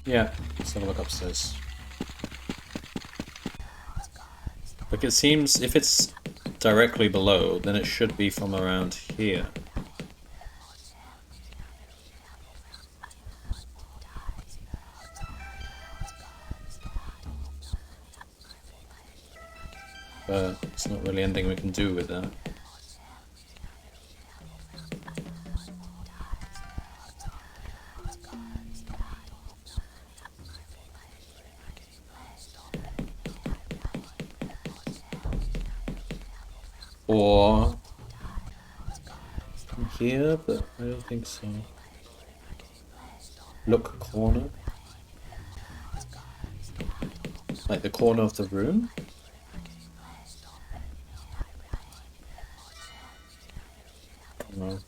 Yeah, let's have a look upstairs. Like it seems if it's directly below, then it should be from around here. But it's not really anything we can do with that. Or from here, but I don't think so. Look corner. Like the corner of the room? No.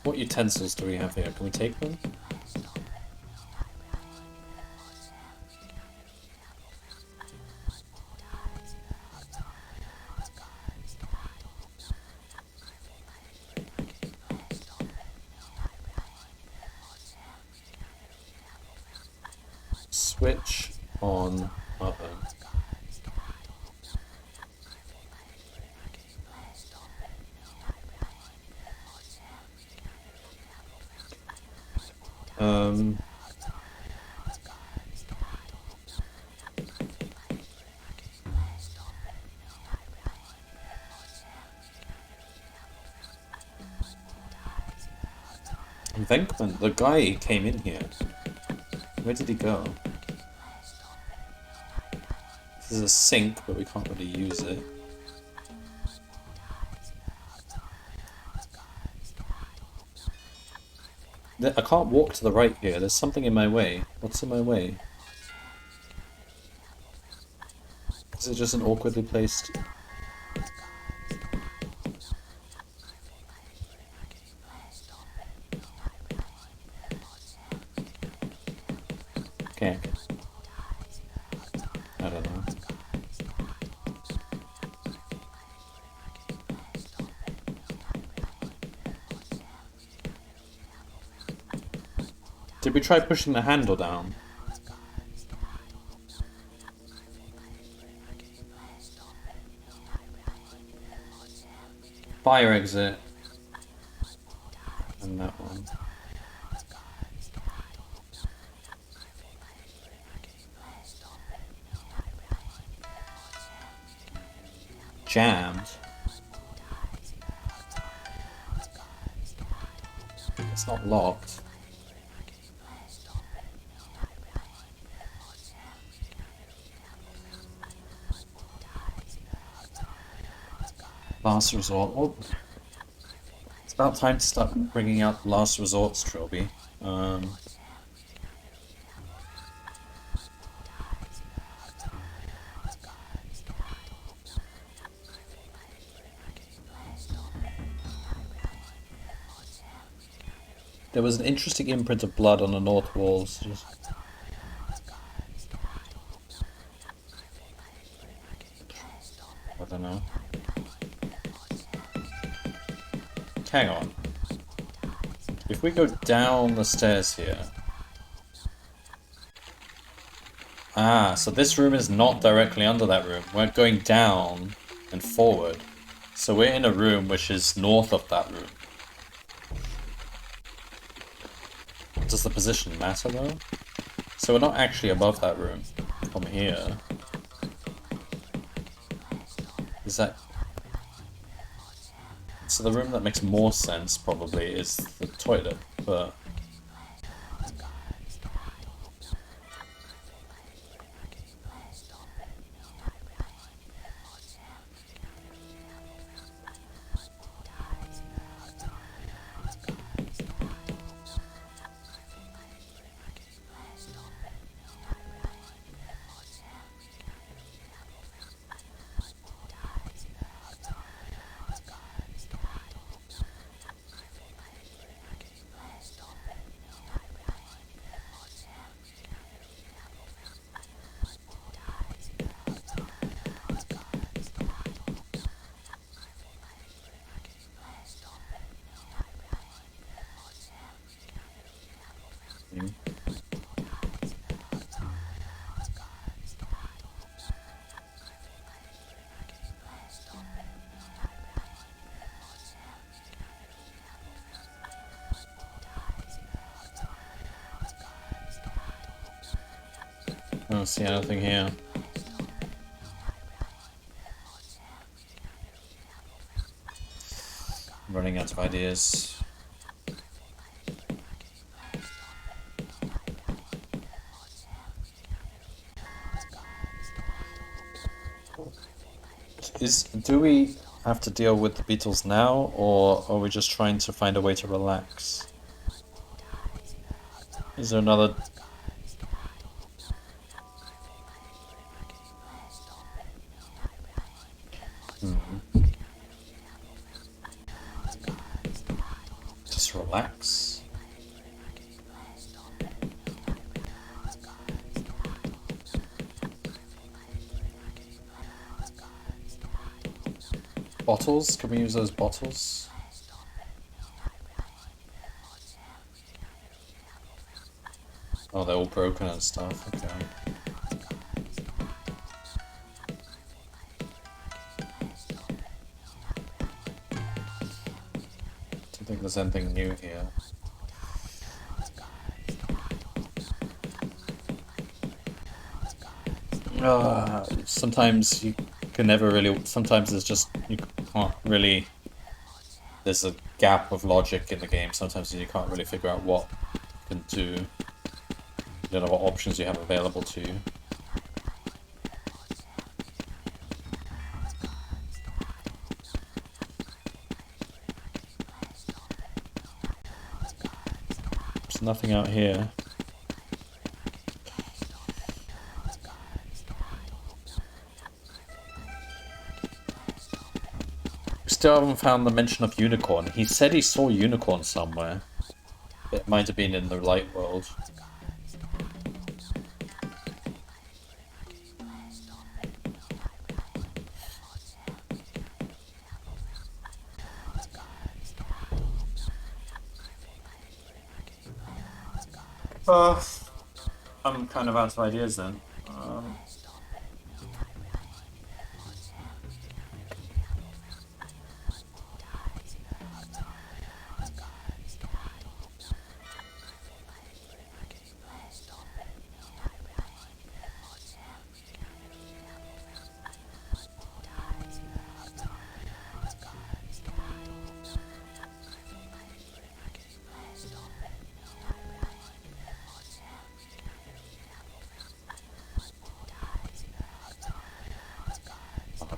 What utensils do we have here? Can we take them? Switch on oven. Venkman, the guy came in here. Where did he go? This is a sink, but we can't really use it. I can't walk to the right here. There's something in my way. What's in my way? Is it just an awkwardly placed... Okay. I don't know. Did we try pushing the handle down? Fire exit. And that one. Jammed. It's not locked. Last resort. Oh, it's about time to start bringing out last resorts, Trilby. There was an interesting imprint of blood on the north walls. I don't know. Hang on. If we go down the stairs here... Ah, so this room is not directly under that room. We're going down and forward. So we're in a room which is north of that room. Does the position matter though? So we're not actually above that room from here. Is that... So the room that makes more sense probably is the toilet, but... I don't see anything here. I'm running out of ideas. Do we have to deal with the beetles now, or are we just trying to find a way to relax? Is there another... Just relax? Bottles? Can we use those bottles? Oh, they're all broken and stuff, okay. Don't think there's anything new here. Sometimes you can never really... Sometimes there's just... You can't really... There's a gap of logic in the game. Sometimes you can't really figure out what you can do. You don't know what options you have available to you. There's nothing out here. Still haven't found the mention of unicorn. He said he saw unicorn somewhere. It might have been in the light world. I'm kind of out of ideas then.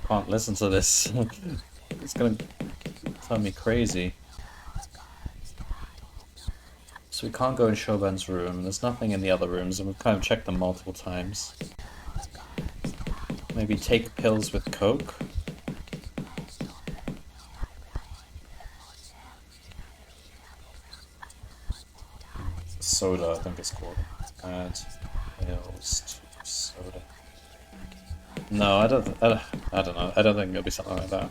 can't listen to this. It's gonna turn me crazy. So we can't go in Shoban's room. There's nothing in the other rooms, and we've kind of checked them multiple times. Maybe take pills with coke? Soda, I think it's called. Add pills to soda. No, I don't know. I don't think it'll be something like that.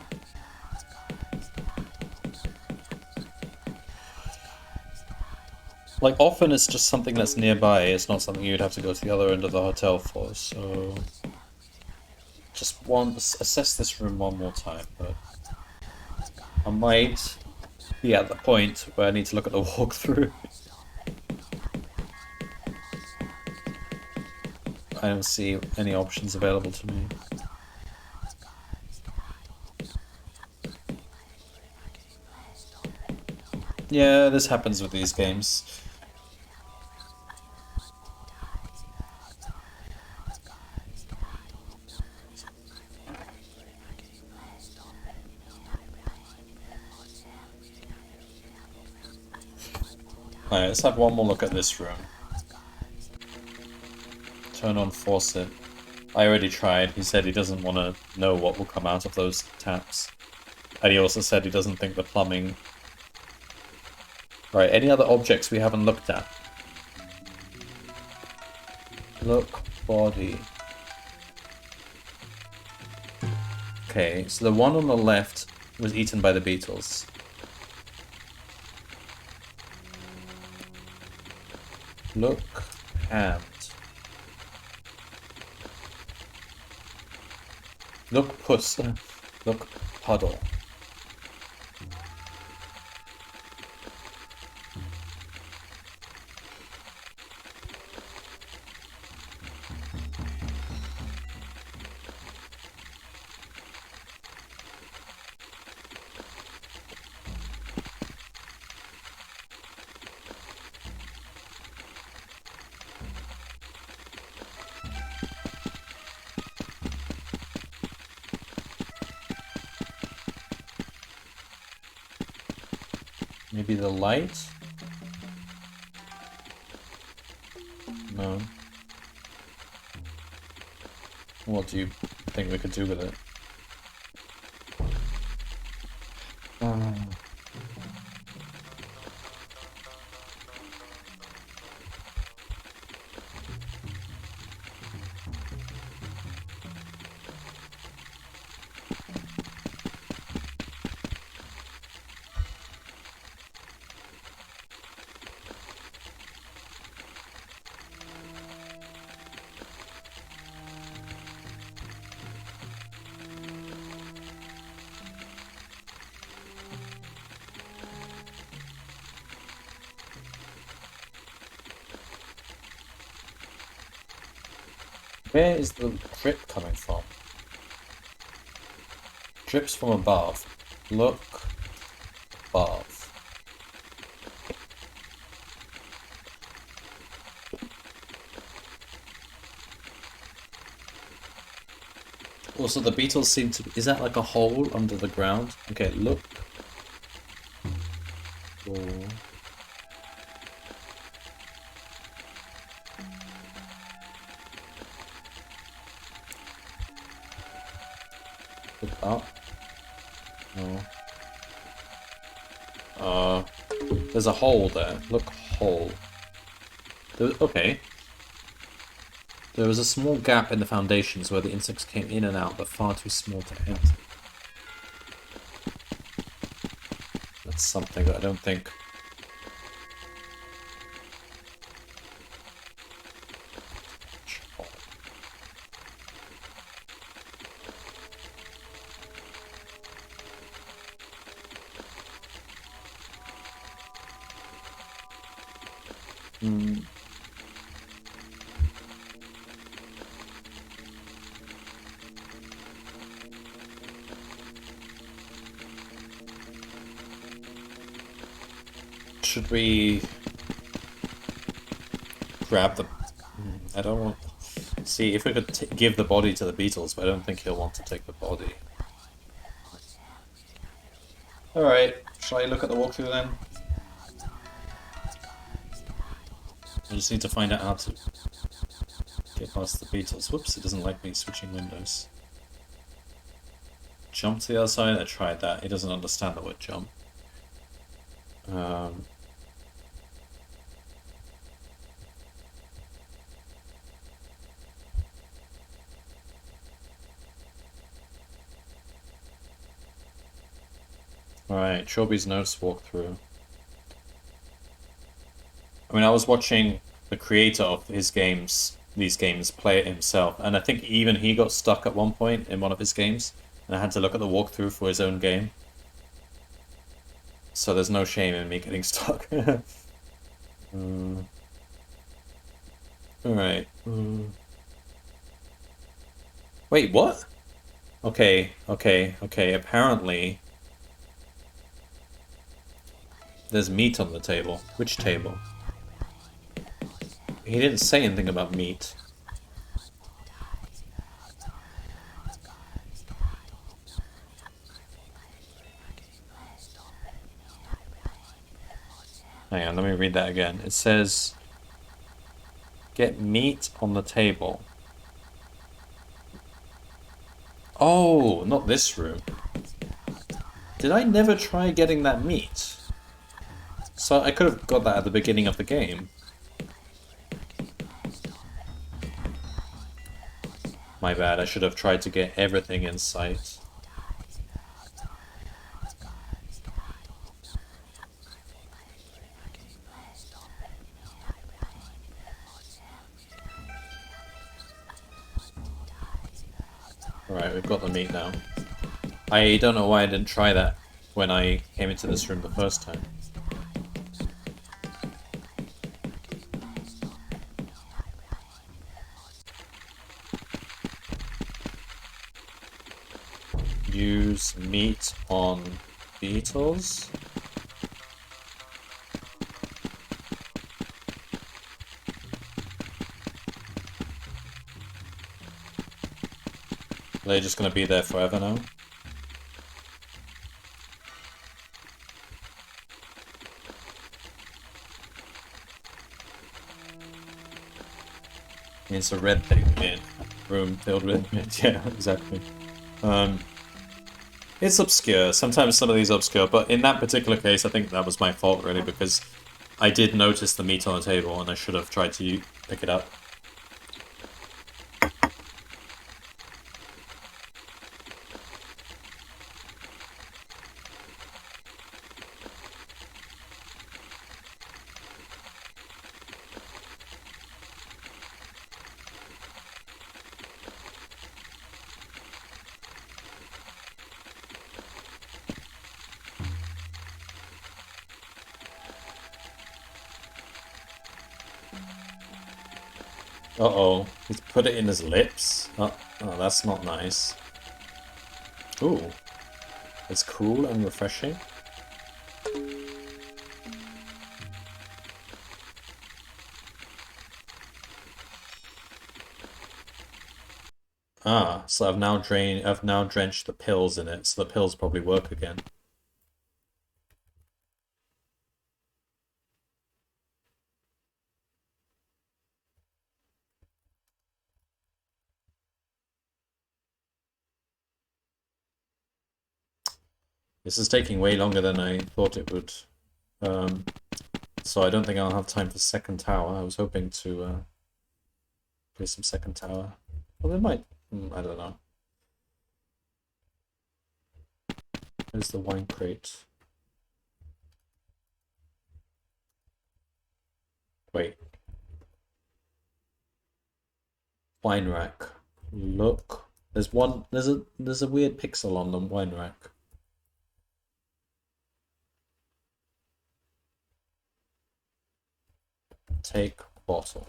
Like, often it's just something that's nearby. It's not something you'd have to go to the other end of the hotel for, so... Just assess this room one more time, but... I might be at the point where I need to look at the walkthrough. I don't see any options available to me. Yeah, this happens with these games. Alright, let's have one more look at this room. Turn on faucet. I already tried. He said he doesn't want to know what will come out of those taps. And he also said he doesn't think the plumbing... Right, any other objects we haven't looked at? Look, body. Okay, so the one on the left was eaten by the beetles. Look, hand. Look, puss. Look, puddle. Maybe the light? No. What do you think we could do with it? Where is the drip coming from? Drips from above. Look above. Also, the beetles seem to... Is that like a hole under the ground? Okay, look. Oh. Look up. No. There's a hole there. Look, hole. Okay. There was a small gap in the foundations where the insects came in and out, but far too small to enter. That's something that I don't think... Should we grab the... I don't want... See, if we could give the body to the Beatles, but I don't think he'll want to take the body. Alright, shall I look at the walkthrough then? I just need to find out how to get past the Beatles. Whoops, it doesn't like me switching windows. Jump to the other side? I tried that. He doesn't understand the word jump. Alright, Trilby's notes walkthrough. I mean, I was watching the creator of these games play it himself, and I think even he got stuck at one point in one of his games, and I had to look at the walkthrough for his own game. So there's no shame in me getting stuck. Alright. Wait, what? Okay. Apparently, there's meat on the table. Which table? He didn't say anything about meat. Hang on, let me read that again. It says, get meat on the table. Oh, not this room. Did I never try getting that meat? So I could have got that at the beginning of the game. My bad, I should have tried to get everything in sight. Alright, we've got the meat now. I don't know why I didn't try that when I came into this room the first time. Use meat on beetles. Are they just gonna be there forever now? It's a red thing in room filled with meat. Yeah, exactly. It's obscure. Sometimes some of these are obscure, but in that particular case, I think that was my fault, really, because I did notice the meat on the table, and I should have tried to pick it up. Uh-oh, he's put it in his lips? Oh, that's not nice. Ooh, it's cool and refreshing. Ah, so I've now drenched the pills in it, so the pills probably work again. This is taking way longer than I thought it would. So I don't think I'll have time for second tower. I was hoping to play some second tower. Well, they might. I don't know. Where's the wine crate? Wait. Wine rack. Look. There's one. There's a weird pixel on the wine rack. Take bottle.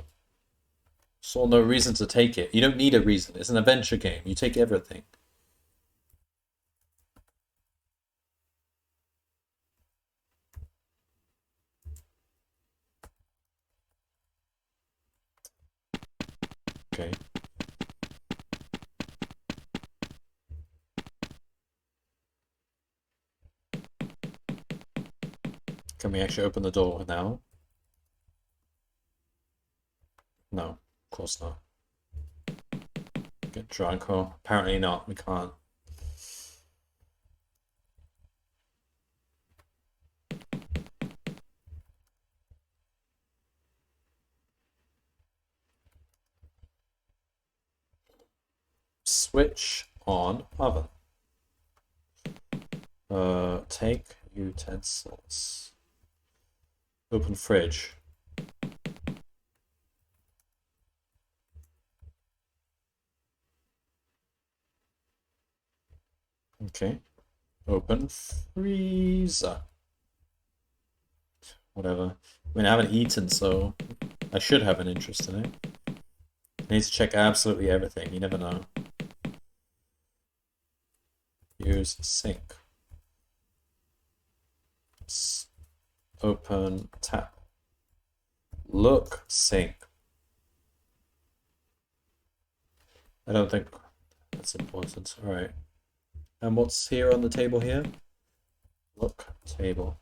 Saw no reason to take it. You don't need a reason. It's an adventure game. You take everything. Okay. Can we actually open the door now? No, of course not. Get drunk, or apparently not. We can't. Switch on oven. Take utensils. Open fridge. Okay. Open freezer. Whatever. I mean, I haven't eaten, so I should have an interest in it. I need to check absolutely everything. You never know. Use sink. Open tap. Look sink. I don't think that's important. All right. And what's here on the table here? Look table.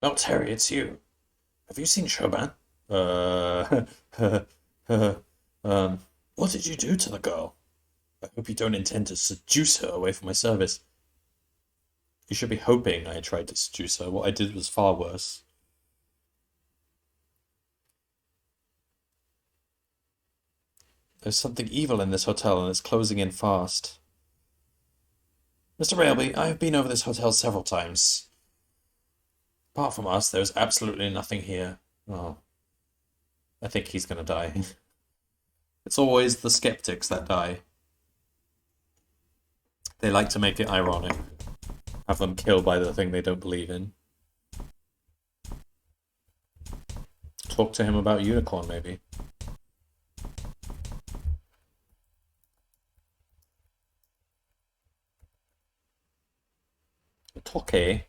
Oh, Terry, it's you. Have you seen Shoban? Uh, what did you do to the girl? I hope you don't intend to seduce her away from my service. You should be hoping I tried to seduce her. What I did was far worse. There's something evil in this hotel and it's closing in fast. Mr. Railby, I have been over this hotel several times. Apart from us, there's absolutely nothing here. Oh, I think he's gonna die. It's always the skeptics that die. They like to make it ironic. Have them killed by the thing they don't believe in. Talk to him about unicorn, maybe. Toke.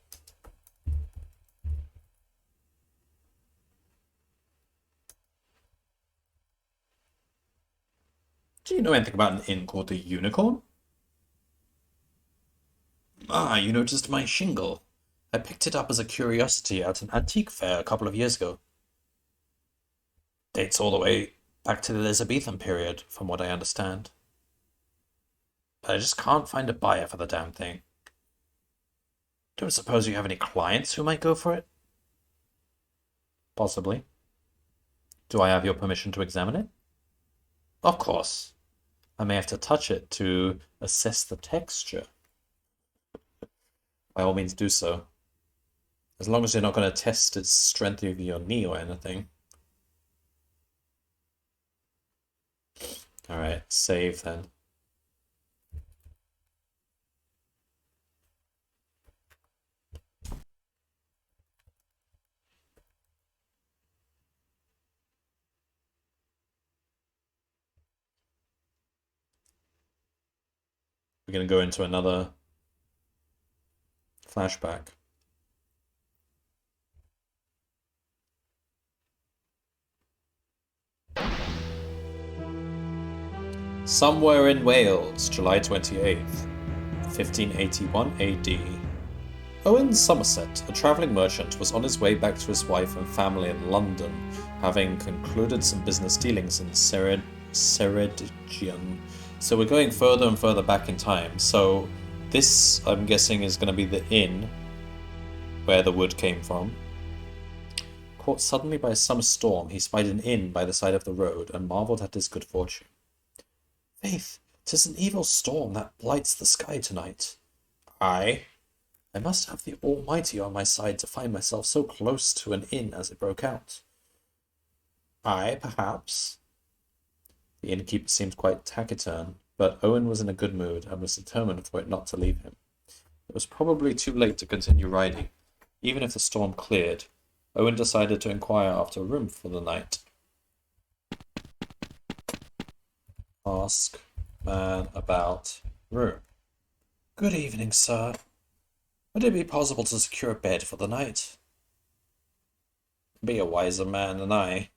Do you know anything about an inn called the Unicorn? Ah, you noticed my shingle. I picked it up as a curiosity at an antique fair a couple of years ago. Dates all the way back to the Elizabethan period, from what I understand. But I just can't find a buyer for the damn thing. Don't suppose you have any clients who might go for it? Possibly. Do I have your permission to examine it? Of course. I may have to touch it to assess the texture. By all means do so. As long as you're not going to test its strength of your knee or anything. Alright, save then. We're going to go into another flashback. Somewhere in Wales, July 28th, 1581 AD. Owen Somerset, a travelling merchant, was on his way back to his wife and family in London, having concluded some business dealings in Ceredigion. So we're going further and further back in time. So this, I'm guessing, is going to be the inn where the wood came from. Caught suddenly by a summer storm, he spied an inn by the side of the road and marvelled at his good fortune. Faith, 'tis an evil storm that blights the sky tonight. I must have the Almighty on my side to find myself so close to an inn as it broke out. Perhaps. The innkeeper seemed quite taciturn, but Owen was in a good mood and was determined for it not to leave him. It was probably too late to continue riding. Even if the storm cleared, Owen decided to inquire after a room for the night. Ask man about room. Good evening, sir. Would it be possible to secure a bed for the night? Be a wiser man than I.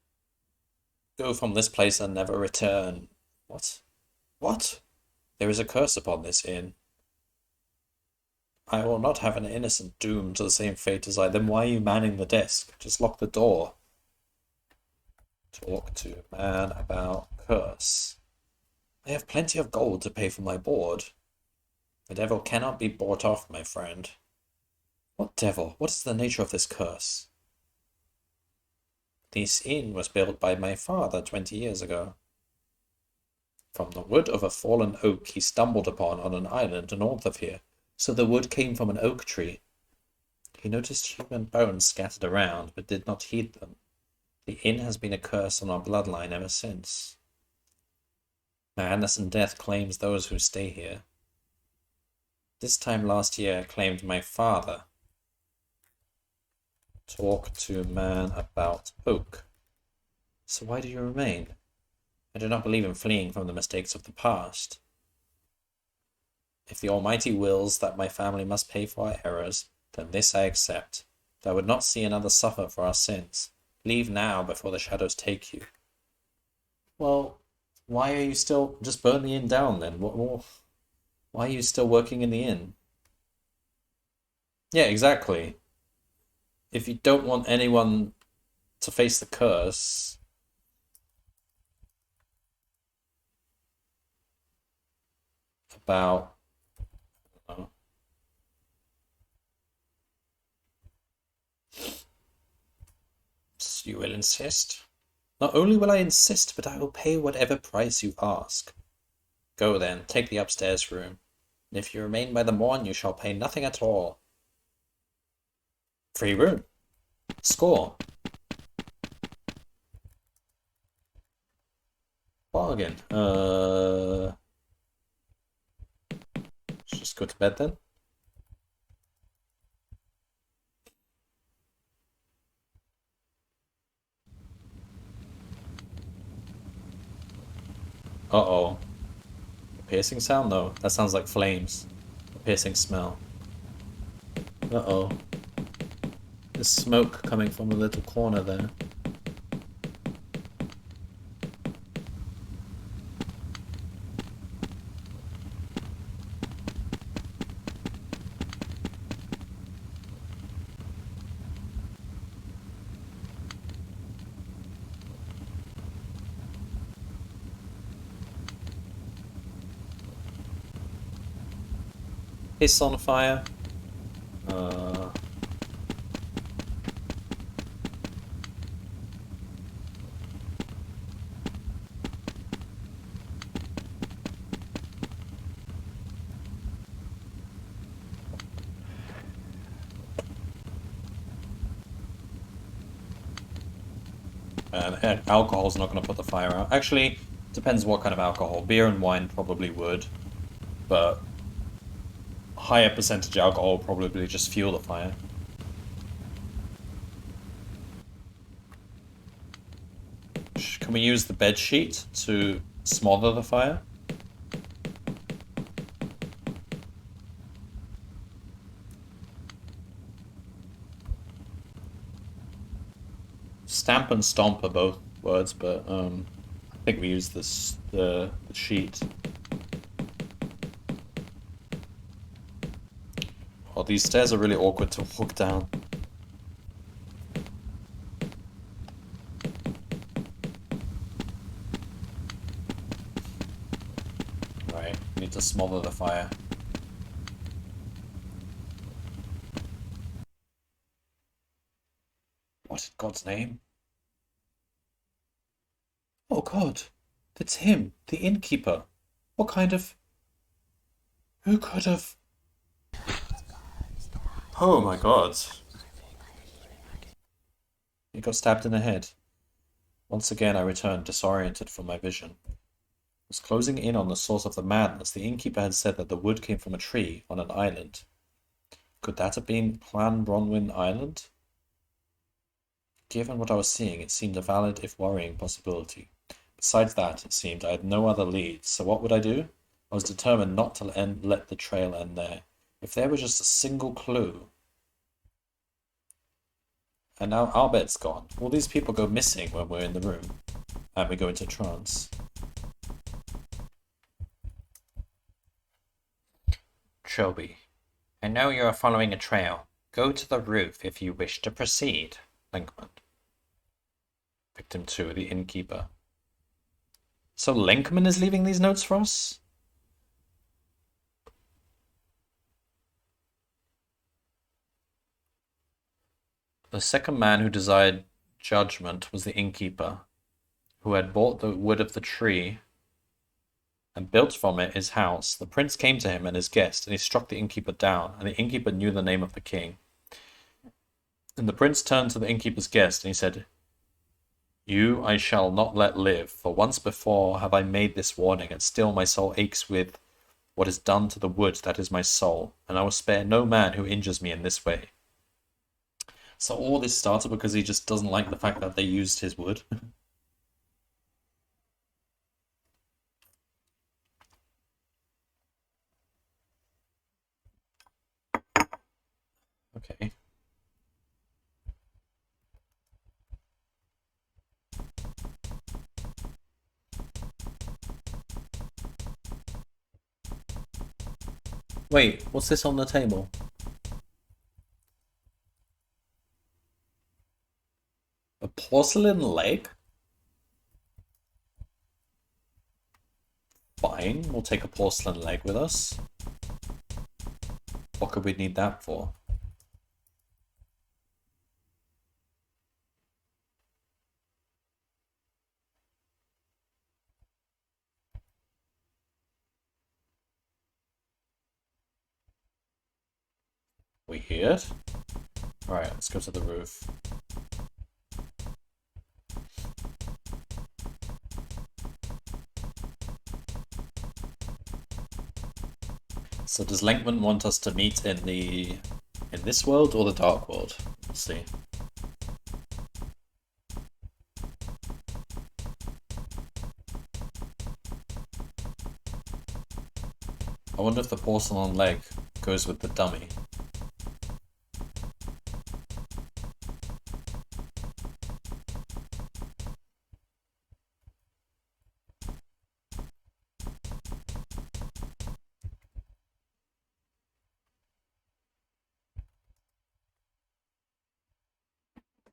Go from this place and never return. What? What? There is a curse upon this inn. I will not have an innocent doomed to the same fate as I. Then why are you manning the desk? Just lock the door. Talk to man about curse. I have plenty of gold to pay for my board. The devil cannot be bought off, my friend. What devil? What is the nature of this curse? This inn was built by my father 20 years ago. From the wood of a fallen oak he stumbled upon on an island north of here. So the wood came from an oak tree. He noticed human bones scattered around, but did not heed them. The inn has been a curse on our bloodline ever since. Madness and death claims those who stay here. This time last year it claimed my father. Talk to man about oak. So why do you remain? I do not believe in fleeing from the mistakes of the past. If the Almighty wills that my family must pay for our errors, then this I accept. But I would not see another suffer for our sins. Leave now before the shadows take you. Well, why are you still... Just burn the inn down then. What more? Why are you still working in the inn? Yeah, exactly. If you don't want anyone to face the curse... About... You will insist? Not only will I insist, but I will pay whatever price you ask. Go then, take the upstairs room, and if you remain by the morn, you shall pay nothing at all. Free room. Score. Bargain. Let's just go to bed then. Uh-oh. A piercing sound? No, that sounds like flames. A piercing smell. Uh-oh. There's smoke coming from a little corner there. It's on fire. And alcohol's not going to put the fire out. Actually, depends what kind of alcohol. Beer and wine probably would, but higher percentage alcohol will probably just fuel the fire. Can we use the bed sheet to smother the fire? Stamp and stomp are both words, but I think we use the sheet. Oh, these stairs are really awkward to walk down. Right, need to smother the fire. What in God's name? Oh God, it's him, the innkeeper. What kind of... Who could have... Oh my God. He got stabbed in the head. Once again I returned, disoriented from my vision. I was closing in on the source of the madness. The innkeeper had said that the wood came from a tree on an island. Could that have been Clan Bronwyn Island? Given what I was seeing, it seemed a valid, if worrying, possibility. Besides that, it seemed I had no other leads, so what would I do? I was determined not to let the trail end there. If there was just a single clue. And now our bed's gone. All these people go missing when we're in the room. And we go into trance. Trilby, I know you are following a trail. Go to the roof if you wish to proceed. Linkman. Victim 2, the innkeeper. So Linkman is leaving these notes for us? The second man who desired judgment was the innkeeper, who had bought the wood of the tree and built from it his house. The prince came to him and his guest, and he struck the innkeeper down, and the innkeeper knew the name of the king. And the prince turned to the innkeeper's guest, and he said, You I shall not let live, for once before have I made this warning, and still my soul aches with what is done to the wood that is my soul, and I will spare no man who injures me in this way. So all this started because he just doesn't like the fact that they used his wood. Okay. Wait, what's this on the table? A porcelain leg? Fine, we'll take a porcelain leg with us. What could we need that for? Weird. Alright, let's go to the roof. So does Lenkman want us to meet in this world or the dark world? We'll see. I wonder if the porcelain leg goes with the dummy.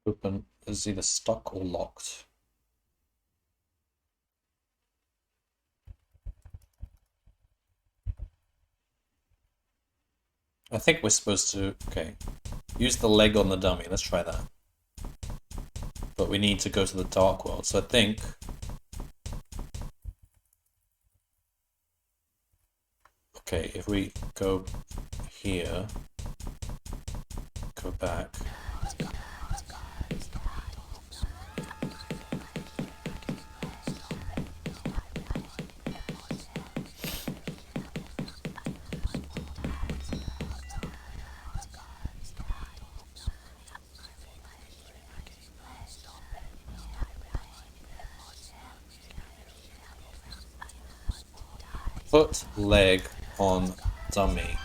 Open is either stuck or locked. I think we're supposed to, okay, use the leg on the dummy. Let's try that. But we need to go to the dark world. So I think okay, if we go here, go back. Put leg on dummy.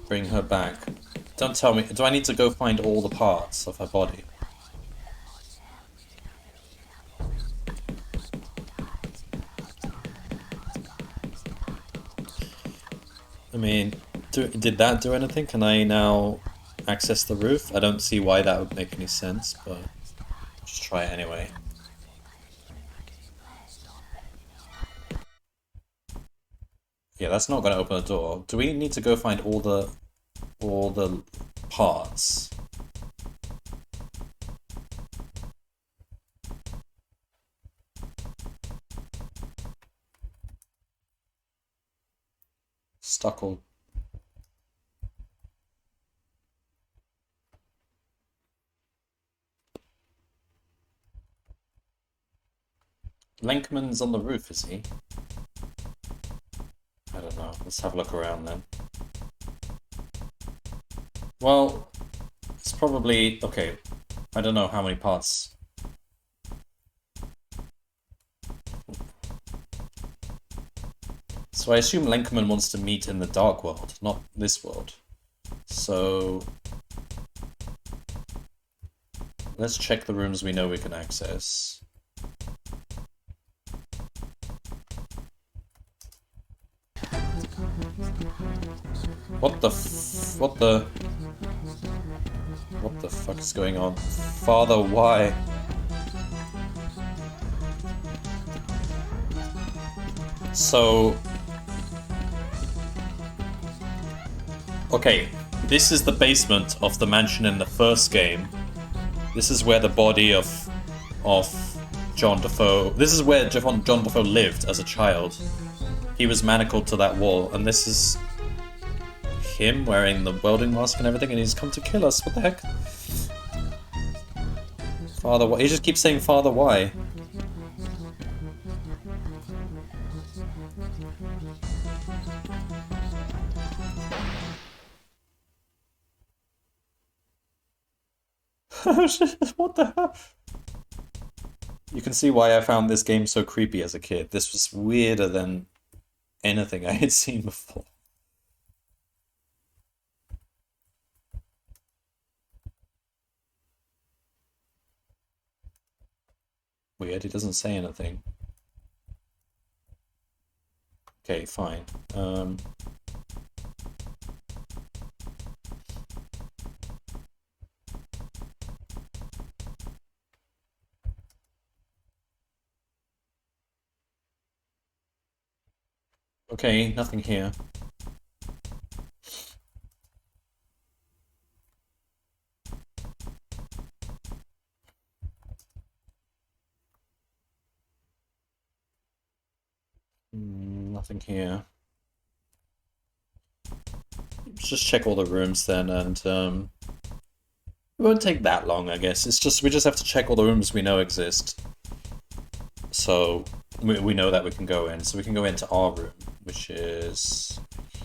Bring her back. Don't tell me, do I need to go find all the parts of her body? I mean, did that do anything? Can I now access the roof? I don't see why that would make any sense, but just try it anyway. Yeah, that's not going to open the door. Do we need to go find all the parts? Stuckled. Lenkman's on the roof, is he? I don't Let's have a look around then. Well, it's probably... Okay, I don't know how many parts. So I assume Lenkerman wants to meet in the Dark World, not this world. So... let's check the rooms we know we can access. What the fuck is going on? Father, why? So... okay, this is the basement of the mansion in the first game. This is where the body of John Defoe... this is where John Defoe lived as a child. He was manacled to that wall, and this is him wearing the welding mask and everything, and he's come to kill us. What the heck? Father, why? He just keeps saying, Father, why? What the hell? You can see why I found this game so creepy as a kid. This was weirder than anything I had seen before. Weird, he doesn't say anything. Okay, fine. Okay, nothing here. Nothing here. Let's just check all the rooms then, and it won't take that long, I guess. It's just we just have to check all the rooms we know exist. So we know that we can go in. So we can go into our room, which is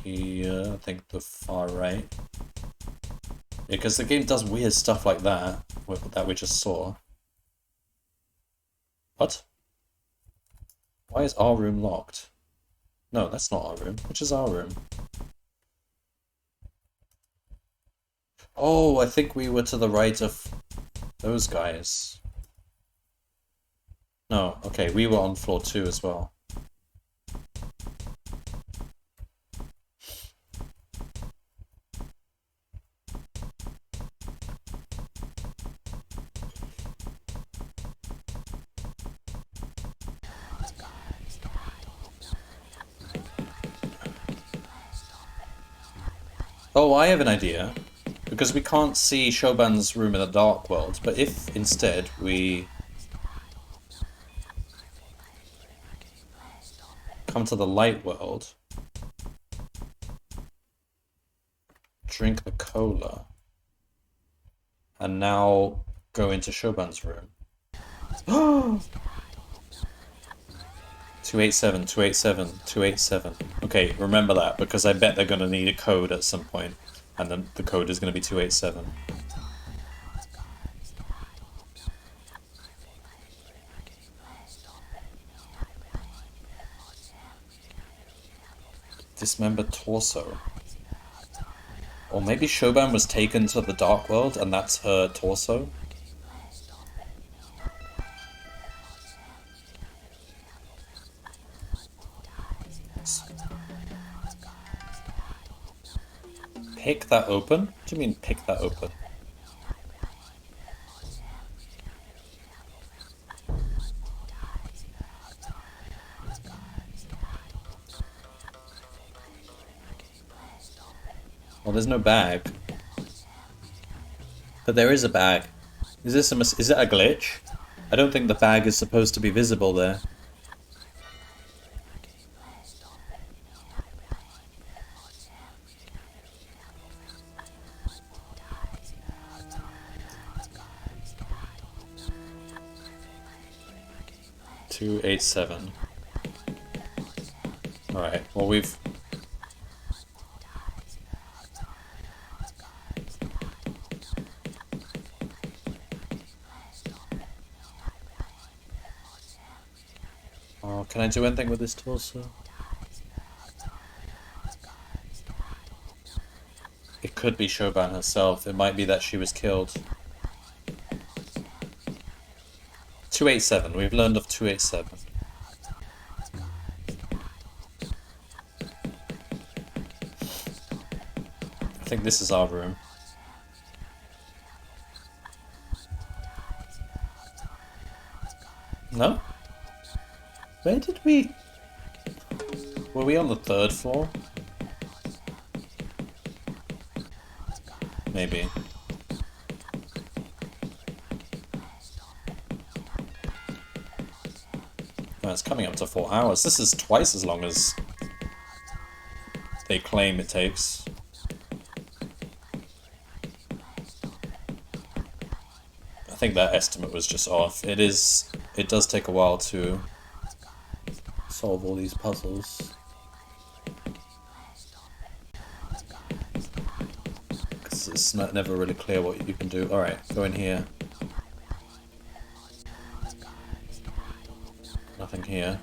here, I think the far right. Yeah, because the game does weird stuff like that we just saw. What? Why is our room locked? No, that's not our room. Which is our room? Oh, I think we were to the right of those guys. No, okay, we were on floor 2 as well. Oh, I have an idea. Because we can't see Shoban's room in the Dark World, but if instead we come to the Light World, drink the cola, and now go into Shoban's room. 287, 287, 287. Okay, remember that, because I bet they're going to need a code at some point. And then the code is going to be 287. Dismembered torso. Or maybe Shoban was taken to the Dark World and that's her torso? Pick that open? What do you mean pick that open? Well, there's no bag. But there is a bag. Is it a glitch? I don't think the bag is supposed to be visible there. Alright, well we've Oh, can I do anything with this torso? It could be Shoban herself. It might be that she was killed. 287. We've learned of 287. I think this is our room. No? Where did we... Were we on the 3rd floor? Maybe. Oh, it's coming up to 4 hours. This is twice as long as they claim it takes. I think that estimate was just off. It does take a while to solve all these puzzles. Because it's never really clear what you can do. Alright, go in here. Nothing here.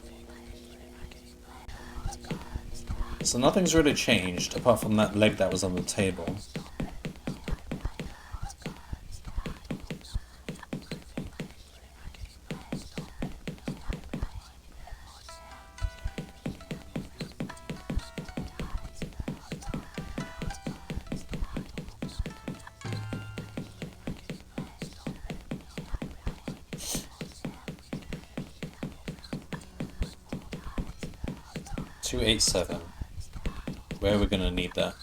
So nothing's really changed, apart from that leg that was on the table. $287. Where are we gonna need that?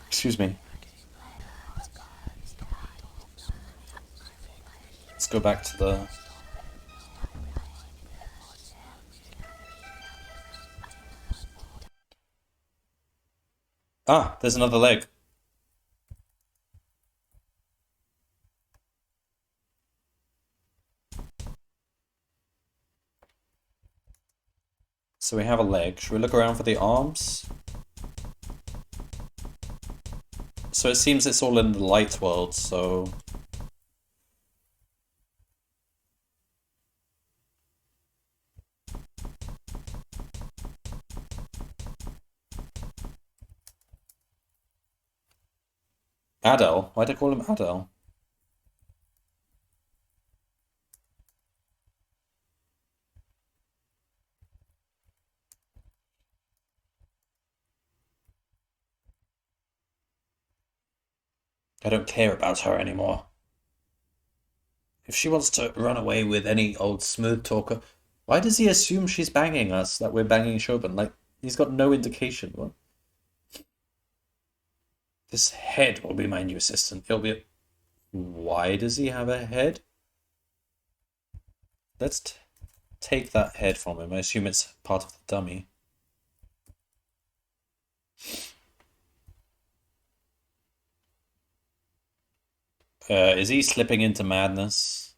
Excuse me. Let's go back to the... Ah, there's another leg. So we have a leg. Should we look around for the arms? So it seems it's all in the light world, so... Adele? Why'd I call him Adele? I don't care about her anymore. If she wants to run away with any old smooth talker, why does he assume she's banging us, that we're banging Shoban? Like, he's got no indication. What? This head will be my new assistant. It'll be... Why does he have a head? Let's take that head from him. I assume it's part of the dummy. Is he slipping into madness?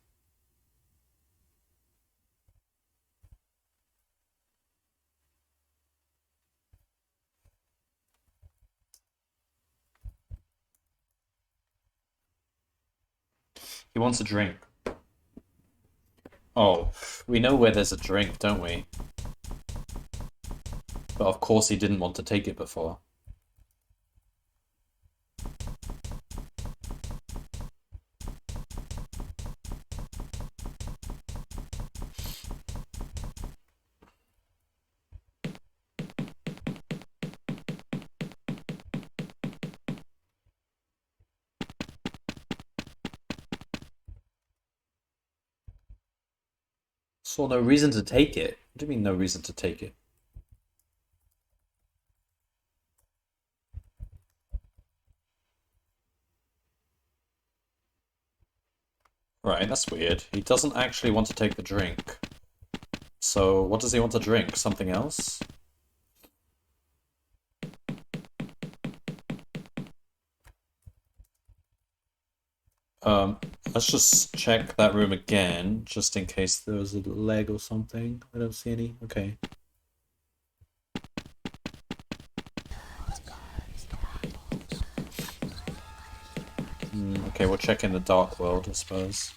He wants a drink. Oh, we know where there's a drink, don't we? But of course he didn't want to take it before. Saw no reason to take it. What do you mean no reason to take it? Right, that's weird. He doesn't actually want to take the drink. So, what does he want to drink? Something else? Let's just check that room again, just in case there was a leg or something. I don't see any. Okay. Okay, we'll check in the dark world, I suppose.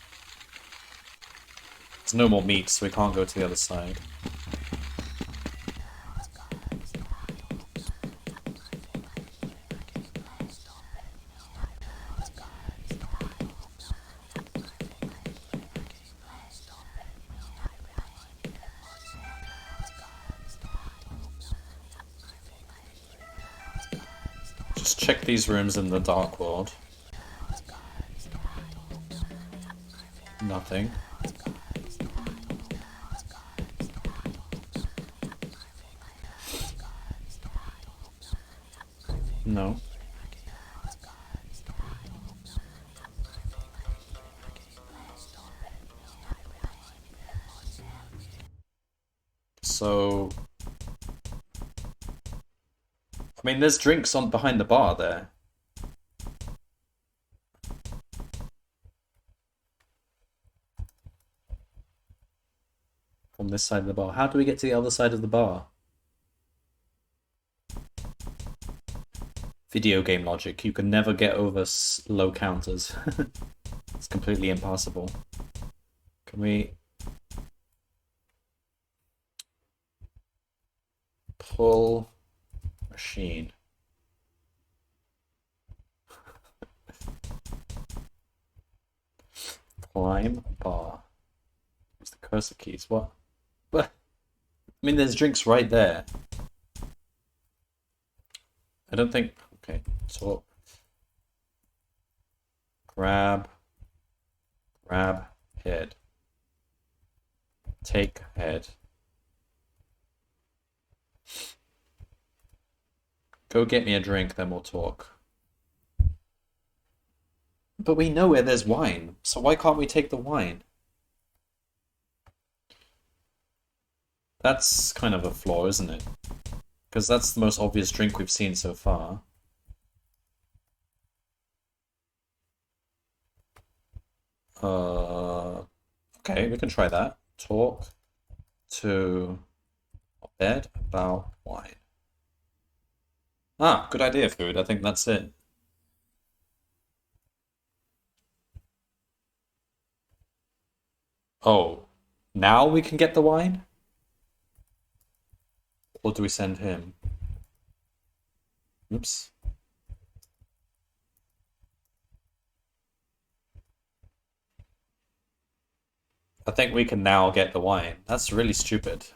There's no more meat, so we can't go to the other side. Just check these rooms in the dark world. Nothing. No. So, I mean, there's drinks on behind the bar there. From this side of the bar. How do we get to the other side of the bar? Video game logic. You can never get over low counters. It's completely impossible. Can we pull machine? Climb bar. Use the cursor keys. What? But I mean, there's drinks right there. I don't think. Okay, so grab head. Take head. Go get me a drink, then we'll talk. But we know where there's wine, so why can't we take the wine? That's kind of a flaw, isn't it? Because that's the most obvious drink we've seen so far. Okay, we can try that. Talk to bed about wine. Ah, good idea, food. I think that's it. Oh, now we can get the wine? Or do we send him? Oops. I think we can now get the wine. That's really stupid.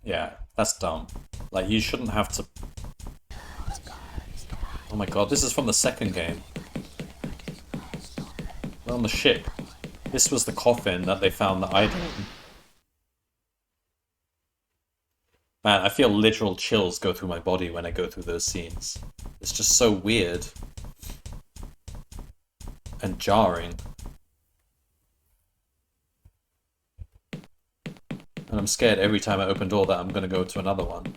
Yeah, that's dumb. Like, you shouldn't have to... Oh my god, this is from the second game. We're on the ship. This was the coffin that they found the idol in. Man, I feel literal chills go through my body when I go through those scenes. It's just so weird. And jarring. And I'm scared every time I open door that I'm gonna go to another one.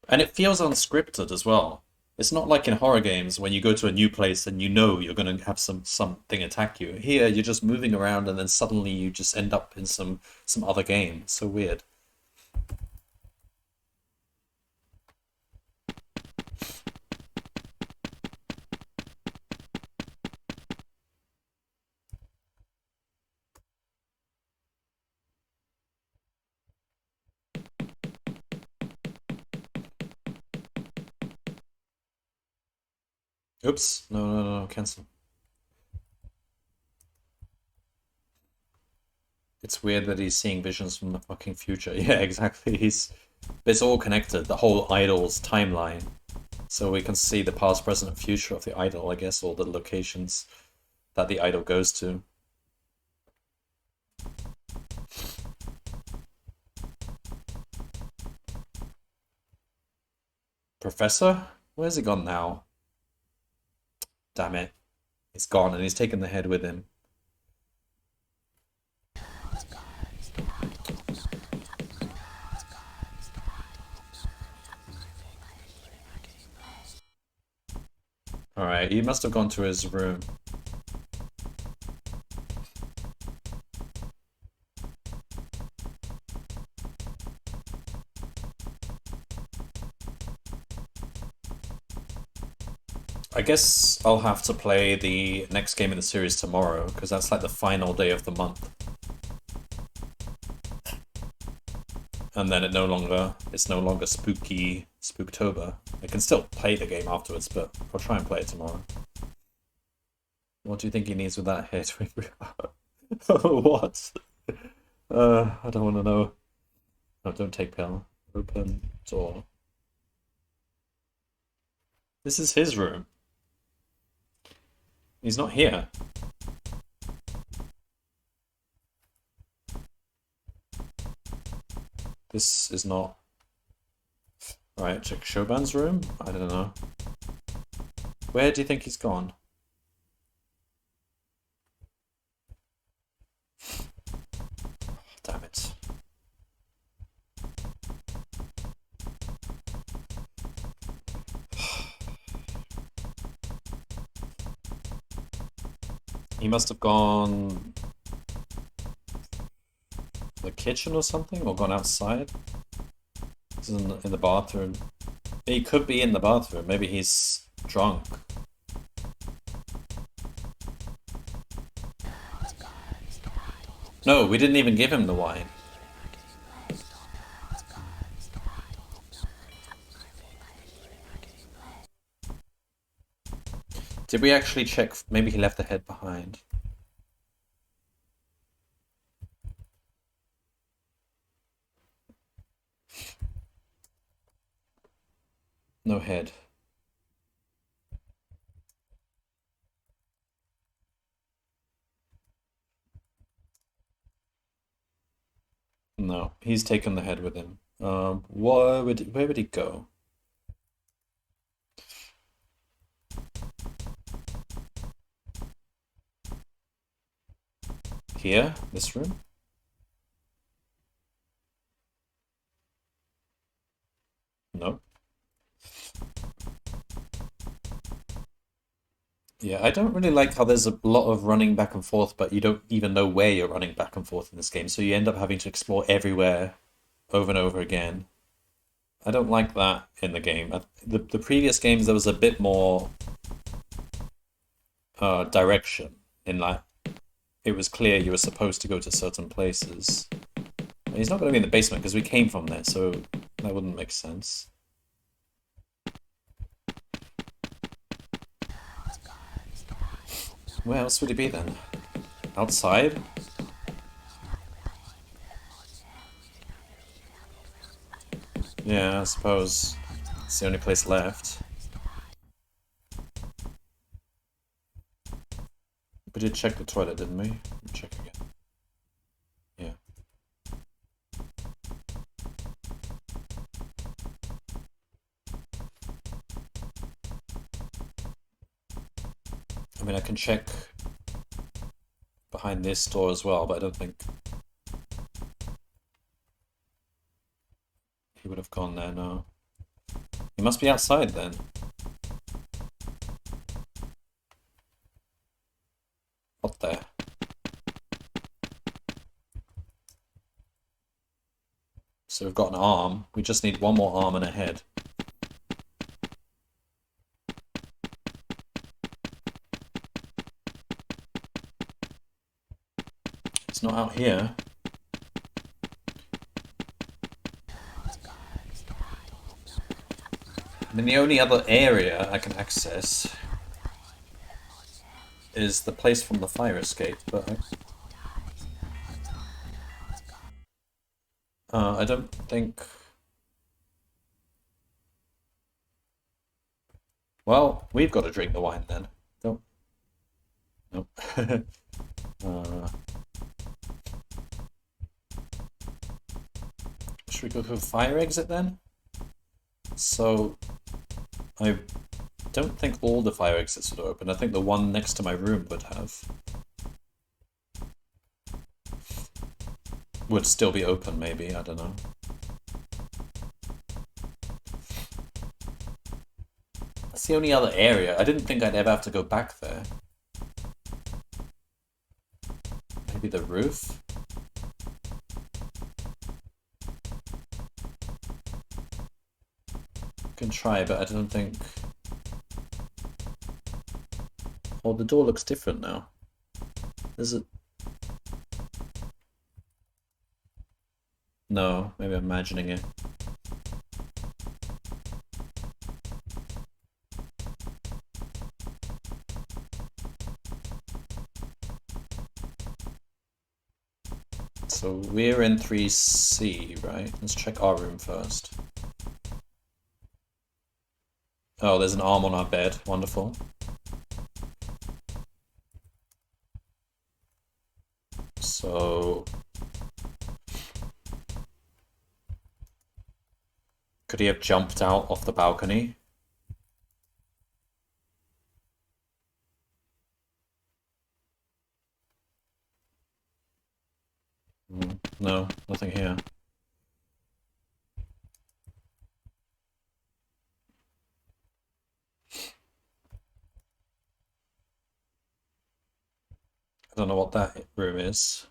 And it feels unscripted as well. It's not like in horror games when you go to a new place and you know you're gonna have something attack you. Here you're just moving around and then suddenly you just end up in some other game. It's so weird. Oops. No, cancel. It's weird that he's seeing visions from the fucking future. Yeah, exactly. It's all connected, the whole idol's timeline. So we can see the past, present, and future of the idol, I guess, or the locations that the idol goes to. Professor? Where's he gone now? Damn it. He's gone and he's taken the head with him. Alright, he must have gone to his room. I guess I'll have to play the next game in the series tomorrow, because that's like the final day of the month. And then it's no longer spooky Spooktober. I can still play the game afterwards, but I'll try and play it tomorrow. What do you think he needs with that head? What? I don't want to know. No, don't take pill. Open door. This is his room. He's not here. This is not... Alright, check Shoban's room? I don't know. Where do you think he's gone? Damn it. He must have gone... the kitchen or something? Or gone outside? He's in the bathroom. He could be in the bathroom. Maybe he's drunk. No, we didn't even give him the wine. Did we actually check? Maybe he left the head behind. No head. No, he's taken the head with him. Where would he go? Here? This room? No. Yeah, I don't really like how there's a lot of running back and forth, but you don't even know where you're running back and forth in this game, so you end up having to explore everywhere over and over again. I don't like that in the game. The previous games, there was a bit more direction in like it was clear you were supposed to go to certain places. He's not going to be in the basement because we came from there, so that wouldn't make sense. Where else would he be then? Outside? Yeah, I suppose it's the only place left. We did check the toilet, didn't we? Check again. Yeah. I mean, I can check behind this door as well, but I don't think he would have gone there, no. He must be outside then. What there? So we've got an arm. We just need one more arm and a head. It's not out here. I mean, the only other area I can access is the place from the fire escape, but I don't think... Well, we've got to drink the wine then. Don't... Nope. Should we go through the fire exit then? So, I don't think all the fire exits would open. I think the one next to my room would have. Would still be open, maybe. I don't know. That's the only other area. I didn't think I'd ever have to go back there. Maybe the roof? Can try, but I don't think... Oh, the door looks different now. Is it... No, maybe I'm imagining it. So we're in 3C, right? Let's check our room first. Oh, there's an arm on our bed. Wonderful. So... Could he have jumped out off the balcony? No, nothing here. I don't know what that room is.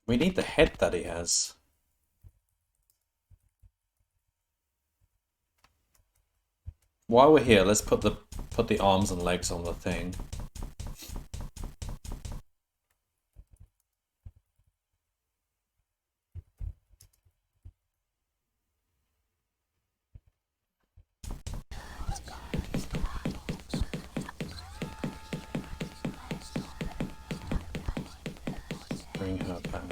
We need the head that he has. While we're here, let's put the arms and legs on the thing. Bring her back.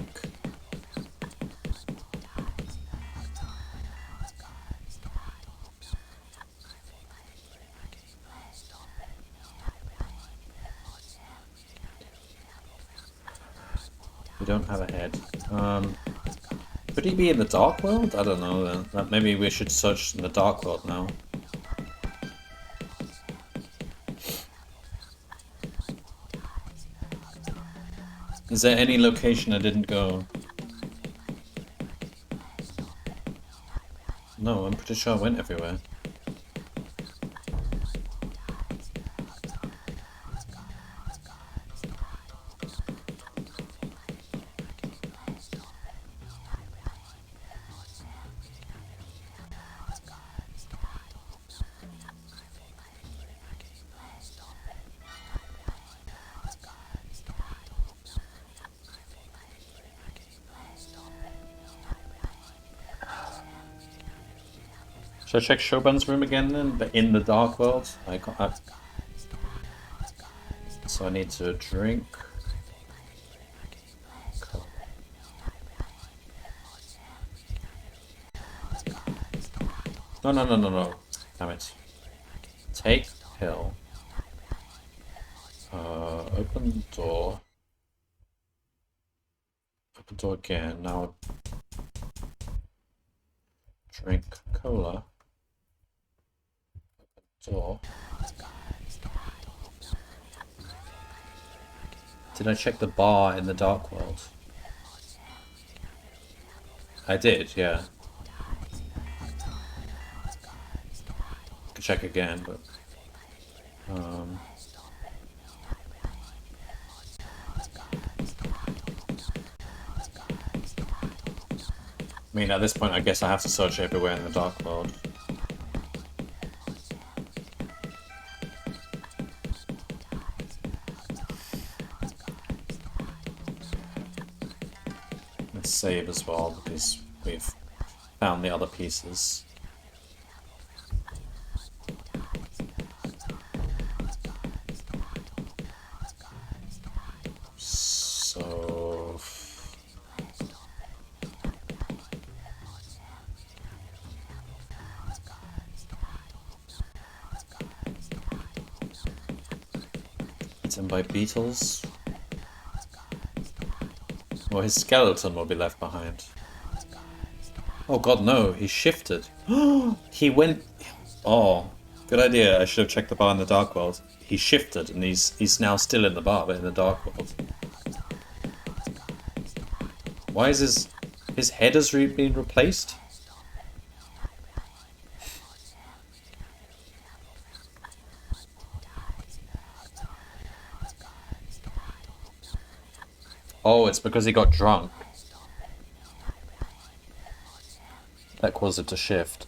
We don't have a head. Could he be in the dark world? I don't know then. Maybe we should search in the dark world now. Is there any location I didn't go? No, I'm pretty sure I went everywhere. Should I check Shoban's room again then, but in the dark world? I can't. So I need to drink. No. Damn it. Take pill. Open door. Open door again. Now drink cola. Door. Did I check the bar in the dark world? I did, yeah. Could check again, but I mean, at this point, I guess I have to search everywhere in the dark world. Let's save as well, because we've found the other pieces. So... Eaten by beetles? Well, his skeleton will be left behind. Oh god, no, he shifted. He went... Oh, Good idea. I should have checked the bar in the Dark World. He shifted, and he's now still in the bar, but in the Dark World. Why is his head has been replaced? Oh, it's because he got drunk. That caused it to shift.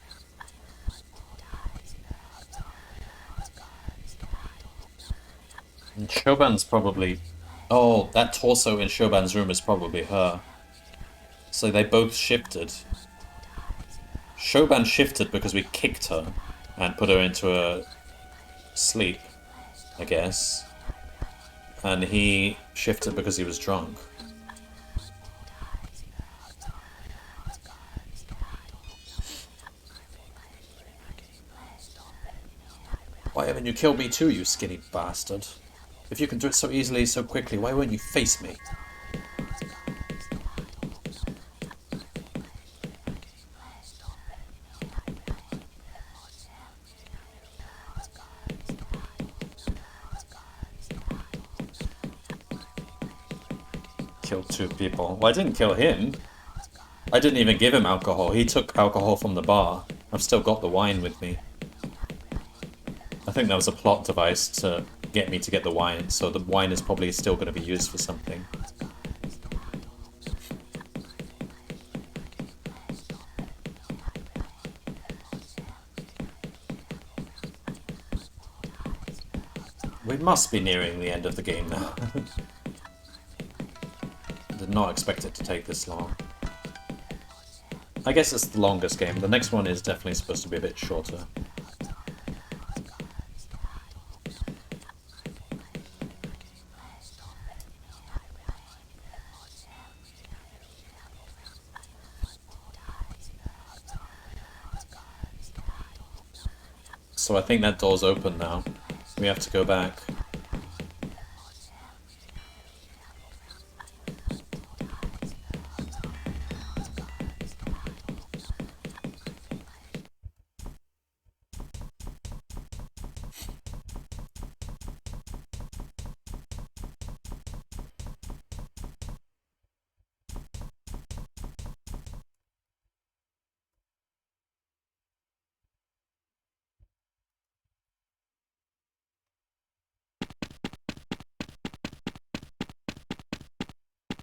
And Shoban's probably... Oh, that torso in Shoban's room is probably her. So they both shifted. Shoban shifted because we kicked her and put her into a sleep, I guess. And he shifted because he was drunk. Why haven't you killed me too, you skinny bastard? If you can do it so easily, so quickly, why won't you face me? Killed 2 people. Well, I didn't kill him. I didn't even give him alcohol. He took alcohol from the bar. I've still got the wine with me. I think that was a plot device to get me to get the wine, so the wine is probably still going to be used for something. We must be nearing the end of the game now. Did not expect it to take this long. I guess it's the longest game. The next one is definitely supposed to be a bit shorter. So I think that door's open now. We have to go back.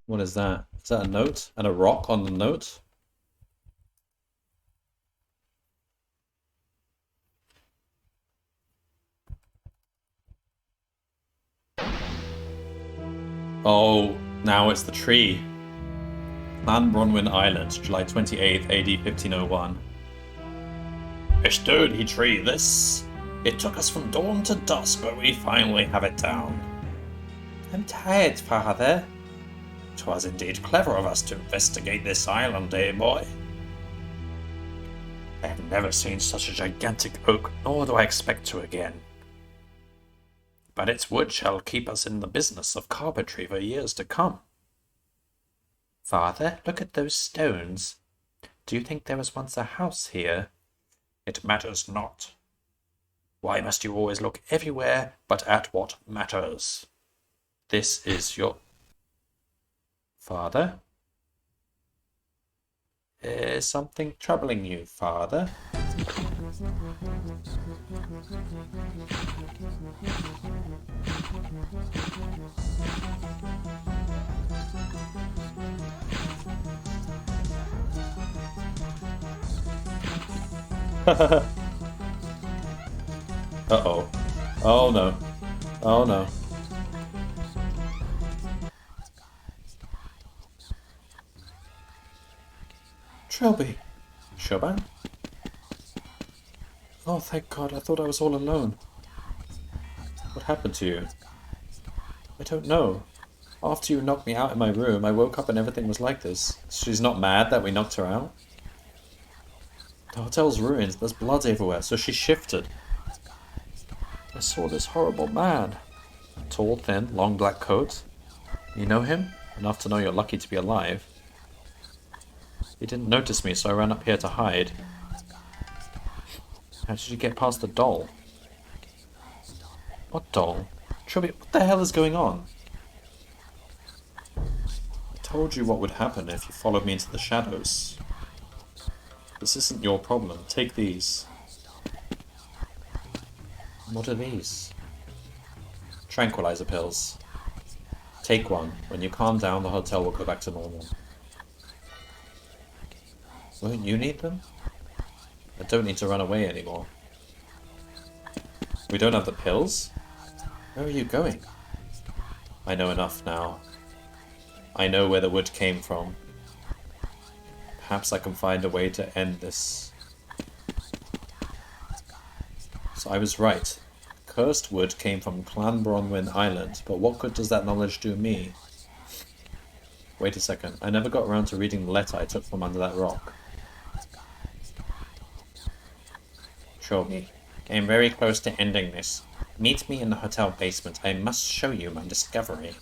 What is that? Is that a note? And a rock on the note? Oh, now it's the tree. Clan Bronwyn Island, July 28th, AD 1501. A sturdy tree, this. It took us from dawn to dusk, but we finally have it down. I'm tired, Father. 'Twas indeed clever of us to investigate this island, eh, boy? I have never seen such a gigantic oak, nor do I expect to again. But its wood shall keep us in the business of carpentry for years to come. Father, look at those stones. Do you think there was once a house here? It matters not. Why must you always look everywhere but at what matters? This is your... Father? Is something troubling you, Father? Uh-oh. Oh no. Oh no. Trilby. Shoban? Oh, thank God. I thought I was all alone. What happened to you? I don't know. After you knocked me out in my room, I woke up and everything was like this. She's not mad that we knocked her out? The hotel's ruined. There's blood everywhere, so she shifted. I saw this horrible man. Tall, thin, long black coat. You know him? Enough to know you're lucky to be alive. He didn't notice me, so I ran up here to hide. How did you get past the doll? What doll? Trilby, what the hell is going on? I told you what would happen if you followed me into the shadows. This isn't your problem. Take these. What are these? Tranquilizer pills. Take one. When you calm down, the hotel will go back to normal. Won't you need them? I don't need to run away anymore. We don't have the pills? Where are you going? I know enough now. I know where the wood came from. Perhaps I can find a way to end this. So I was right. Cursed wood came from Clan Bronwyn Island, but what good does that knowledge do me? Wait a second, I never got around to reading the letter I took from under that rock. Trilby, I am very close to ending this. Meet me in the hotel basement. I must show you my discovery.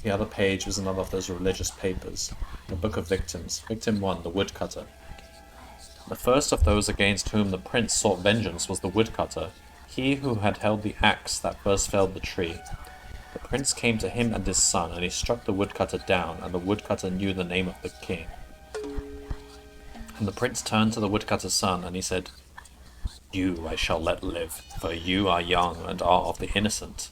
The other page was another of those religious papers. The Book of Victims. Victim 1, the woodcutter. The first of those against whom the prince sought vengeance was the woodcutter, he who had held the axe that first felled the tree. The prince came to him and his son, and he struck the woodcutter down, and the woodcutter knew the name of the king. And the prince turned to the woodcutter's son, and he said, You I shall let live, for you are young and are of the innocent,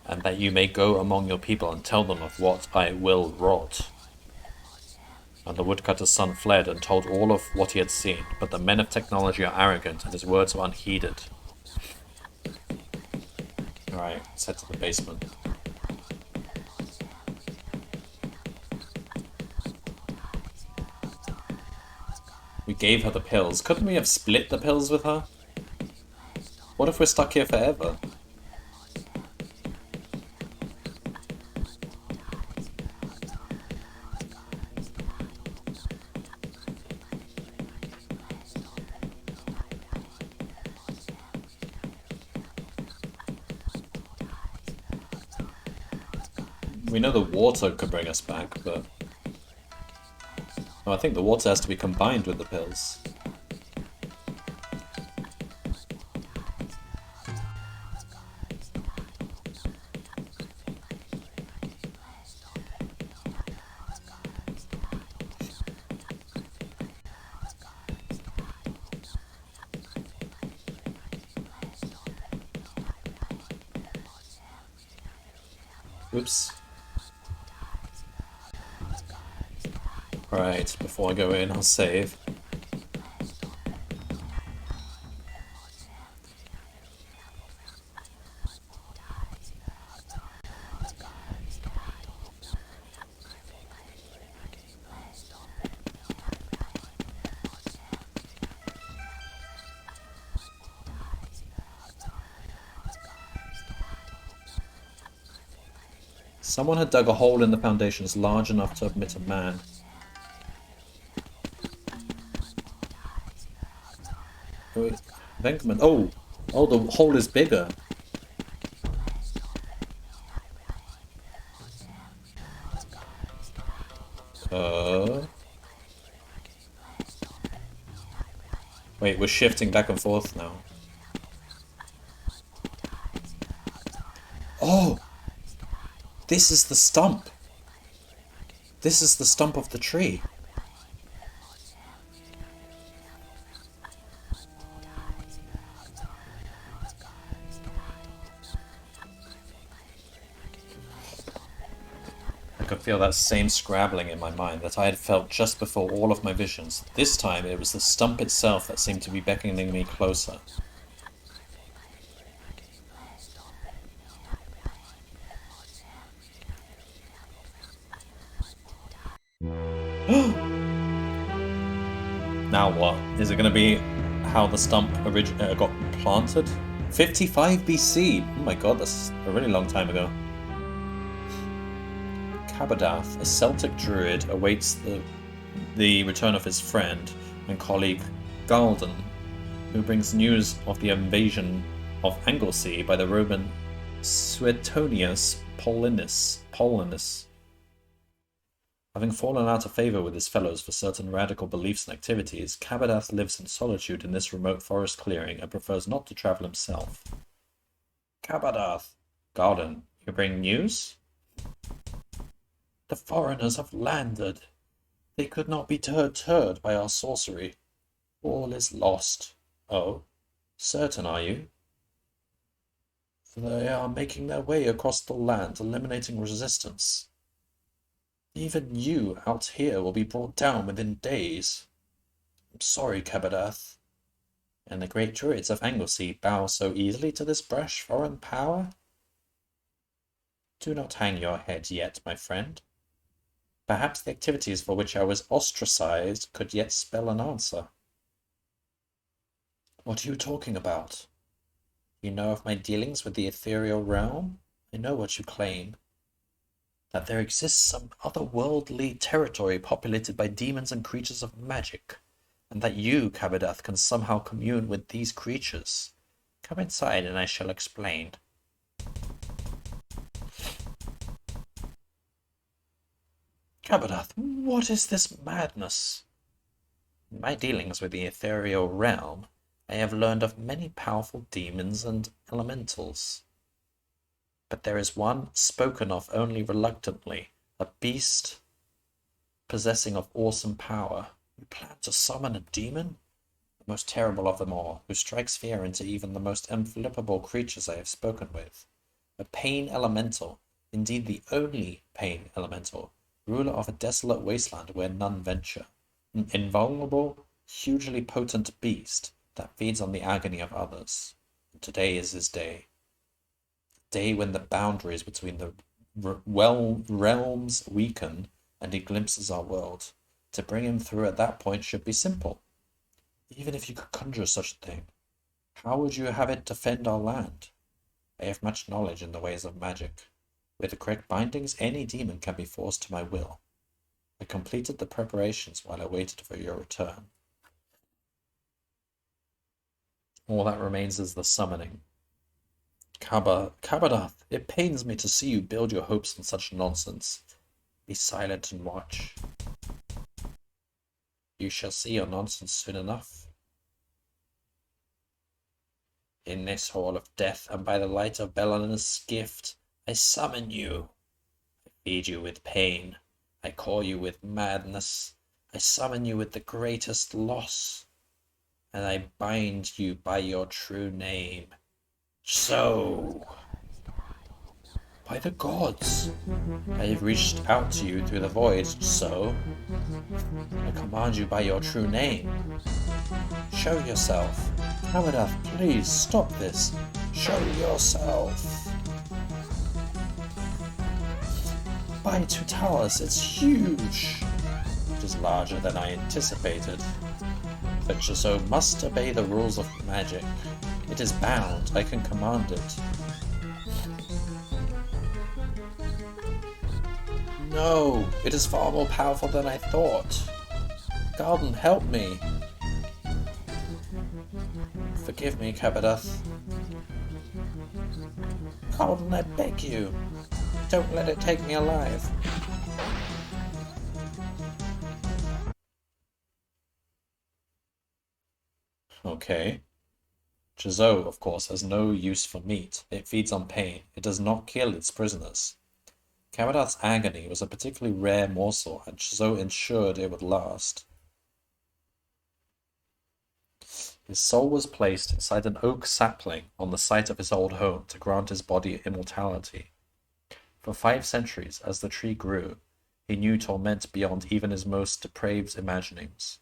and that you may go among your people and tell them of what I will wrought. And the woodcutter's son fled and told all of what he had seen, but the men of technology are arrogant, and his words were unheeded. Alright, let's head to the basement. We gave her the pills. Couldn't we have split the pills with her? What if we're stuck here forever? We know the water could bring us back, but... Oh, I think the water has to be combined with the pills. Oops. Right, before I go in, I'll save. Someone had dug a hole in the foundations large enough to admit a man. Wait, Venkman. Oh! Oh, the hole is bigger. Wait, we're shifting back and forth now. Oh! This is the stump. This is the stump of the tree. I could feel that same scrabbling in my mind that I had felt just before all of my visions. This time it was the stump itself that seemed to be beckoning me closer. Now what? Is it going to be how the stump got planted? 55 BC! Oh my god, that's a really long time ago. Cabadath, a Celtic druid, awaits the return of his friend and colleague Galden, who brings news of the invasion of Anglesey by the Roman Suetonius Paulinus. Having fallen out of favour with his fellows for certain radical beliefs and activities, Cabadath lives in solitude in this remote forest clearing and prefers not to travel himself. Kabadath. Garden, you bring news? The foreigners have landed. They could not be deterred by our sorcery. All is lost. Oh, certain are you? They are making their way across the land, eliminating resistance. Even you out here will be brought down within days. I'm sorry, Kabadath. And the great druids of Anglesey bow so easily to this brash foreign power? Do not hang your head yet, my friend. Perhaps the activities for which I was ostracized could yet spell an answer. What are you talking about? You know of my dealings with the ethereal realm? I know what you claim. That there exists some otherworldly territory populated by demons and creatures of magic, and that you, Kabadath, can somehow commune with these creatures. Come inside and I shall explain. Kabadath, what is this madness? In my dealings with the ethereal realm, I have learned of many powerful demons and elementals. But there is one spoken of only reluctantly, a beast possessing of awesome power. You plan to summon a demon? The most terrible of them all, who strikes fear into even the most inflippable creatures I have spoken with. A pain elemental, indeed the only pain elemental, ruler of a desolate wasteland where none venture. An invulnerable, hugely potent beast that feeds on the agony of others. And today is his day. The day when the boundaries between the realms weaken and he glimpses our world. To bring him through at that point should be simple. Even if you could conjure such a thing, how would you have it defend our land? I have much knowledge in the ways of magic. With the correct bindings, any demon can be forced to my will. I completed the preparations while I waited for your return. All that remains is the summoning. Kabadath, it pains me to see you build your hopes on such nonsense. Be silent and watch. You shall see your nonsense soon enough. In this hall of death, and by the light of Belana's gift, I summon you. I feed you with pain. I call you with madness. I summon you with the greatest loss. And I bind you by your true name. So, by the gods, I have reached out to you through the void, so I command you by your true name. Show yourself. Kabadath, please stop this. Show yourself. By Totalis, it's huge. It is larger than I anticipated. But Chiso must obey the rules of magic. It is bound. I can command it. No, it is far more powerful than I thought. Garden, help me. Forgive me, Kabadath. Garden, I beg you. Don't let it take me alive. Okay. Chiso, of course, has no use for meat. It feeds on pain. It does not kill its prisoners. Kabadath's agony was a particularly rare morsel, and Chiso ensured it would last. His soul was placed inside an oak sapling on the site of his old home to grant his body immortality. For 5 centuries, as the tree grew, he knew torment beyond even his most depraved imaginings.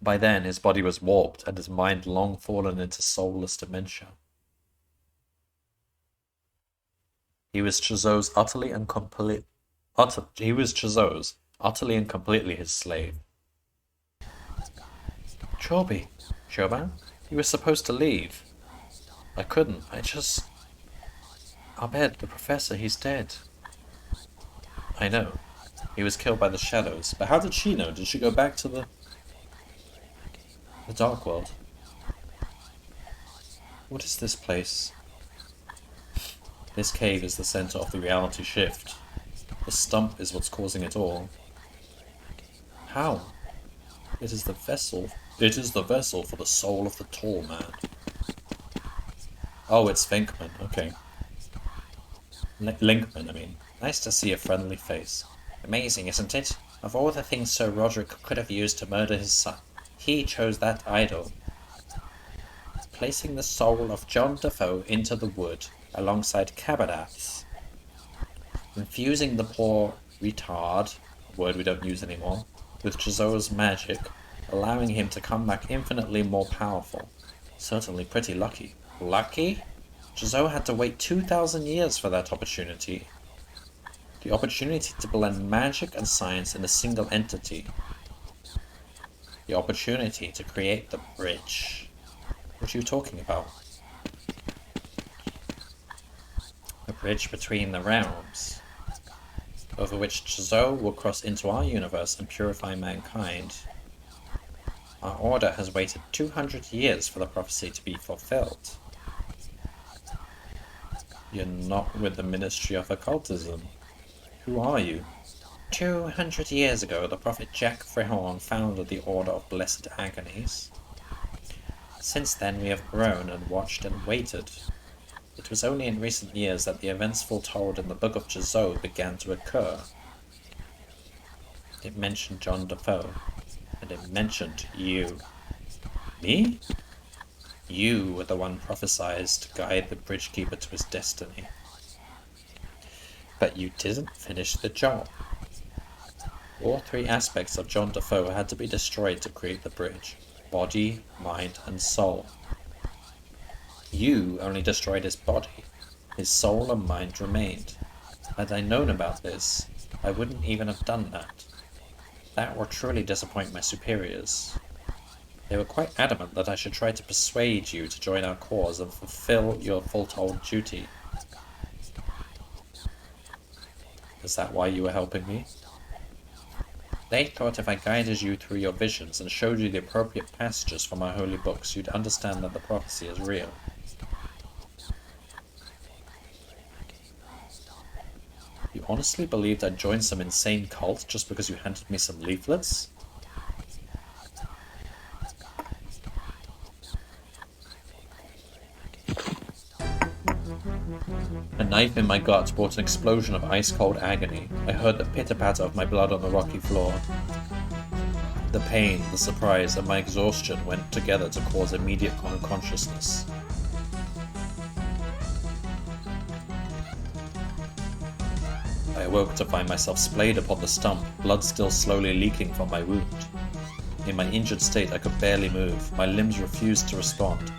By then, his body was warped and his mind long fallen into soulless dementia. He was Chiso's utterly and completely his slave. Trilby, Chauvin, you were supposed to leave. I couldn't. Abed, the professor, he's dead. I know. He was killed by the shadows. But how did she know? Did she go back to the Dark World? What is this place? This cave is the center of the reality shift. The stump is what's causing it all. How? It is the vessel for the soul of the tall man. Oh, it's Vinkman. Okay. Linkman, I mean. Nice to see a friendly face. Amazing, isn't it? Of all the things Sir Roderick could have used to murder his son, he chose that idol. Placing the soul of John Defoe into the wood alongside Cabadath's. Infusing the poor retard, a word we don't use anymore, with Jazzo's magic, allowing him to come back infinitely more powerful. Certainly pretty lucky. Lucky? Jazzo had to wait 2,000 years for that opportunity. The opportunity to blend magic and science in a single entity. The opportunity to create the bridge. What are you talking about? A bridge between the realms, over which Jazzo will cross into our universe and purify mankind. Our order has waited 200 years for the prophecy to be fulfilled. You're not with the Ministry of Occultism. Who are you? 200 years ago, the prophet Jack Frehorn founded the Order of Blessed Agonies. Since then, we have grown and watched and waited. It was only in recent years that the events foretold in the Book of Jazzo began to occur. It mentioned John Defoe, and it mentioned you. Me? You were the one prophesied to guide the Bridgekeeper to his destiny. But you didn't finish the job. All three aspects of John Defoe had to be destroyed to create the bridge: body, mind, and soul. You only destroyed his body. His soul and mind remained. Had I known about this, I wouldn't even have done that. That would truly disappoint my superiors. They were quite adamant that I should try to persuade you to join our cause and fulfill your foretold duty. Is that why you were helping me? They thought if I guided you through your visions and showed you the appropriate passages from our holy books, you'd understand that the prophecy is real. You honestly believed I'd join some insane cult just because you handed me some leaflets? A knife in my gut brought an explosion of ice-cold agony. I heard the pitter-patter of my blood on the rocky floor. The pain, the surprise, and my exhaustion went together to cause immediate unconsciousness. I awoke to find myself splayed upon the stump, blood still slowly leaking from my wound. In my injured state, I could barely move. My limbs refused to respond.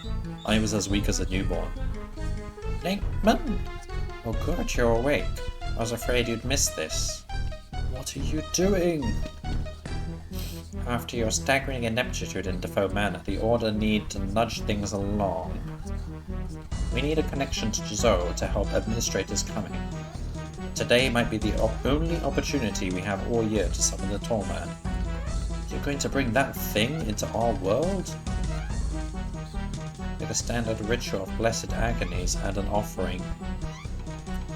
I was as weak as a newborn. Linkman? Oh good, you're awake. I was afraid you'd miss this. What are you doing? After your staggering ineptitude in Defoe Manor, the Order need to nudge things along. We need a connection to Jazzo to help administrate his coming. Today might be the only opportunity we have all year to summon the Tall Man. You're going to bring that thing into our world? With a standard ritual of blessed agonies and an offering.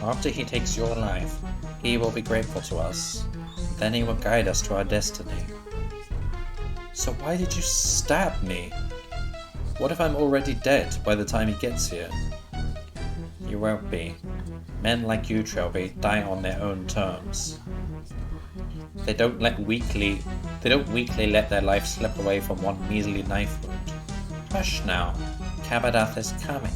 After he takes your life, he will be grateful to us. Then he will guide us to our destiny. So why did you stab me? What if I'm already dead by the time he gets here? You won't be. Men like you, Trilby, die on their own terms. They don't weakly let their life slip away from one measly knife wound. Hush now. Cabadath is coming.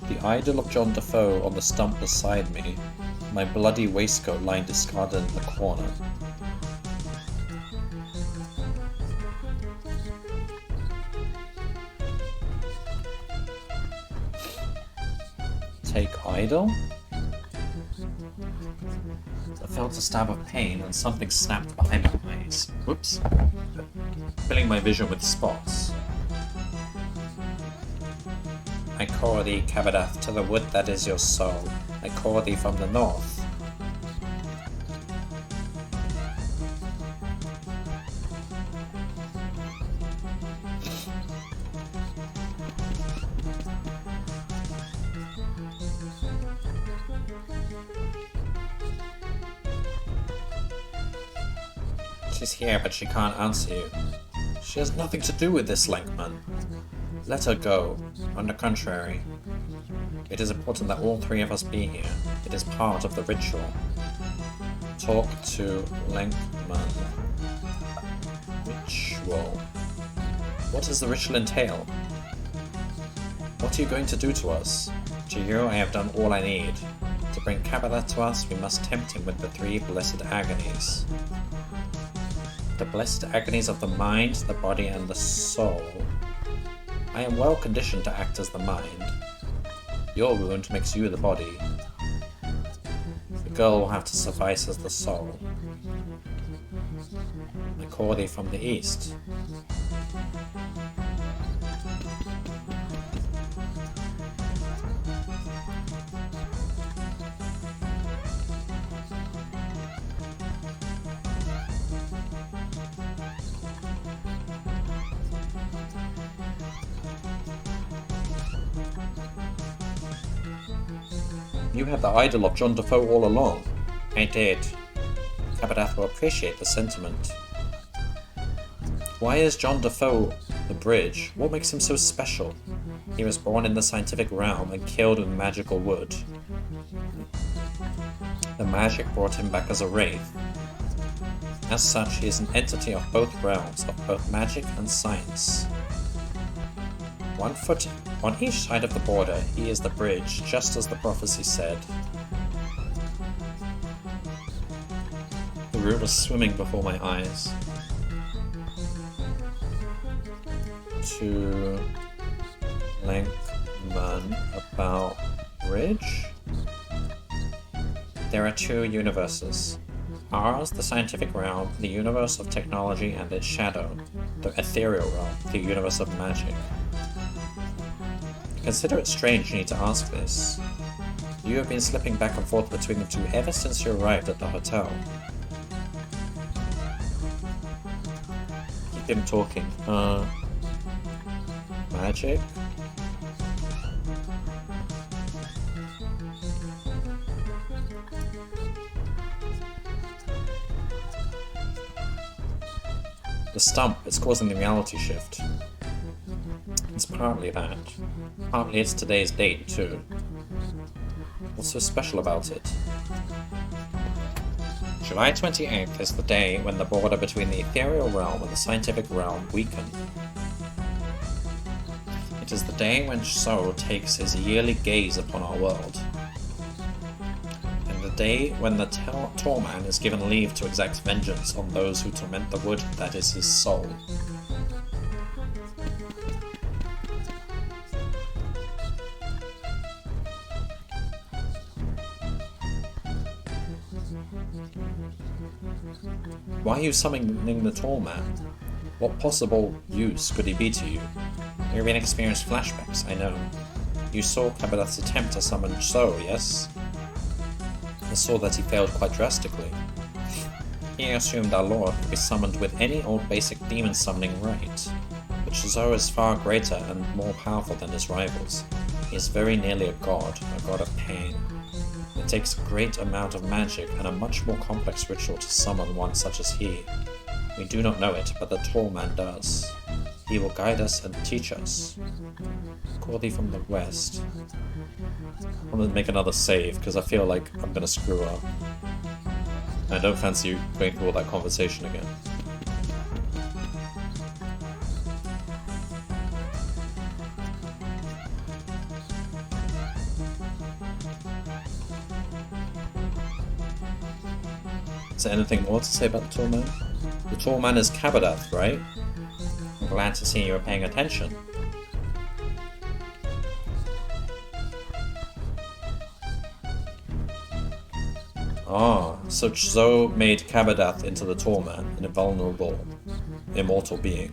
The idol of John Defoe on the stump beside me, my bloody waistcoat lying discarded in the corner. Take idol? I felt a stab of pain and something snapped behind my eyes. Whoops. Filling my vision with spots. I call thee, Cabadath, to the wood that is your soul. I call thee from the north. She's here, but she can't answer you. She has nothing to do with this, Lankman. Let her go. On the contrary, it is important that all three of us be here. It is part of the ritual. Talk to Lankman. Ritual. What does the ritual entail? What are you going to do to us? To you, I have done all I need. To bring Kabbalah to us, we must tempt him with the three blessed agonies. The blessed agonies of the mind, the body, and the soul. I am well conditioned to act as the mind. Your wound makes you the body. The girl will have to suffice as the soul. I call thee from the east. You had the idol of John Defoe all along. I did. Kabadath will appreciate the sentiment. Why is John Defoe the bridge? What makes him so special? He was born in the scientific realm and killed with magical wood. The magic brought him back as a wraith. As such, he is an entity of both realms, of both magic and science. 1 foot on each side of the border, he is the bridge, just as the prophecy said. The room was swimming before my eyes. To Lankman about bridge? There are two universes. Ours, the scientific realm, the universe of technology and its shadow. The ethereal realm, the universe of magic. Consider it strange you need to ask this. You have been slipping back and forth between the two ever since you arrived at the hotel. Keep him talking. Magic? The stump is causing the reality shift. It's partly that. Partly it's today's date, too. What's so special about it? July 28th is the day when the border between the ethereal realm and the scientific realm weaken. It is the day when Soul takes his yearly gaze upon our world. And the day when the Torman is given leave to exact vengeance on those who torment the wood that is his soul. Why are you summoning the tall man? What possible use could he be to you? You have inexperienced flashbacks, I know. You saw Kabadath's attempt to summon So, yes? I saw that he failed quite drastically. He assumed our lord could be summoned with any old basic demon summoning rite, but Zo is far greater and more powerful than his rivals. He is very nearly a god of pain. It takes a great amount of magic and a much more complex ritual to summon one such as he. We do not know it, but the tall man does. He will guide us and teach us. Call thee from the west. I'm gonna make another save, because I feel like I'm gonna screw up. I don't fancy you going through all that conversation again. Is there anything more to say about the tall man? The tall man is Kabadath, right? I'm glad to see you are paying attention. Ah, so Zo made Kabadath into the tall man, an invulnerable, immortal being.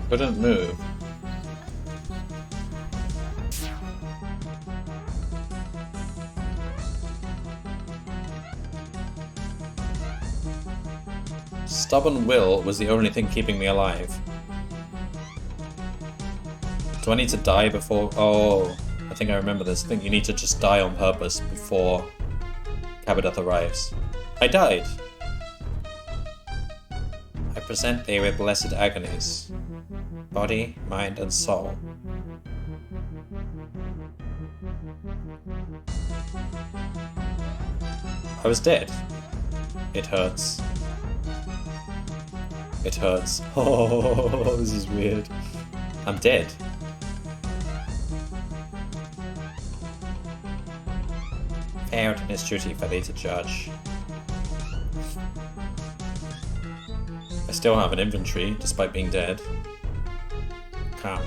Couldn't move. Stubborn will was the only thing keeping me alive. Do I need to die before... Oh, I think I remember this. I think you need to just die on purpose before Cabadeth arrives. I died! I present thee with blessed agonies. Body, mind, and soul. I was dead. It hurts. It hurts. Oh, this is weird. I'm dead. Failed in his duty for thee to judge. I still have an inventory, despite being dead. Come.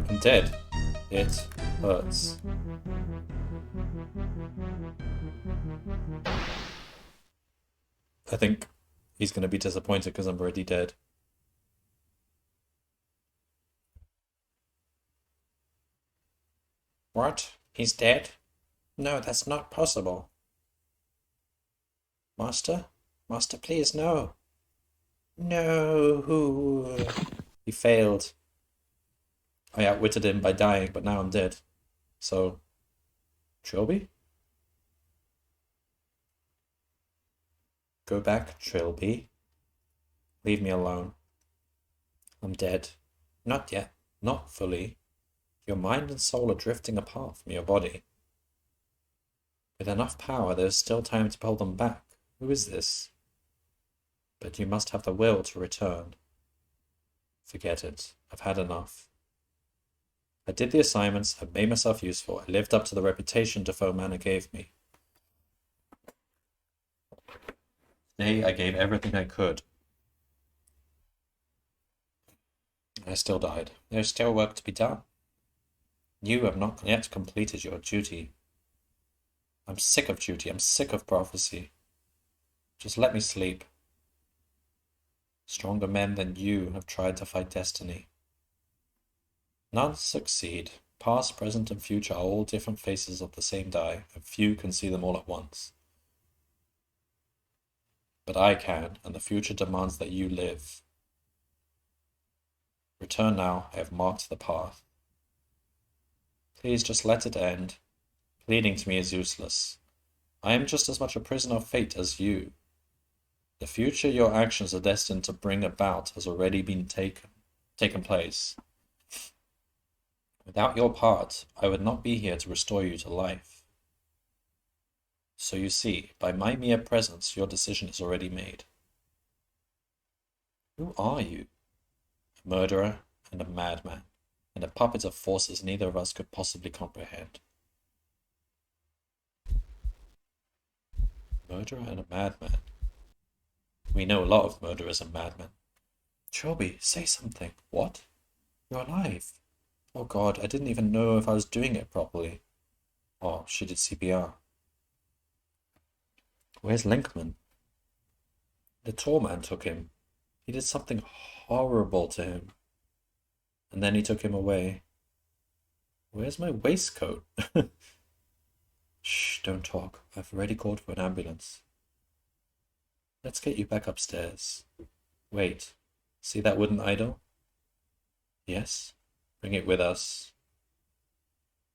I'm dead. It hurts. I think he's going to be disappointed because I'm already dead. What? He's dead? No, that's not possible. Master? Master, please, no. No. He failed. I outwitted him by dying, but now I'm dead. So, Trilby? Go back, Trilby. Leave me alone. I'm dead. Not yet. Not fully. Your mind and soul are drifting apart from your body. With enough power, there is still time to pull them back. Who is this? But you must have the will to return. Forget it. I've had enough. I did the assignments, I made myself useful, I lived up to the reputation Defoe Manor gave me. Today I gave everything I could. I still died. There's still work to be done. You have not yet completed your duty. I'm sick of duty, I'm sick of prophecy. Just let me sleep. Stronger men than you have tried to fight destiny. None succeed. Past, present, and future are all different faces of the same die, and few can see them all at once. But I can, and the future demands that you live. Return now, I have marked the path. Please just let it end. Pleading to me is useless. I am just as much a prisoner of fate as you. The future your actions are destined to bring about has already been taken place. Without your part, I would not be here to restore you to life. So you see, by my mere presence, your decision is already made. Who are you? A murderer and a madman, and a puppet of forces neither of us could possibly comprehend. Murderer and a madman. We know a lot of murderers and madmen. Trilby, say something. What? You're alive. Oh God, I didn't even know if I was doing it properly. Oh, she did CPR. Where's Linkman? The tall man took him. He did something horrible to him. And then he took him away. Where's my waistcoat? Shh, don't talk. I've already called for an ambulance. Let's get you back upstairs. Wait, see that wooden idol? Yes? Bring it with us.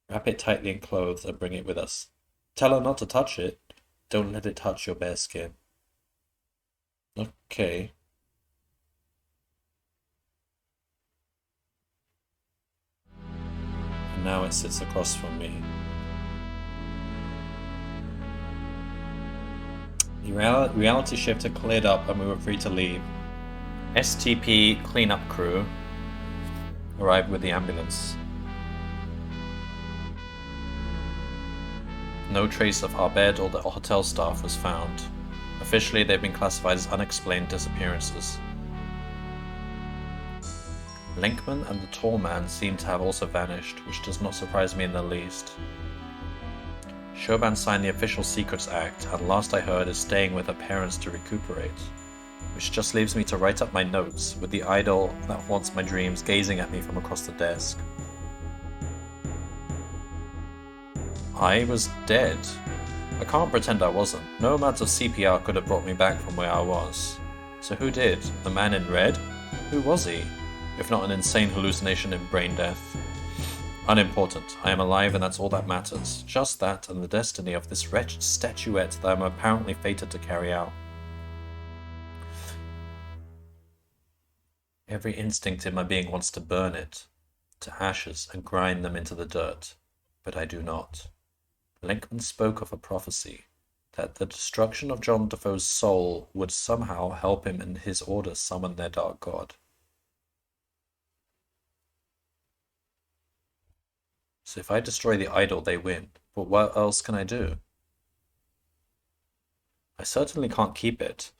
Wrap it tightly in clothes and bring it with us. Tell her not to touch it. Don't let it touch your bare skin. Okay. And now it sits across from me. The reality shift had cleared up and we were free to leave. STP cleanup crew arrived with the ambulance. No trace of our bed or the hotel staff was found. Officially, they've been classified as unexplained disappearances. Linkman and the tall man seem to have also vanished, which does not surprise me in the least. Shoban signed the Official Secrets Act, and last I heard is staying with her parents to recuperate. Which just leaves me to write up my notes, with the idol that haunts my dreams gazing at me from across the desk. I was dead. I can't pretend I wasn't. No amount of CPR could have brought me back from where I was. So who did? The man in red? Who was he? If not an insane hallucination in brain death. Unimportant. I am alive and that's all that matters. Just that and the destiny of this wretched statuette that I am apparently fated to carry out. Every instinct in my being wants to burn it to ashes and grind them into the dirt, but I do not. Linkman spoke of a prophecy, that the destruction of John Defoe's soul would somehow help him and his order summon their dark god. So if I destroy the idol, they win. But what else can I do? I certainly can't keep it.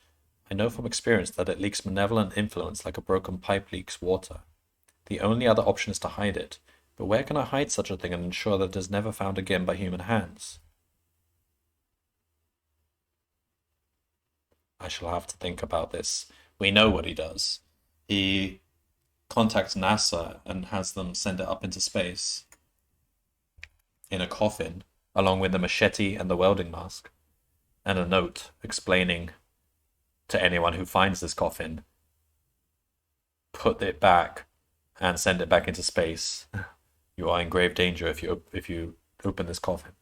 I know from experience that it leaks malevolent influence like a broken pipe leaks water. The only other option is to hide it. But where can I hide such a thing and ensure that it is never found again by human hands? I shall have to think about this. We know what he does. He contacts NASA and has them send it up into space in a coffin, along with the machete and the welding mask, and a note explaining to anyone who finds this coffin, put it back and send it back into space. You are in grave danger if you open this coffin.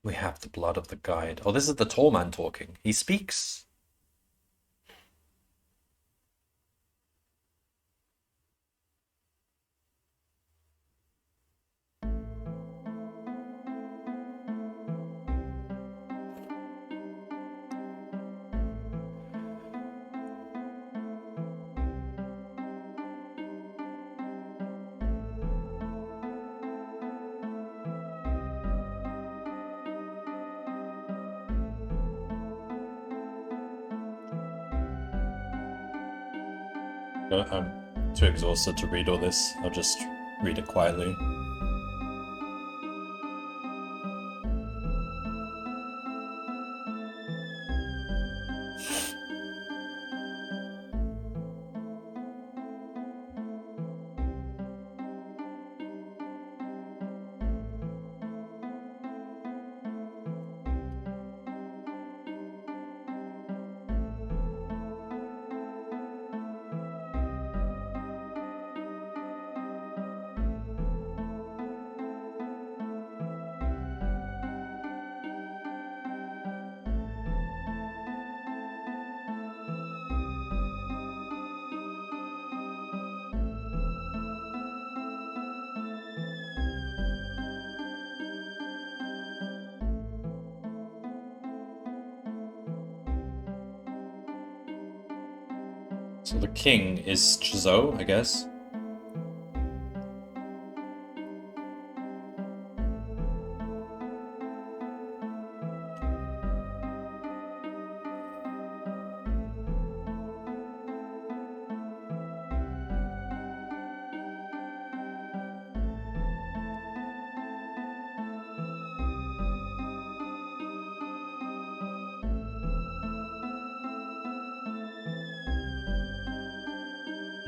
We have the blood of the guide. Oh, this is the tall man talking. He speaks. I'm too exhausted to read all this. I'll just read it quietly. So the king is Chizo, I guess.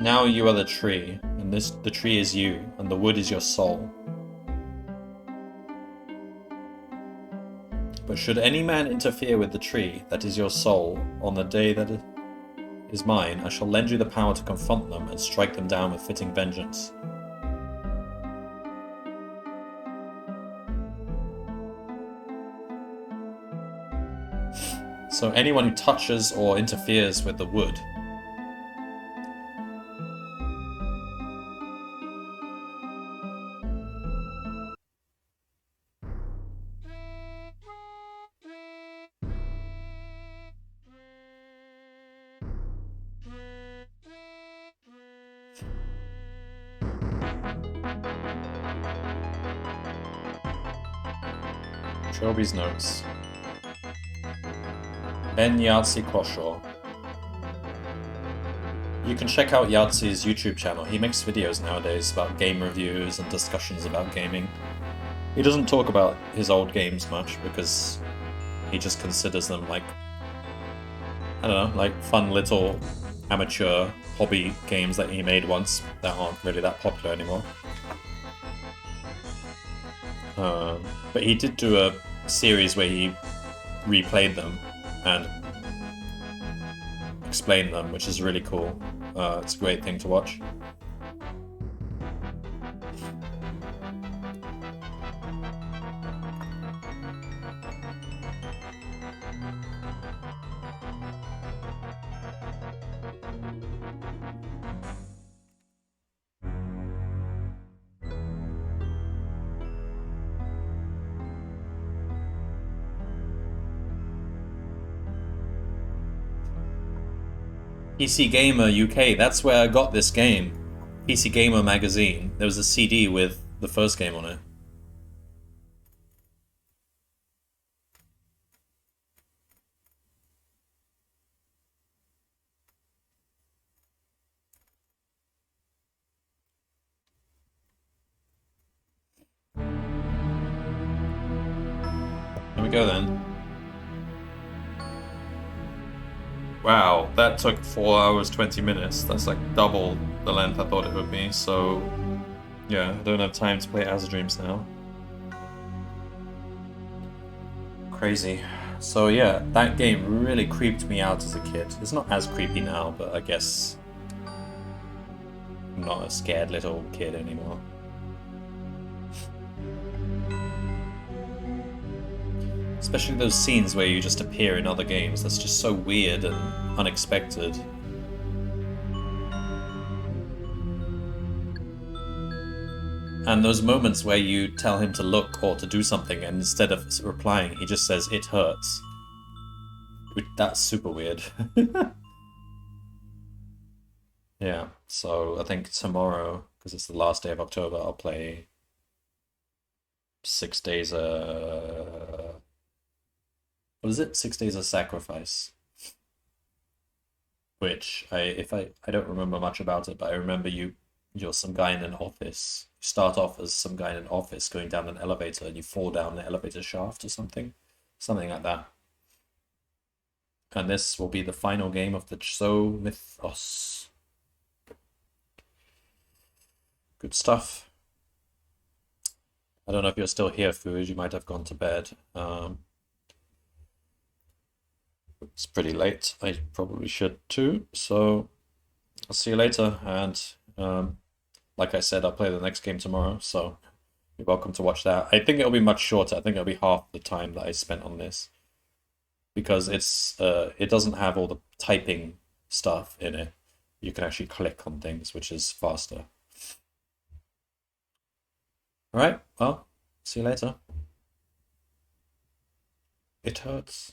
Now you are the tree, and the tree is you, and the wood is your soul. But should any man interfere with the tree that is your soul on the day that it is mine, I shall lend you the power to confront them and strike them down with fitting vengeance. So anyone who touches or interferes with the wood Trilby's notes. Ben Yahtzee Kosho. You can check out Yahtzee's YouTube channel. He makes videos nowadays about game reviews and discussions about gaming. He doesn't talk about his old games much because he just considers them like, I don't know, like fun little amateur hobby games that he made once that aren't really that popular anymore. But he did do a series where he replayed them and explained them, which is really cool. It's a great thing to watch. PC Gamer UK, that's where I got this game. PC Gamer magazine. There was a CD with the first game on it. There we go then. Wow, that took 4 hours 20 minutes. That's like double the length I thought it would be, so yeah, I don't have time to play Azure Dreams now. Crazy. So yeah, that game really creeped me out as a kid. It's not as creepy now, but I guess I'm not a scared little kid anymore. Especially those scenes where you just appear in other games. That's just so weird and unexpected. And those moments where you tell him to look or to do something, and instead of replying, he just says, "It hurts." That's super weird. Yeah, so I think tomorrow, because it's the last day of October, I'll play 6 days, what is it? 6 days of Sacrifice. Which, I don't remember much about it, but I remember you're some guy in an office. You start off as some guy in an office going down an elevator and you fall down the elevator shaft or something. Something like that. And this will be the final game of the Show Mythos. Good stuff. I don't know if you're still here, Fuge. You might have gone to bed. It's pretty late. I probably should too. So I'll see you later. And like I said, I'll play the next game tomorrow. So you're welcome to watch that. I think it'll be much shorter. I think it'll be half the time that I spent on this because it doesn't have all the typing stuff in it. You can actually click on things, which is faster. All right. Well, see you later. It hurts.